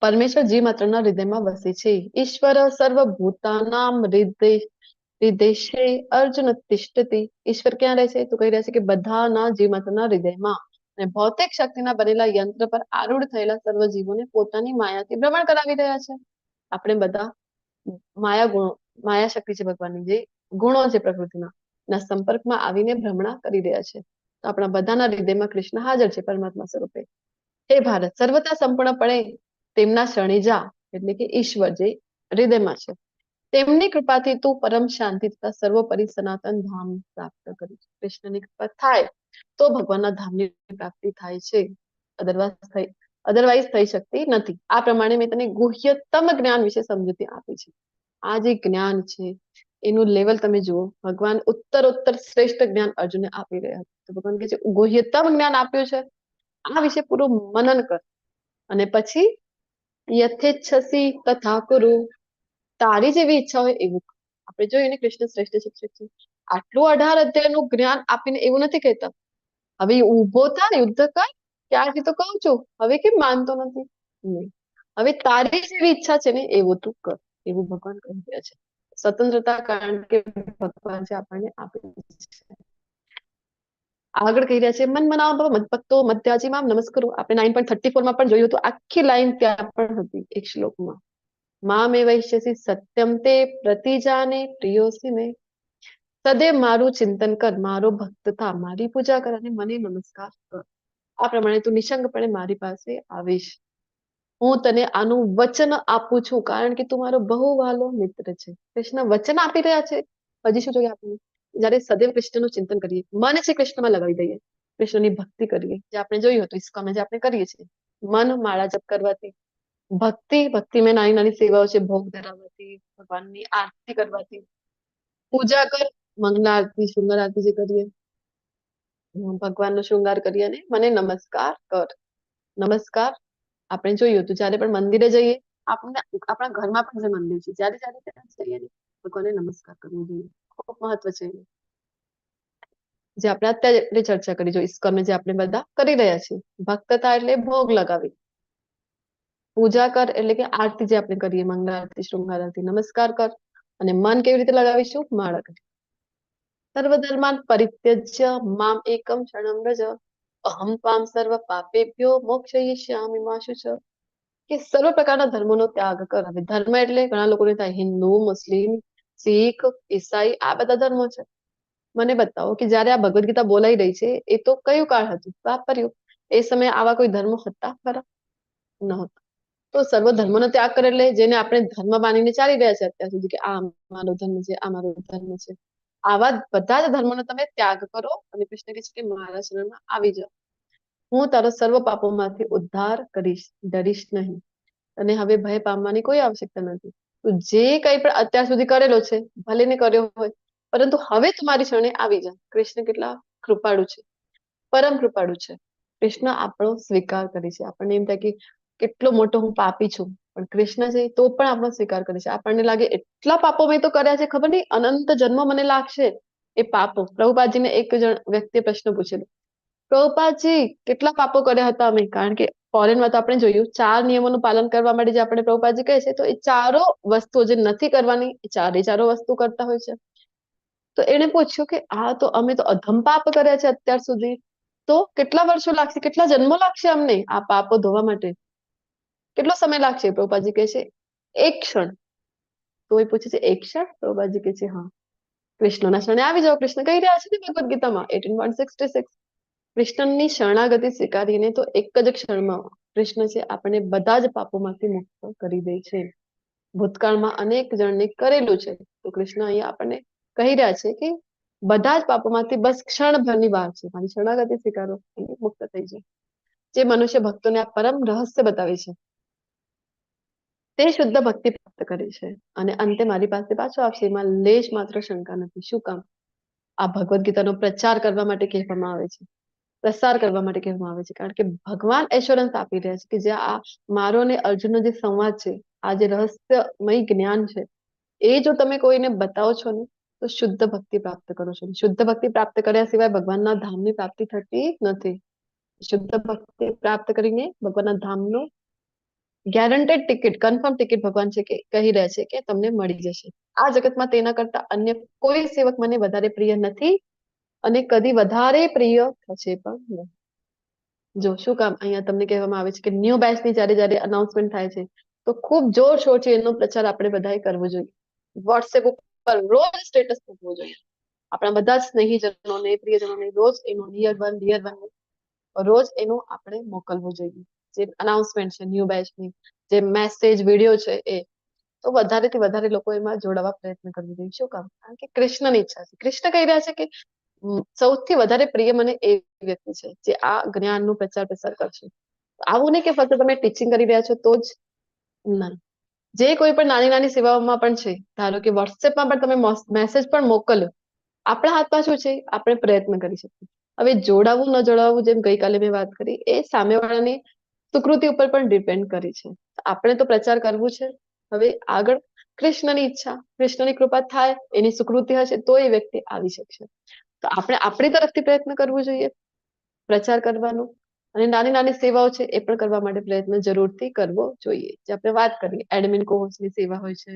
પરમેશ્વર જીવ માત્રના હૃદયમાં વસે છે. ઈશ્વર સર્વભૂતાનામ હૃદયે અર્જુન તિષ્ઠતિ. ઈશ્વર ક્યાં રહે છે? તો કહી રહ્યા છે કે બધાના જીવ માત્રના હૃદયમાં. અને ભૌતિક શક્તિના બનેલા યંત્ર પર આરૂઢ થયેલા સર્વ જીવોને પોતાની માયાથી ભ્રમણ કરાવી રહ્યા છે. આપણે બધા માયા શક્તિ છે ભગવાનની, જે ગુણો છે પ્રકૃતિના, ના સંપર્કમાં આવીને ભ્રમણા કરી રહ્યા છે. તો આપણા બધાના હૃદયમાં કૃષ્ણ હાજર છે પરમાત્મા સ્વરૂપે. હે ભારત, સર્વતા સંપૂર્ણપણે તેમના શરણે જા, એટલે કે ઈશ્વર જે હૃદયમાં છે, તેમની કૃપાથી તું પરમ શાંતિ તથા સર્વોપરી સનાતન ધામ પ્રાપ્ત કરીશ. કૃષ્ણની કૃપા થાય તો ભગવાનના ધામની પ્રાપ્તિ થાય છે, અદરવાઇઝ થઈ શકતી નથી. આ પ્રમાણે મેં તને ગુહ્યતમ જ્ઞાન વિશે સમજૂતી આપી છે. આ જે જ્ઞાન છે એનું લેવલ તમે જુઓ, ભગવાન ઉત્તરોત્તર શ્રેષ્ઠ જ્ઞાન અર્જુનને આપી રહ્યા હતા. તો ભગવાન કહે છે ગુહ્યતમ જ્ઞાન આપ્યું છે, આ વિશે પૂરું મનન કર અને પછી યથેચ્છસી તથા કુરુ, તારી જેવી ઈચ્છા હોય એવું. આપણે જોયું ને કૃષ્ણ શ્રેષ્ઠ શિક્ષક છે. આટલું 18 અધ્યાયનું જ્ઞાન આપીને એવું નથી કહેતા હવે ઉભો થા, યુદ્ધ કર, ત્યારથી તો કહું છું, હવે કેમ માનતો નથી? નહીં, હવે તારી જેવી ઈચ્છા છે ને એવું તું કર, એવું ભગવાન કહી રહ્યા છે. સ્વતંત્રતા કારણ કે ભગવાન જે આપણને આપે છે. આગળ કહી રહ્યા છે મન મનાવ મદભક્તો મધ્યાજી મામ નમસ્કરો. આપણે 9.34 માં પણ જોયું હતું, આખી લાઈન ત્યાં પણ હતી એક શ્લોકમાં. મામ એ વૈશ્યસી સત્યમ તે પ્રતિજાને પ્રિયોસી મે. સદૈવ મારું ચિંતન કર, મારો ભક્ત થા, મારી પૂજા કર અને મને નમસ્કાર કર. આ પ્રમાણે તું નિશંકપણે મારી પાસે આવીશ. હું તને આનું વચન આપું છું કારણ કે તું મારો બહુ વહાલો મિત્ર છે. કૃષ્ણ વચન આપી રહ્યા છે. હજી શું જોઈએ આપણે? જયારે સદૈવ કૃષ્ણનું ચિંતન કરીએ, મન છે કૃષ્ણમાં લગાવી દઈએ, કૃષ્ણની ભક્તિ કરીએ, જે આપણે જોયું હતું ઇસ્કોનમાં જે આપણે કરીએ છીએ, મન માળા જપ કરવાથી, ભક્તિ મેં નાની નાની સેવાઓ છે, ભોગ ધરાવવાથી, ભગવાનની આરતી કરવાથી, પૂજા કર, મંગલા આરતી, શૃંગાર આરતી જે કરીએ, ભગવાનનો શૃંગાર કરીએ અને મને નમસ્કાર કર. નમસ્કાર આપણે જોયું હતું જયારે પણ મંદિરે જઈએ, આપણે આપણા ઘરમાં પણ જે મંદિર છે, જયારે ત્યાં જઈએ ભગવાનને નમસ્કાર કરવો જોઈએ, ખૂબ મહત્વ છે. જે આપણે અત્યારે ચર્ચા કરી, જો ઇસ્કોનમાં જે આપણે બધા કરી રહ્યા છીએ. ભક્તતા એટલે ભોગ લગાવી, પૂજા કર એટલે કે આરતી જે આપણે કરીએ, મંગળ આરતી, શૃંગાર આરતી, નમસ્કાર કર, અને મન કેવી રીતે લગાવીશું? માળા કરી. સર્વધર્માન પરિત્યજ્ય મામ એકમ શરણમ વ્રજ અહમ ત્વામ સર્વ પાપેભ્યો મોક્ષયિષ્યામિ મા શુચ. કે સર્વ પ્રકારના ધર્મોનો ત્યાગ કર. હવે ધર્મ એટલે ઘણા લોકોને થાય હિન્દુ, મુસ્લિમ, શીખ, ઈસાઈ, આ બધા ધર્મો છે. મને બતાવો કે જયારે આ ભગવદ ગીતા બોલાઈ રહી છે એ તો કયું કાળ હતું? દ્વાપરયુગ. એ સમયે આવા કોઈ ધર્મો હતા ખરા? નહોતા. તો સર્વ ધર્મનો ત્યાગ કરે એટલે જેને આપણે ધર્મ માનીને ચાલી રહ્યા છે અત્યાર સુધી, કે આ મારો ધર્મ છે, આ મારો ધર્મ છે, આવા બધા જ ધર્મોનો તમે ત્યાગ કરો અને કૃષ્ણ કહે છે કે મારા શરણમાં આવી જાઓ. હું તારો સર્વ પાપોમાંથી ઉદ્ધાર કરીશ, ડરીશ નહીં, અને હવે ભય પામવાની કોઈ આવશ્યકતા નથી. તું જે કંઈ પણ અત્યાર સુધી કરેલો છે ભલે ને કર્યો હોય, પરંતુ હવે તું મારી શરણે આવી જા. કૃષ્ણ કેટલા કૃપાળુ છે, પરમ કૃપાળુ છે. કૃષ્ણ આપણો સ્વીકાર કરે છે. આપણને એમ થાય કે કેટલો મોટો હું પાપી છું, પણ કૃષ્ણ છે તો પણ આપણો સ્વીકાર કરે છે. આપણને લાગે એટલા પાપો મેં તો કર્યા છે, ખબર નહીં અનંત જન્મ મને લાગશે એ પાપો. પ્રભુપાદજીને એક જણ વ્યક્તિએ પ્રશ્ન પૂછેલો, પ્રભુપાદજી કેટલા પાપો કર્યા હતા અમે? કારણ કે ફોરેનમાં તો આપણે જોયું 4 નિયમોનું પાલન કરવા માટે જે આપણે પ્રભુપાદજી કહે છે, તો એ ચારો વસ્તુઓ જે નથી કરવાની એ ચારો વસ્તુ કરતા હોય છે. તો એને પૂછ્યું કે આ તો અમે તો અધમ પાપ કર્યા છે અત્યાર સુધી, તો કેટલા વર્ષો લાગશે, કેટલા જન્મો લાગશે અમને આ પાપો ધોવા માટે? કેટલો સમય લાગશે? પ્રભુપાદજી કહે છે 1 ક્ષણ. તો એ પૂછે છે 1 ક્ષણ? પ્રભુપાદજી કહે છે હા, કૃષ્ણના શરણે આવી જાઓ. કૃષ્ણ કહી રહ્યા છે ને ભગવદ ગીતામાં 18.66. કૃષ્ણની શરણાગતિ સ્વીકારીને તો એક જ ક્ષણમાં કૃષ્ણ છે આપણને બધા જ પાપોમાંથી મુક્ત કરી દે છે. ભૂતકાળમાં અનેક જણને કરેલું છે, તો કૃષ્ણ અહીંયા આપણને કહી રહ્યા છે કે બધા જ પાપોમાંથી બસ ક્ષણભરની વાર છે, મારી શરણાગતિ સ્વીકારો, મુક્ત થઈ જાય. જે મનુષ્ય ભક્તોને આ પરમ રહસ્ય બતાવે છે તે શુદ્ધ ભક્તિ પ્રાપ્ત કરે છે અને અંતે મારી પાસે પાછો આવશે, એમાં લેશ માત્ર શંકા નથી. શું કામ? આ ભગવદ ગીતાનો પ્રચાર કરવા માટે કહેવામાં આવે છે, પ્રસાર કરવા માટે કહેવામાં આવે છે. કારણ કે ભગવાન એશ્યોરન્સ આપી રહ્યા છે કે જે આ મારો ને અર્જુનનો જે સંવાદ છે, આ જે રહસ્યમય જ્ઞાન છે, એ જો તમે કોઈને બતાવો છો ને તો શુદ્ધ ભક્તિ પ્રાપ્ત કરો છો. શુદ્ધ ભક્તિ પ્રાપ્ત કર્યા સિવાય ભગવાનના ધામની પ્રાપ્તિ થતી નથી. શુદ્ધ ભક્તિ પ્રાપ્ત કરીને ભગવાનના ધામનો ગેરંટેડ ટિકિટ, કન્ફર્મ ટિકિટ ભગવાન છે કે કહી રહ્યા છે કે તમને મળી જશે. આ જગતમાં તેના કરતા અન્ય કોઈ સેવક મને વધારે પ્રિય નથી અને કદી વધારે પ્રિય થશે પણ નહીં. જો શું કામ અહીંયા તમને કહેવામાં આવે છે કે ન્યૂ બેચની જ્યારે અનાઉન્સમેન્ટ થાય છે તો ખૂબ જોરશોરથી એનો પ્રચાર આપણે બધાએ કરવો જોઈએ. વોટ્સએપ ઉપર રોજ સ્ટેટસ મૂકવું જોઈએ. આપણા બધા જ સ્નેહીજનોને, પ્રિયજનોને રોજ એનું ડિયર વન રોજ એનું આપણે મોકલવું જોઈએ. જે અનાઉન્સમેન્ટ છે ન્યૂ બેચની, જે મેસેજ વિડીયો છે, એ તો વધારેથી વધારે લોકો એમાં જોડાવા પ્રયત્ન કરવો જોઈએ. શું કામ? કારણ કે કૃષ્ણની ઈચ્છા છે. કૃષ્ણ કહી રહ્યા છે કે સૌથી વધારે પ્રિય મને એ વ્યક્તિ છે જે આ જ્ઞાનનું પ્રચાર પ્રસાર કરશે. આવું નહીં કે ફક્ત તમે ટીચિંગ કરી રહ્યા છો તો જ નહીં. જે કોઈ પણ નાની નાની સેવાઓમાં પણ છે, ધારો કે વોટ્સએપમાં પણ તમે મેસેજ પણ મોકલ્યો, આપણા હાથમાં શું છે? આપણે પ્રયત્ન કરી શકીએ. હવે જોડાવું ન જોડાવું, જેમ ગઈકાલે મેં વાત કરી, એ સામેવાળાની સુકૃતિ ઉપર પણ ડિપેન્ડ કરી છે. આપણે તો પ્રચાર કરવું છે. હવે આગળ કૃષ્ણની ઈચ્છા, કૃષ્ણની કૃપા થાય, એની સુકૃતિ હશે તો એ વ્યક્તિ આવી શકશે. તો આપણે આપણી તરફથી પ્રયત્ન કરવો જોઈએ પ્રચાર કરવાનો, અને નાની નાની સેવાઓ છે એ પણ કરવા માટે પ્રયત્ન જરૂરથી કરવો જોઈએ. જે આપણે વાત કરીએ એડમિન કોર્સની સેવા હોય છે,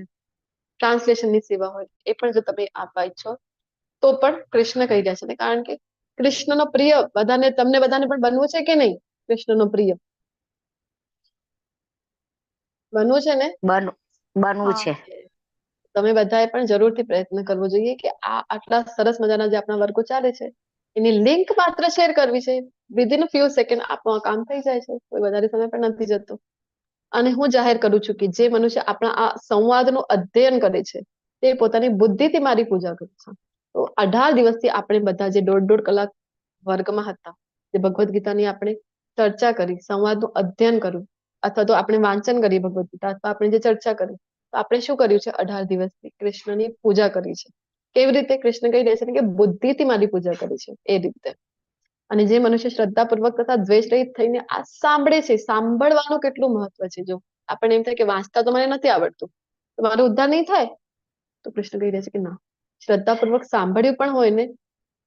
ટ્રાન્સલેશનની સેવા હોય, એ પણ જો તમે આપવા ઈચ્છો તો પણ કૃષ્ણ કહી રહ્યા છે ને, કારણ કે કૃષ્ણનો પ્રિય બધાને, તમને બધાને પણ બનવું છે કે નહીં? કૃષ્ણનો પ્રિય બનવું છે ને? બનવું છે. તમે બધાએ પણ જરૂરથી પ્રયત્ન કરવો જોઈએ કે આ આટલા સરસ મજાના જે આપણા વર્ગો ચાલે છે એની લિંક માત્ર શેર કરવી છે. વિધિન ફ્યુ સેકન્ડ આપણું આ કામ થઈ જાય છે, કોઈ વધારે સમય પણ નથી જતો. અને હું જાહેર કરું છું કે જે મનુષ્ય આપણા આ સંવાદનું અધ્યયન કરે છે તે પોતાની બુદ્ધિથી મારી પૂજા કરે છે. તો 18 દિવસથી આપણે બધા જે 1.5 કલાક વર્ગમાં હતા, જે ભગવદ ગીતાની આપણે ચર્ચા કરી, સંવાદનું અધ્યયન કર્યું, અથવા તો આપણે વાંચન કરીએ ભગવદ ગીતા, અથવા આપણે જે ચર્ચા કરી, તો આપણે શું કર્યું છે? 18 દિવસથી કૃષ્ણની પૂજા કરી છે. કેવી રીતે? કૃષ્ણ કહી રહ્યા છે કે બુદ્ધિથી મારી પૂજા કરી છે એ રીતે. અને જે મનુષ્ય શ્રદ્ધાપૂર્વક તથા દ્વેષ રહિત થઈને આ સાંભળે છે, સાંભળવાનું કેટલું મહત્વ છે. જો આપણને એમ થાય કે વાંચતા તો મને નથી આવડતું, તો મારો ઉદ્ધાર નહીં થાય, તો કૃષ્ણ કહી રહ્યા છે કે ના, શ્રદ્ધાપૂર્વક સાંભળ્યું પણ હોય ને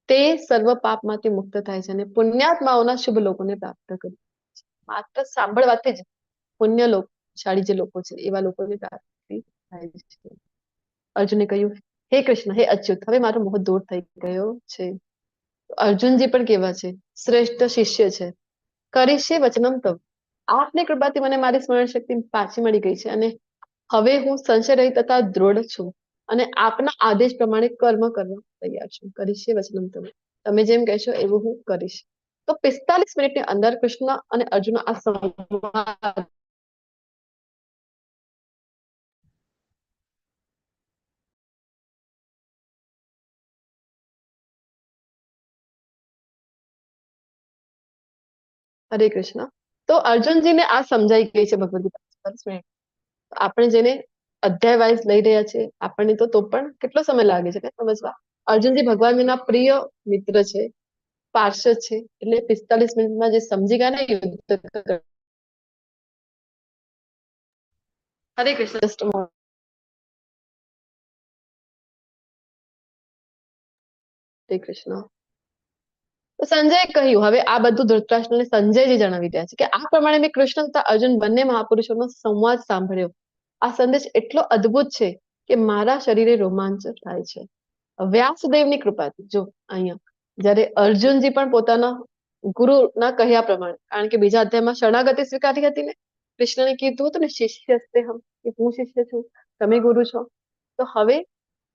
તે સર્વ પાપમાંથી મુક્ત થાય છે અને પુણ્યાત્માઓના શુભ લોકોને પ્રાપ્ત કરે છે. માત્ર સાંભળવાથી જ પુણ્ય લોકશાળી જે લોકો છે એવા લોકોની પ્રાપ્તિ થાય છે. અર્જુને કહ્યું, હે કૃષ્ણ, હે અચ્યુત, હવે મારો મોહ દૂર થઈ ગયો છે. અર્જુનજી પણ કેવા છે? શ્રેષ્ઠ શિષ્ય છે. કરીશે વચનમ તવ. આપની કૃપાથી મને મારી સ્મરણ શક્તિ પાછી મળી ગઈ છે અને હવે હું સંશય રહિત તથા દૃઢ છું અને આપના આદેશ પ્રમાણે કર્મ કરવા તૈયાર છું. કરીશે વચનમ તવ. તમે જેમ કહેશો એવું હું કરીશ. તો 45 મિનિટની અંદર કૃષ્ણ અને અર્જુન આ સંવાદ હરે કૃષ્ણ. તો અર્જુનજીને આ સમજાઈ ગઈ છે ભગવદ ગીતા 45 મિનિટ. આપણે જેને અધ્યાય વાઇઝ લઈ રહ્યા છે આપણને તો પણ કેટલો સમય લાગે છે કે સમજવા. અર્જુનજી ભગવાનના પ્રિય મિત્ર છે, પાર્ષદ છે, એટલે 45 મિનિટમાં જે સમજી ગયા ને યુદ્ધ. હરે કૃષ્ણ. Just a moment. હરે કૃષ્ણ. તો સંજયે કહ્યું, હવે આ બધું ધૃતરાષ્ટ્રને સંજયજી જણાવી રહ્યા છે કે આ પ્રમાણે મેં કૃષ્ણ તથા અર્જુન બંને મહાપુરુષોનો સંવાદ સાંભળ્યો. આ સંદેશ એટલો અદ્ભુત છે કે મારા શરીરે રોમાંચ થાય છે. વ્યાસદેવની કૃપાથી જો અહીંયા જ્યારે અર્જુનજી પણ પોતાના ગુરુના કહ્યા પ્રમાણે, કારણ કે બીજા અધ્યાયમાં શરણાગતિ સ્વીકારી હતી ને, કૃષ્ણને કીધું હતું ને શિષ્ય હમ, કે હું શિષ્ય છું, તમે ગુરુ છો. તો હવે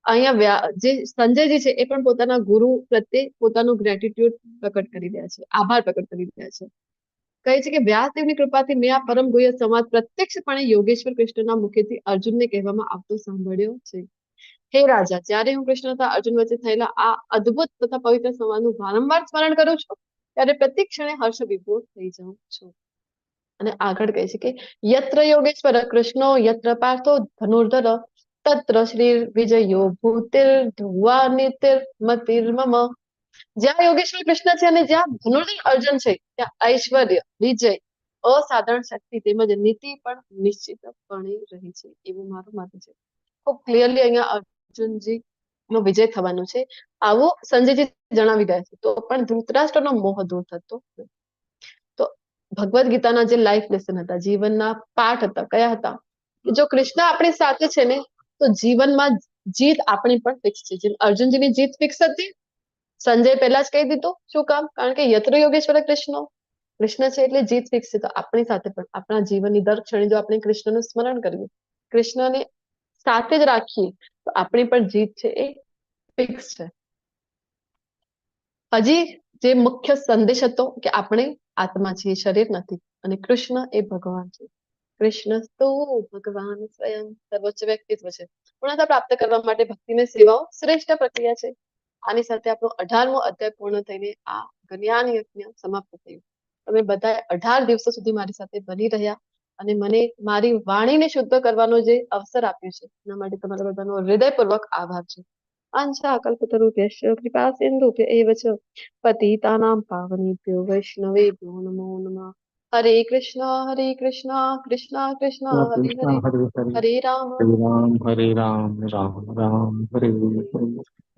અહીંયા જે સંજયજી છે એ પણ પોતાના ગુરુ પ્રત્યે પોતાનું ગ્રેટિટ્યુડ પ્રકટ કરી રહ્યા છે, આભાર પ્રકટ કરી રહ્યા છે. કહે છે કે વ્યાસદેવની કૃપાથી મેં આ પરમ ગુહ્ય સંવાદ પ્રત્યક્ષપણે યોગેશ્વર કૃષ્ણના મુખેથી અર્જુનને કહેવામાં આવતો સાંભળ્યો છે. હે રાજા, જ્યારે હું કૃષ્ણ તથા અર્જુન વચ્ચે થયેલા આ અદ્ભુત તથા પવિત્ર સંવાદનું વારંવાર સ્મરણ કરું છું ત્યારે પ્રતિ ક્ષણે હર્ષ વિભોર થઈ જાઉં છું. અને આગળ કહે છે કે યત્ર યોગેશ્વર કૃષ્ણો યત્ર પાર્થો ધનુર્ધર તત્ર શ્રી વિજયો ભૂતિર ધ્રુવા નીતિર મતિર્મમ. જ્યાં યોગેશ્વર કૃષ્ણ છે અને જ્યાં ધનુર્ધર અર્જુન છે ત્યાં ઐશ્વર્ય, વિજય, અસાધારણ શક્તિ તેમજ નીતિ પણ નિશ્ચિતપણે રહી છે એવું મારું માનવું છે. ખૂબ ક્લિયરલી અહીંયા અર્જુનજી નો વિજય થવાનો છે આવું સંજયજી જણાવી રહ્યા છે. તો પણ ધૃતરાષ્ટ્રનો મોહ દૂર થતો નથી. તો ભગવદ ગીતાના જે લાઈફ લેસન હતા, જીવનના પાઠ હતા, કયા હતા? કે જો કૃષ્ણ આપણી સાથે છે ને તો જીવનમાં જીત આપણી પણ ફિક્સ છે. જેમ અર્જુનજીની જીત ફિક્સ હતી, સંજય પહેલા જ કહી દીધું. શું કામ? કારણ કે યત્ર યોગેશ્વર કૃષ્ણ છે એટલે જીત ફિક્સ છે. તો આપણી સાથે પણ આપણા જીવનની દર ક્ષણે જો આપણે કૃષ્ણનું સ્મરણ કરીએ, કૃષ્ણને સાથે જ રાખીએ તો આપણી પણ જીત છે એ ફિક્સ છે. હજી જે મુખ્ય સંદેશ હતો કે આપણે આત્મા છીએ, શરીર નથી, અને કૃષ્ણ એ ભગવાન છે. કૃષ્ણ તો ભગવાન સ્વયં સર્વોચ્ચ વ્યક્તિત્વ છે. પૂર્ણતા પ્રાપ્ત કરવા માટે ભક્તિની સેવાઓ શ્રેષ્ઠ પ્રક્રિયા છે. આની સાથે આપણો 18મો અધ્યાય પૂર્ણ થઈને આ જ્ઞાન યજ્ઞ સમાપ્ત થયું. તમે બધા 18 દિવસો સુધી મારી સાથે બની રહ્યા અને મને મારી વાણીને શુદ્ધ કરવાનો જે અવસર આપ્યો છે એના માટે તમારા બધાનો હૃદયપૂર્વક આભાર છે. અંશા કલ્પતરુભ્યશ્ચ કૃપા સિંધુભ્ય એવ ચ પતિતાનાં પાવનેભ્યો વૈષ્ણવેભ્યો નમો નમઃ. હરે કૃષ્ણ કૃષ્ણ કૃષ્ણ હરે હરે, હરે રામ હરે રામ હરે રામ રામ રામ હરે હરે.